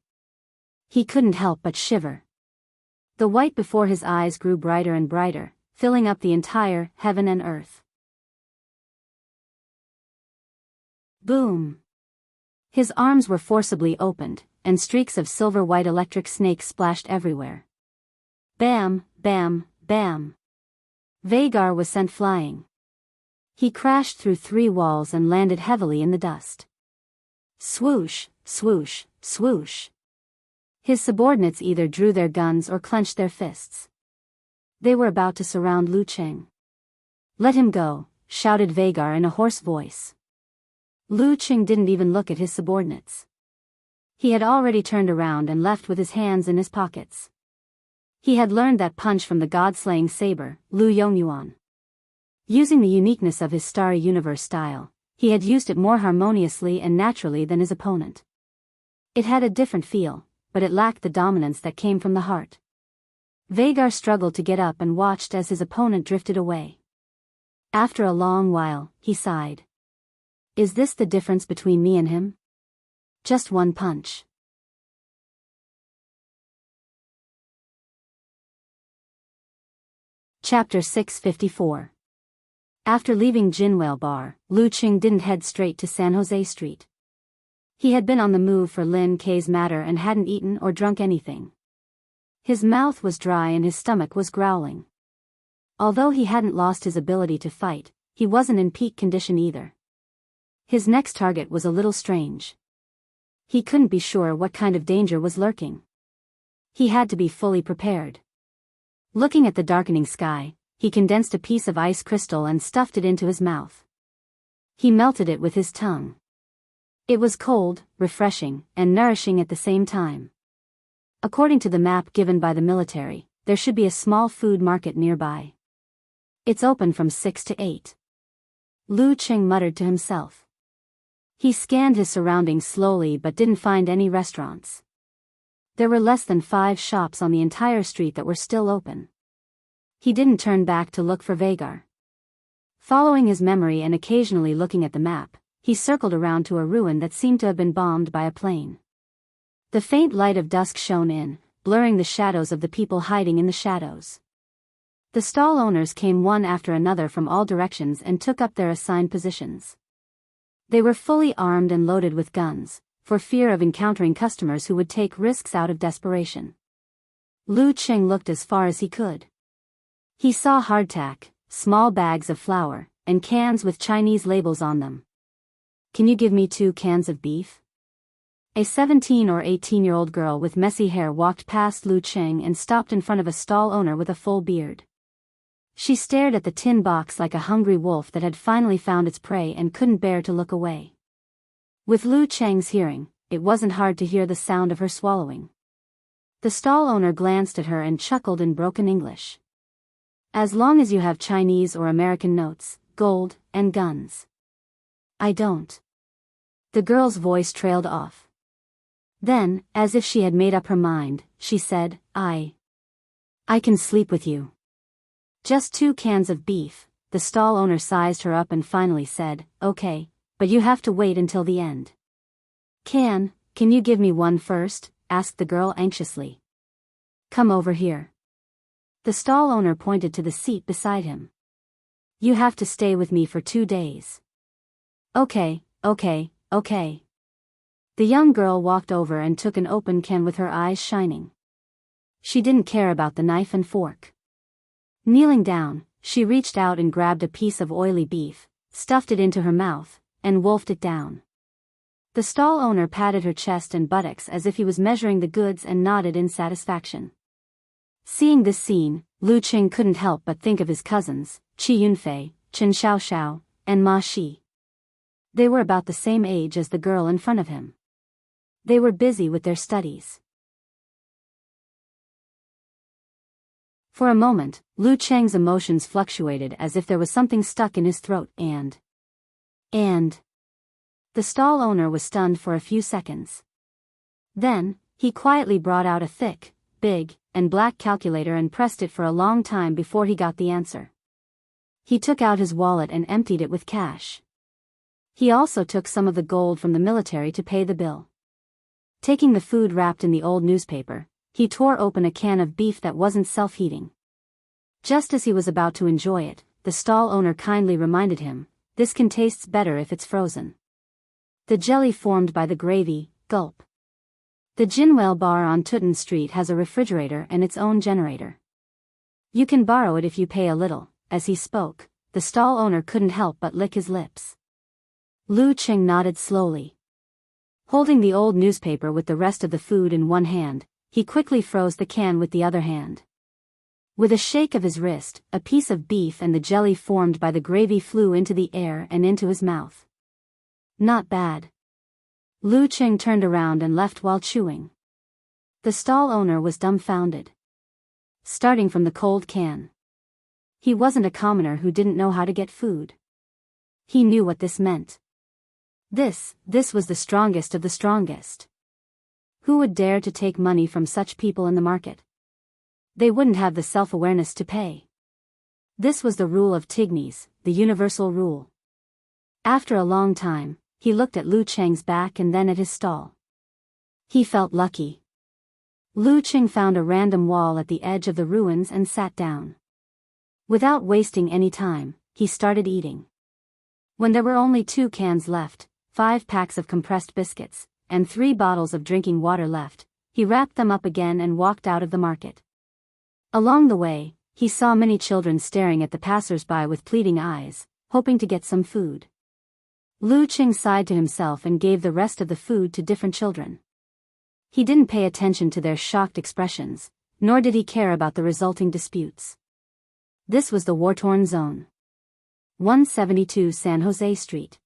He couldn't help but shiver. The white before his eyes grew brighter and brighter, filling up the entire heaven and earth. Boom! His arms were forcibly opened, and streaks of silver-white electric snakes splashed everywhere. Bam, bam, bam. Vagar was sent flying. He crashed through 3 walls and landed heavily in the dust. Swoosh, swoosh, swoosh. His subordinates either drew their guns or clenched their fists. They were about to surround Lu Qing. Let him go, shouted Vagar in a hoarse voice. Lu Qing didn't even look at his subordinates. He had already turned around and left with his hands in his pockets. He had learned that punch from the god-slaying saber, Lu Yongyuan. Using the uniqueness of his Starry Universe style, he had used it more harmoniously and naturally than his opponent. It had a different feel, but it lacked the dominance that came from the heart. Vagar struggled to get up and watched as his opponent drifted away. After a long while, he sighed. Is this the difference between me and him? Just one punch. Chapter 654. After leaving Jinwale Bar, Lu Qing didn't head straight to San Jose Street. He had been on the move for Lin Kei's matter and hadn't eaten or drunk anything. His mouth was dry and his stomach was growling. Although he hadn't lost his ability to fight, he wasn't in peak condition either. His next target was a little strange. He couldn't be sure what kind of danger was lurking. He had to be fully prepared. Looking at the darkening sky, he condensed a piece of ice crystal and stuffed it into his mouth. He melted it with his tongue. It was cold, refreshing, and nourishing at the same time. According to the map given by the military, there should be a small food market nearby. It's open from 6 to 8. Lu Qing muttered to himself. He scanned his surroundings slowly but didn't find any restaurants. There were less than 5 shops on the entire street that were still open. He didn't turn back to look for Vagar. Following his memory and occasionally looking at the map, he circled around to a ruin that seemed to have been bombed by a plane. The faint light of dusk shone in, blurring the shadows of the people hiding in the shadows. The stall owners came one after another from all directions and took up their assigned positions. They were fully armed and loaded with guns, for fear of encountering customers who would take risks out of desperation. Lu Qing looked as far as he could. He saw hardtack, small bags of flour, and cans with Chinese labels on them. "Can you give me 2 cans of beef?" A 17 or 18-year-old girl with messy hair walked past Lu Qing and stopped in front of a stall owner with a full beard. She stared at the tin box like a hungry wolf that had finally found its prey and couldn't bear to look away. With Lu Cheng's hearing, it wasn't hard to hear the sound of her swallowing. The stall owner glanced at her and chuckled in broken English. "As long as you have Chinese or American notes, gold, and guns." "I don't." The girl's voice trailed off. Then, as if she had made up her mind, she said, I can sleep with you." "Just 2 cans of beef." The stall owner sized her up and finally said, "Okay, but you have to wait until the end." Can you give me one first?" asked the girl anxiously. "Come over here." The stall owner pointed to the seat beside him. "You have to stay with me for 2 days." Okay. The young girl walked over and took an open can with her eyes shining. She didn't care about the knife and fork. Kneeling down, she reached out and grabbed a piece of oily beef, stuffed it into her mouth, and wolfed it down. The stall owner patted her chest and buttocks as if he was measuring the goods and nodded in satisfaction. Seeing this scene, Lu Qing couldn't help but think of his cousins, Qi Yunfei, Chen Xiaoxiao, and Ma Shi. They were about the same age as the girl in front of him. They were busy with their studies. For a moment, Lu Cheng's emotions fluctuated as if there was something stuck in his throat and the stall owner was stunned for a few seconds. Then, he quietly brought out a thick, big, and black calculator and pressed it for a long time before he got the answer. He took out his wallet and emptied it with cash. He also took some of the gold from the military to pay the bill. Taking the food wrapped in the old newspaper, he tore open a can of beef that wasn't self-heating. Just as he was about to enjoy it, the stall owner kindly reminded him, "This can taste better if it's frozen." The jelly formed by the gravy, gulp. The Jinwell bar on Tutton Street has a refrigerator and its own generator. You can borrow it if you pay a little. As he spoke, the stall owner couldn't help but lick his lips. Lu Qing nodded slowly. Holding the old newspaper with the rest of the food in one hand, he quickly froze the can with the other hand. With a shake of his wrist, a piece of beef and the jelly formed by the gravy flew into the air and into his mouth. Not bad. Lu Qing turned around and left while chewing. The stall owner was dumbfounded. Starting from the cold can. He wasn't a commoner who didn't know how to get food. He knew what this meant. This was the strongest of the strongest. Who would dare to take money from such people in the market? They wouldn't have the self-awareness to pay. This was the rule of Tignes, the universal rule. After a long time, he looked at Lu Cheng's back and then at his stall. He felt lucky. Lu Cheng found a random wall at the edge of the ruins and sat down. Without wasting any time, he started eating. When there were only 2 cans left, 5 packs of compressed biscuits, and 3 bottles of drinking water left, he wrapped them up again and walked out of the market. Along the way, he saw many children staring at the passers-by with pleading eyes, hoping to get some food. Lu Qing sighed to himself and gave the rest of the food to different children. He didn't pay attention to their shocked expressions, nor did he care about the resulting disputes. This was the war-torn zone. 172 San Jose Street.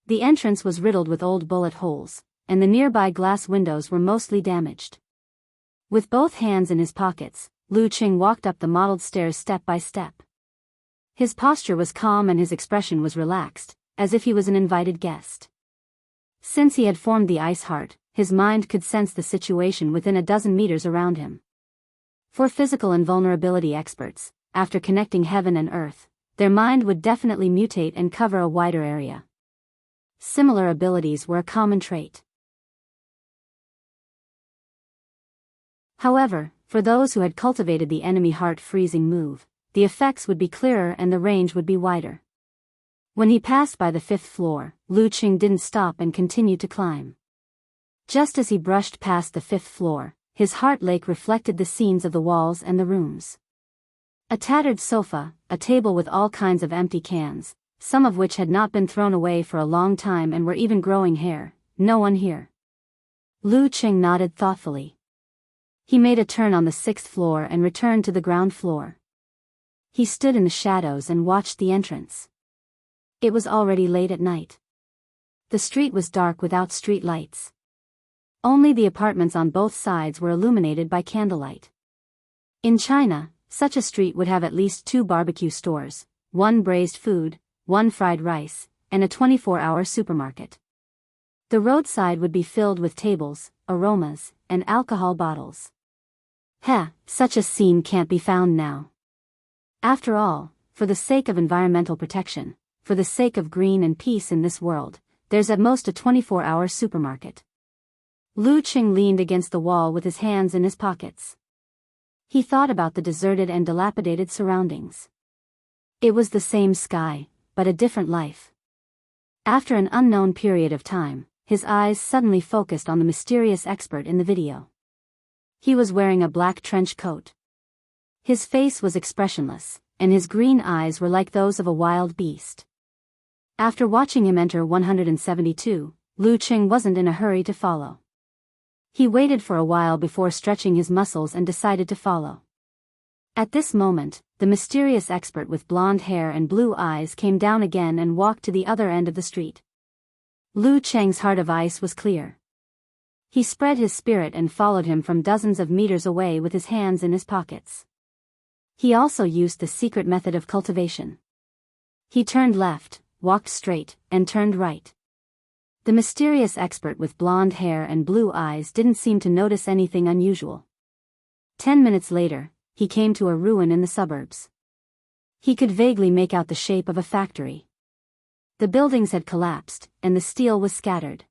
The entrance was riddled with old bullet holes, and the nearby glass windows were mostly damaged. With both hands in his pockets, Lu Qing walked up the mottled stairs step by step. His posture was calm and his expression was relaxed, as if he was an invited guest. Since he had formed the ice heart, his mind could sense the situation within a dozen meters around him. For physical invulnerability experts, after connecting heaven and earth, their mind would definitely mutate and cover a wider area. Similar abilities were a common trait. However, for those who had cultivated the enemy heart-freezing move, the effects would be clearer and the range would be wider. When he passed by the 5th floor, Lu Qing didn't stop and continued to climb. Just as he brushed past the 5th floor, his heart lake reflected the scenes of the walls and the rooms. A tattered sofa, a table with all kinds of empty cans, some of which had not been thrown away for a long time and were even growing hair. No one here. Lu Qing nodded thoughtfully. He made a turn on the 6th floor and returned to the ground floor. He stood in the shadows and watched the entrance. It was already late at night. The street was dark without street lights. Only the apartments on both sides were illuminated by candlelight. In China, such a street would have at least 2 barbecue stores, 1 braised food, 1 fried rice, and a 24-hour supermarket. The roadside would be filled with tables, aromas, and alcohol bottles. Such a scene can't be found now. After all, for the sake of environmental protection, for the sake of green and peace in this world, there's at most a 24-hour supermarket. Lu Qing leaned against the wall with his hands in his pockets. He thought about the deserted and dilapidated surroundings. It was the same sky, but a different life. After an unknown period of time, his eyes suddenly focused on the mysterious expert in the video. He was wearing a black trench coat. His face was expressionless, and his green eyes were like those of a wild beast. After watching him enter 172, Lu Qing wasn't in a hurry to follow. He waited for a while before stretching his muscles and decided to follow. At this moment, the mysterious expert with blonde hair and blue eyes came down again and walked to the other end of the street. Lu Cheng's heart of ice was clear. He spread his spirit and followed him from dozens of meters away with his hands in his pockets. He also used the secret method of cultivation. He turned left, walked straight, and turned right. The mysterious expert with blonde hair and blue eyes didn't seem to notice anything unusual. 10 minutes later, he came to a ruin in the suburbs. He could vaguely make out the shape of a factory. The buildings had collapsed, and the steel was scattered.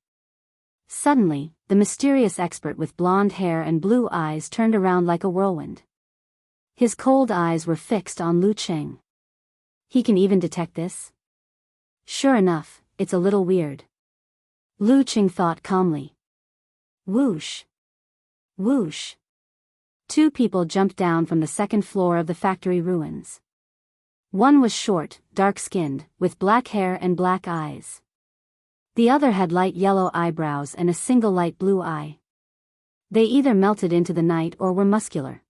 Suddenly, the mysterious expert with blonde hair and blue eyes turned around like a whirlwind. His cold eyes were fixed on Lu Qing. He can even detect this? Sure enough, it's a little weird. Lu Qing thought calmly. Whoosh! Whoosh! 2 people jumped down from the 2nd floor of the factory ruins. One was short, dark-skinned, with black hair and black eyes. The other had light yellow eyebrows and a single light blue eye. They either melted into the night or were muscular.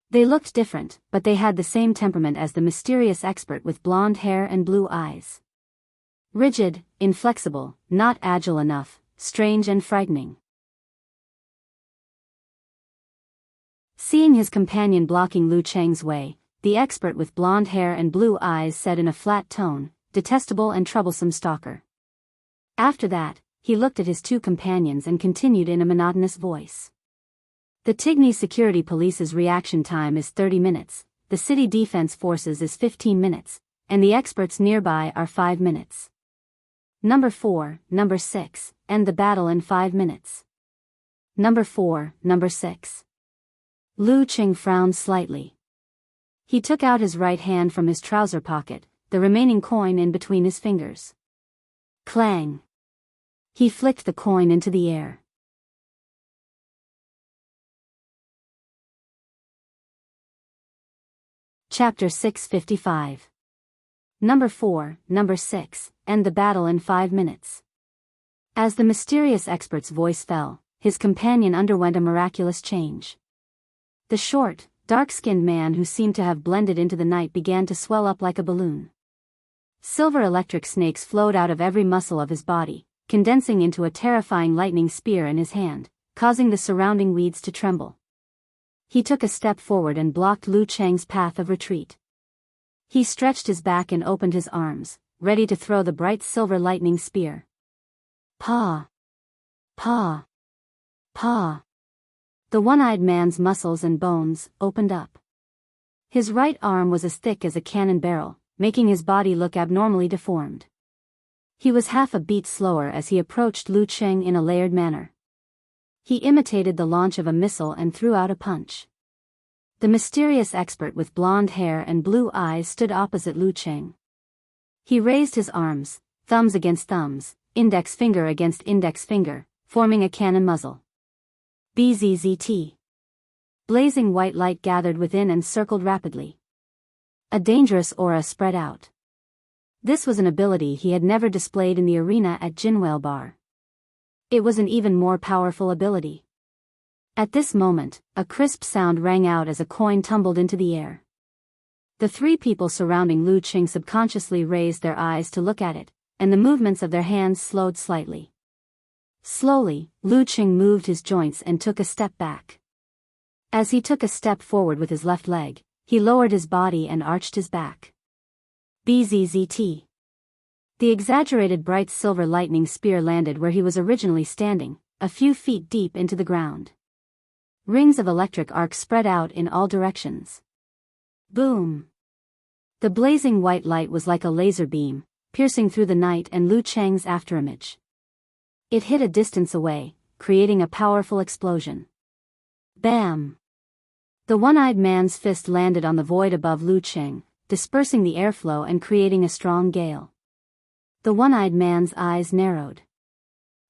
They looked different, but they had the same temperament as the mysterious expert with blonde hair and blue eyes. Rigid, inflexible, not agile enough, strange and frightening. Seeing his companion blocking Lu Cheng's way, the expert with blonde hair and blue eyes said in a flat tone, "Detestable and troublesome stalker." After that, he looked at his 2 companions and continued in a monotonous voice. The Tigny Security Police's reaction time is 30 minutes, the City Defense Forces is 15 minutes, and the experts nearby are 5 minutes. Number 4, Number 6, end the battle in 5 minutes. Number 4, Number 6. Lu Qing frowned slightly. He took out his right hand from his trouser pocket, the remaining coin in between his fingers. Clang! He flicked the coin into the air. Chapter 655. Number 4, Number 6, end the battle in 5 minutes. As the mysterious expert's voice fell, his companion underwent a miraculous change. The short, dark-skinned man who seemed to have blended into the night began to swell up like a balloon. Silver electric snakes flowed out of every muscle of his body, condensing into a terrifying lightning spear in his hand, causing the surrounding weeds to tremble. He took a step forward and blocked Lu Cheng's path of retreat. He stretched his back and opened his arms, ready to throw the bright silver lightning spear. Paw! Paw! Paw! The one-eyed man's muscles and bones opened up. His right arm was as thick as a cannon barrel, making his body look abnormally deformed. He was half a beat slower as he approached Lu Qing in a layered manner. He imitated the launch of a missile and threw out a punch. The mysterious expert with blonde hair and blue eyes stood opposite Lu Cheng. He raised his arms, thumbs against thumbs, index finger against index finger, forming a cannon muzzle. Bzzzt. Blazing white light gathered within and circled rapidly. A dangerous aura spread out. This was an ability he had never displayed in the arena at Jinwale Bar. It was an even more powerful ability. At this moment, a crisp sound rang out as a coin tumbled into the air. The three people surrounding Lu Cheng subconsciously raised their eyes to look at it, and the movements of their hands slowed slightly. Slowly, Lu Cheng moved his joints and took a step back. As he took a step forward with his left leg, he lowered his body and arched his back. Bzzzt. The exaggerated bright silver lightning spear landed where he was originally standing, a few feet deep into the ground. Rings of electric arc spread out in all directions. Boom! The blazing white light was like a laser beam, piercing through the night and Lu Cheng's afterimage. It hit a distance away, creating a powerful explosion. Bam! The one-eyed man's fist landed on the void above Lu Cheng, dispersing the airflow and creating a strong gale. The one-eyed man's eyes narrowed.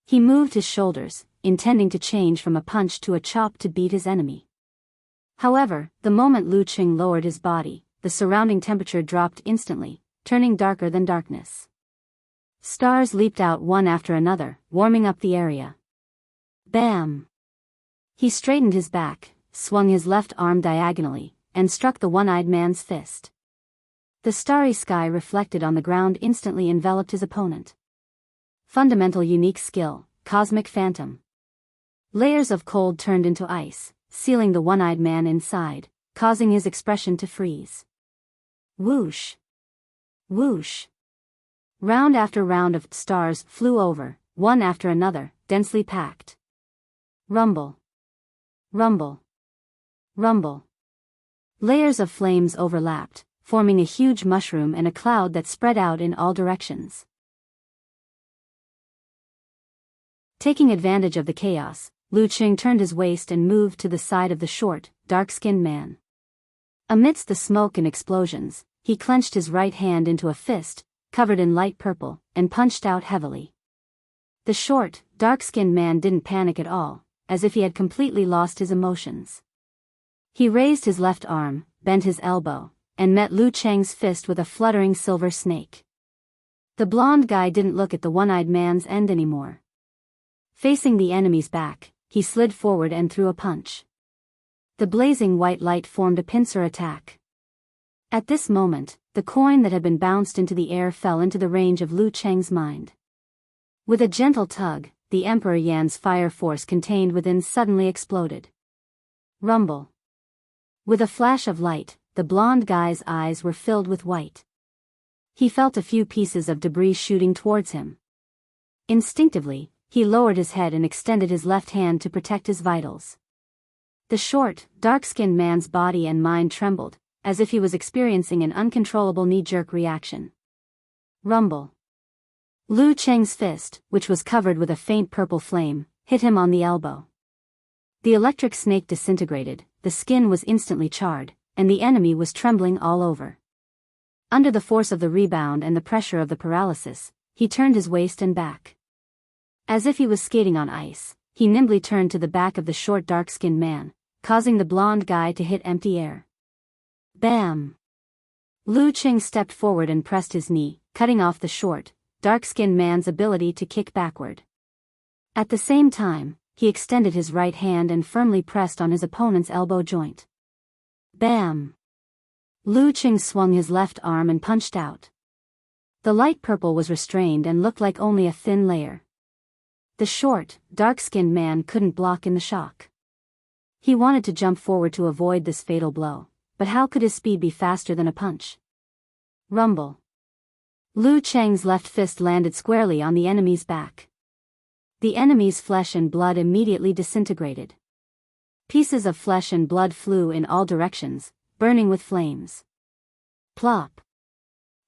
He moved his shoulders, intending to change from a punch to a chop to beat his enemy. However, the moment Lu Cheng lowered his body, the surrounding temperature dropped instantly, turning darker than darkness. Stars leaped out one after another, warming up the area. Bam! He straightened his back, swung his left arm diagonally, and struck the one-eyed man's fist. The starry sky reflected on the ground instantly enveloped his opponent. Fundamental unique skill, Cosmic Phantom. Layers of cold turned into ice, sealing the one-eyed man inside, causing his expression to freeze. Whoosh! Whoosh! Round after round of stars flew over, one after another, densely packed. Rumble. Rumble. Rumble. Layers of flames overlapped, forming a huge mushroom and a cloud that spread out in all directions. Taking advantage of the chaos, Lu Cheng turned his waist and moved to the side of the short, dark-skinned man. Amidst the smoke and explosions, he clenched his right hand into a fist, covered in light purple, and punched out heavily. The short, dark-skinned man didn't panic at all, as if he had completely lost his emotions. He raised his left arm, bent his elbow, and met Lu Cheng's fist with a fluttering silver snake. The blonde guy didn't look at the one-eyed man's end anymore. Facing the enemy's back, he slid forward and threw a punch. The blazing white light formed a pincer attack. At this moment, the coin that had been bounced into the air fell into the range of Lu Cheng's mind. With a gentle tug, the Emperor Yan's fire force contained within suddenly exploded. Rumble. With a flash of light, the blonde guy's eyes were filled with white. He felt a few pieces of debris shooting towards him. Instinctively, he lowered his head and extended his left hand to protect his vitals. The short, dark-skinned man's body and mind trembled, as if he was experiencing an uncontrollable knee-jerk reaction. Rumble. Lu Cheng's fist, which was covered with a faint purple flame, hit him on the elbow. The electric snake disintegrated, the skin was instantly charred, and the enemy was trembling all over. Under the force of the rebound and the pressure of the paralysis, he turned his waist and back. As if he was skating on ice, he nimbly turned to the back of the short dark-skinned man, causing the blonde guy to hit empty air. Bam! Lu Cheng stepped forward and pressed his knee, cutting off the short, dark-skinned man's ability to kick backward. At the same time, he extended his right hand and firmly pressed on his opponent's elbow joint. Bam! Lu Cheng swung his left arm and punched out. The light purple was restrained and looked like only a thin layer. The short, dark-skinned man couldn't block in the shock. He wanted to jump forward to avoid this fatal blow, but how could his speed be faster than a punch? Rumble. Lu Cheng's left fist landed squarely on the enemy's back. The enemy's flesh and blood immediately disintegrated. Pieces of flesh and blood flew in all directions, burning with flames. Plop.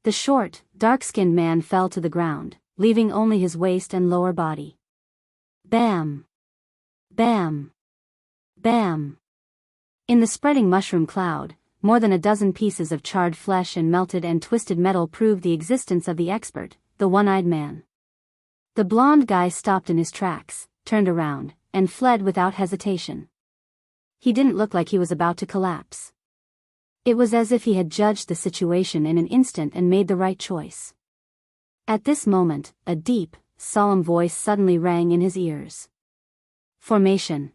The short, dark-skinned man fell to the ground, leaving only his waist and lower body. Bam! Bam! Bam! In the spreading mushroom cloud, more than a dozen pieces of charred flesh and melted and twisted metal proved the existence of the expert, the one-eyed man. The blond guy stopped in his tracks, turned around, and fled without hesitation. He didn't look like he was about to collapse. It was as if he had judged the situation in an instant and made the right choice. At this moment, a deep, solemn voice suddenly rang in his ears. Formation.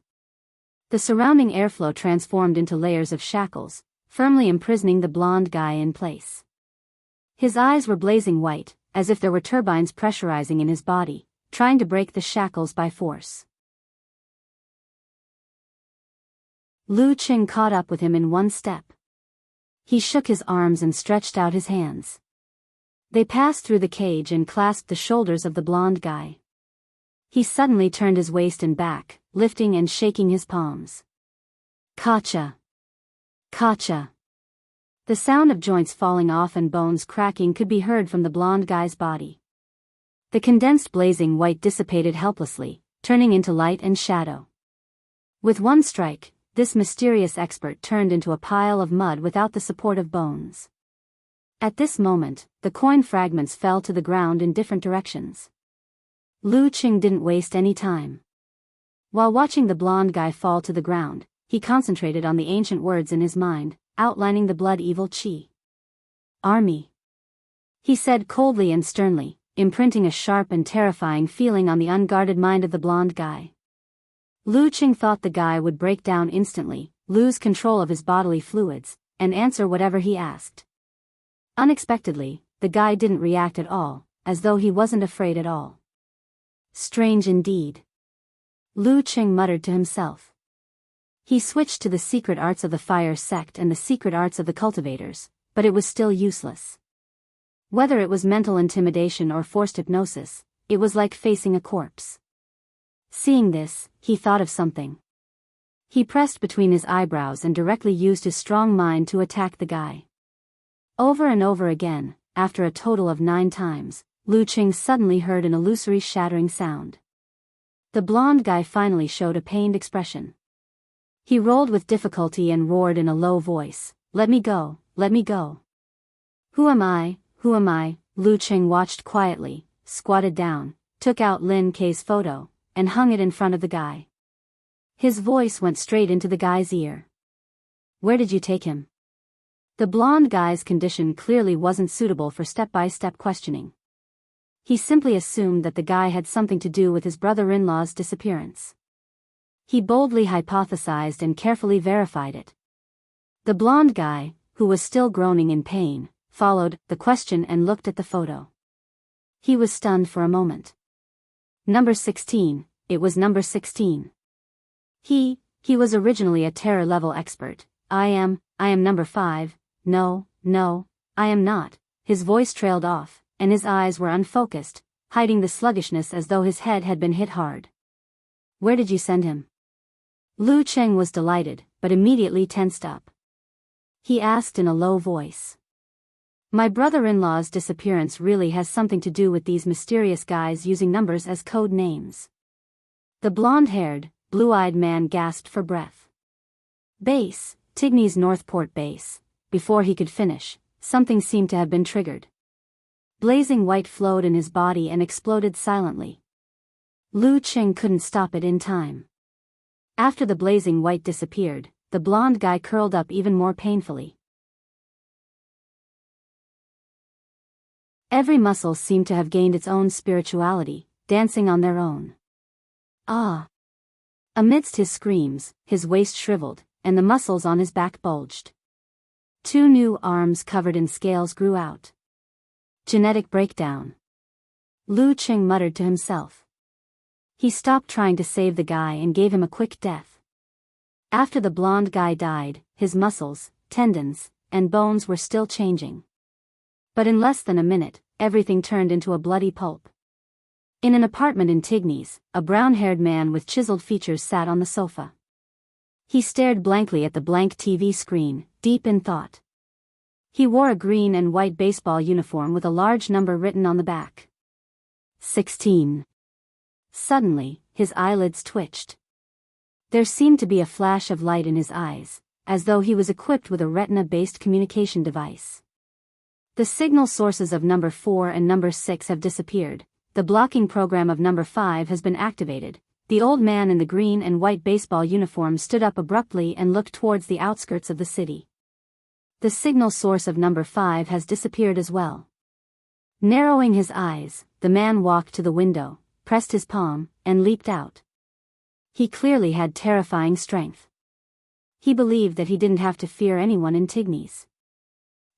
The surrounding airflow transformed into layers of shackles, firmly imprisoning the blond guy in place. His eyes were blazing white, as if there were turbines pressurizing in his body, trying to break the shackles by force. Lu Qing caught up with him in one step. He shook his arms and stretched out his hands. They passed through the cage and clasped the shoulders of the blond guy. He suddenly turned his waist and back, lifting and shaking his palms. Kacha! Kacha! The sound of joints falling off and bones cracking could be heard from the blond guy's body. The condensed blazing white dissipated helplessly, turning into light and shadow. With one strike, this mysterious expert turned into a pile of mud without the support of bones. At this moment, the coin fragments fell to the ground in different directions. Lu Qing didn't waste any time. While watching the blond guy fall to the ground, he concentrated on the ancient words in his mind, outlining the blood-evil qi. Army. He said coldly and sternly, imprinting a sharp and terrifying feeling on the unguarded mind of the blond guy. Lu Qing thought the guy would break down instantly, lose control of his bodily fluids, and answer whatever he asked. Unexpectedly, the guy didn't react at all, as though he wasn't afraid at all. Strange indeed. Lu Qing muttered to himself. He switched to the secret arts of the fire sect and the secret arts of the cultivators, but it was still useless. Whether it was mental intimidation or forced hypnosis, it was like facing a corpse. Seeing this, he thought of something. He pressed between his eyebrows and directly used his strong mind to attack the guy. Over and over again, after a total of 9 times, Lu Qing suddenly heard an illusory shattering sound. The blond guy finally showed a pained expression. He rolled with difficulty and roared in a low voice, "Let me go, let me go." Who am I, who am I? Lu Qing watched quietly, squatted down, took out Lin Kei's photo, and hung it in front of the guy. His voice went straight into the guy's ear. Where did you take him? The blond guy's condition clearly wasn't suitable for step-by-step questioning. He simply assumed that the guy had something to do with his brother-in-law's disappearance. He boldly hypothesized and carefully verified it. The blond guy, who was still groaning in pain, followed the question and looked at the photo. He was stunned for a moment. Number 16, it was number 16. He was originally a terror-level expert. I am number 5, no, I am not. His voice trailed off, and his eyes were unfocused, hiding the sluggishness as though his head had been hit hard. Where did you send him? Lu Qing was delighted, but immediately tensed up. He asked in a low voice. My brother-in-law's disappearance really has something to do with these mysterious guys using numbers as code names. The blonde-haired, blue-eyed man gasped for breath. Base, Tigny's Northport base. Before he could finish, something seemed to have been triggered. Blazing white flowed in his body and exploded silently. Lu Qing couldn't stop it in time. After the blazing white disappeared, the blonde guy curled up even more painfully. Every muscle seemed to have gained its own spirituality, dancing on their own. Ah! Amidst his screams, his waist shriveled, and the muscles on his back bulged. 2 new arms covered in scales grew out. Genetic breakdown. Lu Qing muttered to himself. He stopped trying to save the guy and gave him a quick death. After the blonde guy died, his muscles, tendons, and bones were still changing. But in less than a minute, everything turned into a bloody pulp. In an apartment in Tigny's, a brown-haired man with chiseled features sat on the sofa. He stared blankly at the blank TV screen, deep in thought. He wore a green and white baseball uniform with a large number written on the back. 16. Suddenly, his eyelids twitched. There seemed to be a flash of light in his eyes, as though he was equipped with a retina-based communication device. The signal sources of number 4 and number 6 have disappeared. The blocking program of number 5 has been activated. The old man in the green and white baseball uniform stood up abruptly and looked towards the outskirts of the city. The signal source of number 5 has disappeared as well. Narrowing his eyes, the man walked to the window, pressed his palm, and leaped out. He clearly had terrifying strength. He believed that he didn't have to fear anyone in Tignes.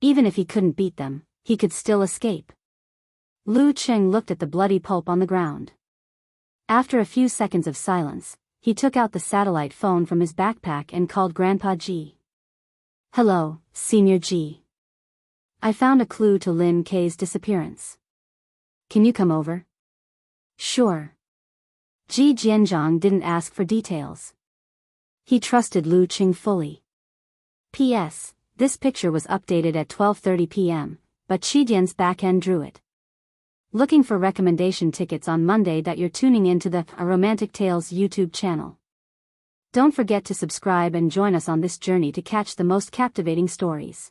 Even if he couldn't beat them, he could still escape. Lu Cheng looked at the bloody pulp on the ground. After a few seconds of silence, he took out the satellite phone from his backpack and called Grandpa G. "Hello, Senior G. I found a clue to Lin K's disappearance. Can you come over?" "Sure." Ji Jianzhang didn't ask for details. He trusted Lu Cheng fully. P.S. This picture was updated at 12:30 p.m., but Qidian's backend drew it. Looking for recommendation tickets on Monday that you're tuning into the A Romantic Tales YouTube channel. Don't forget to subscribe and join us on this journey to catch the most captivating stories.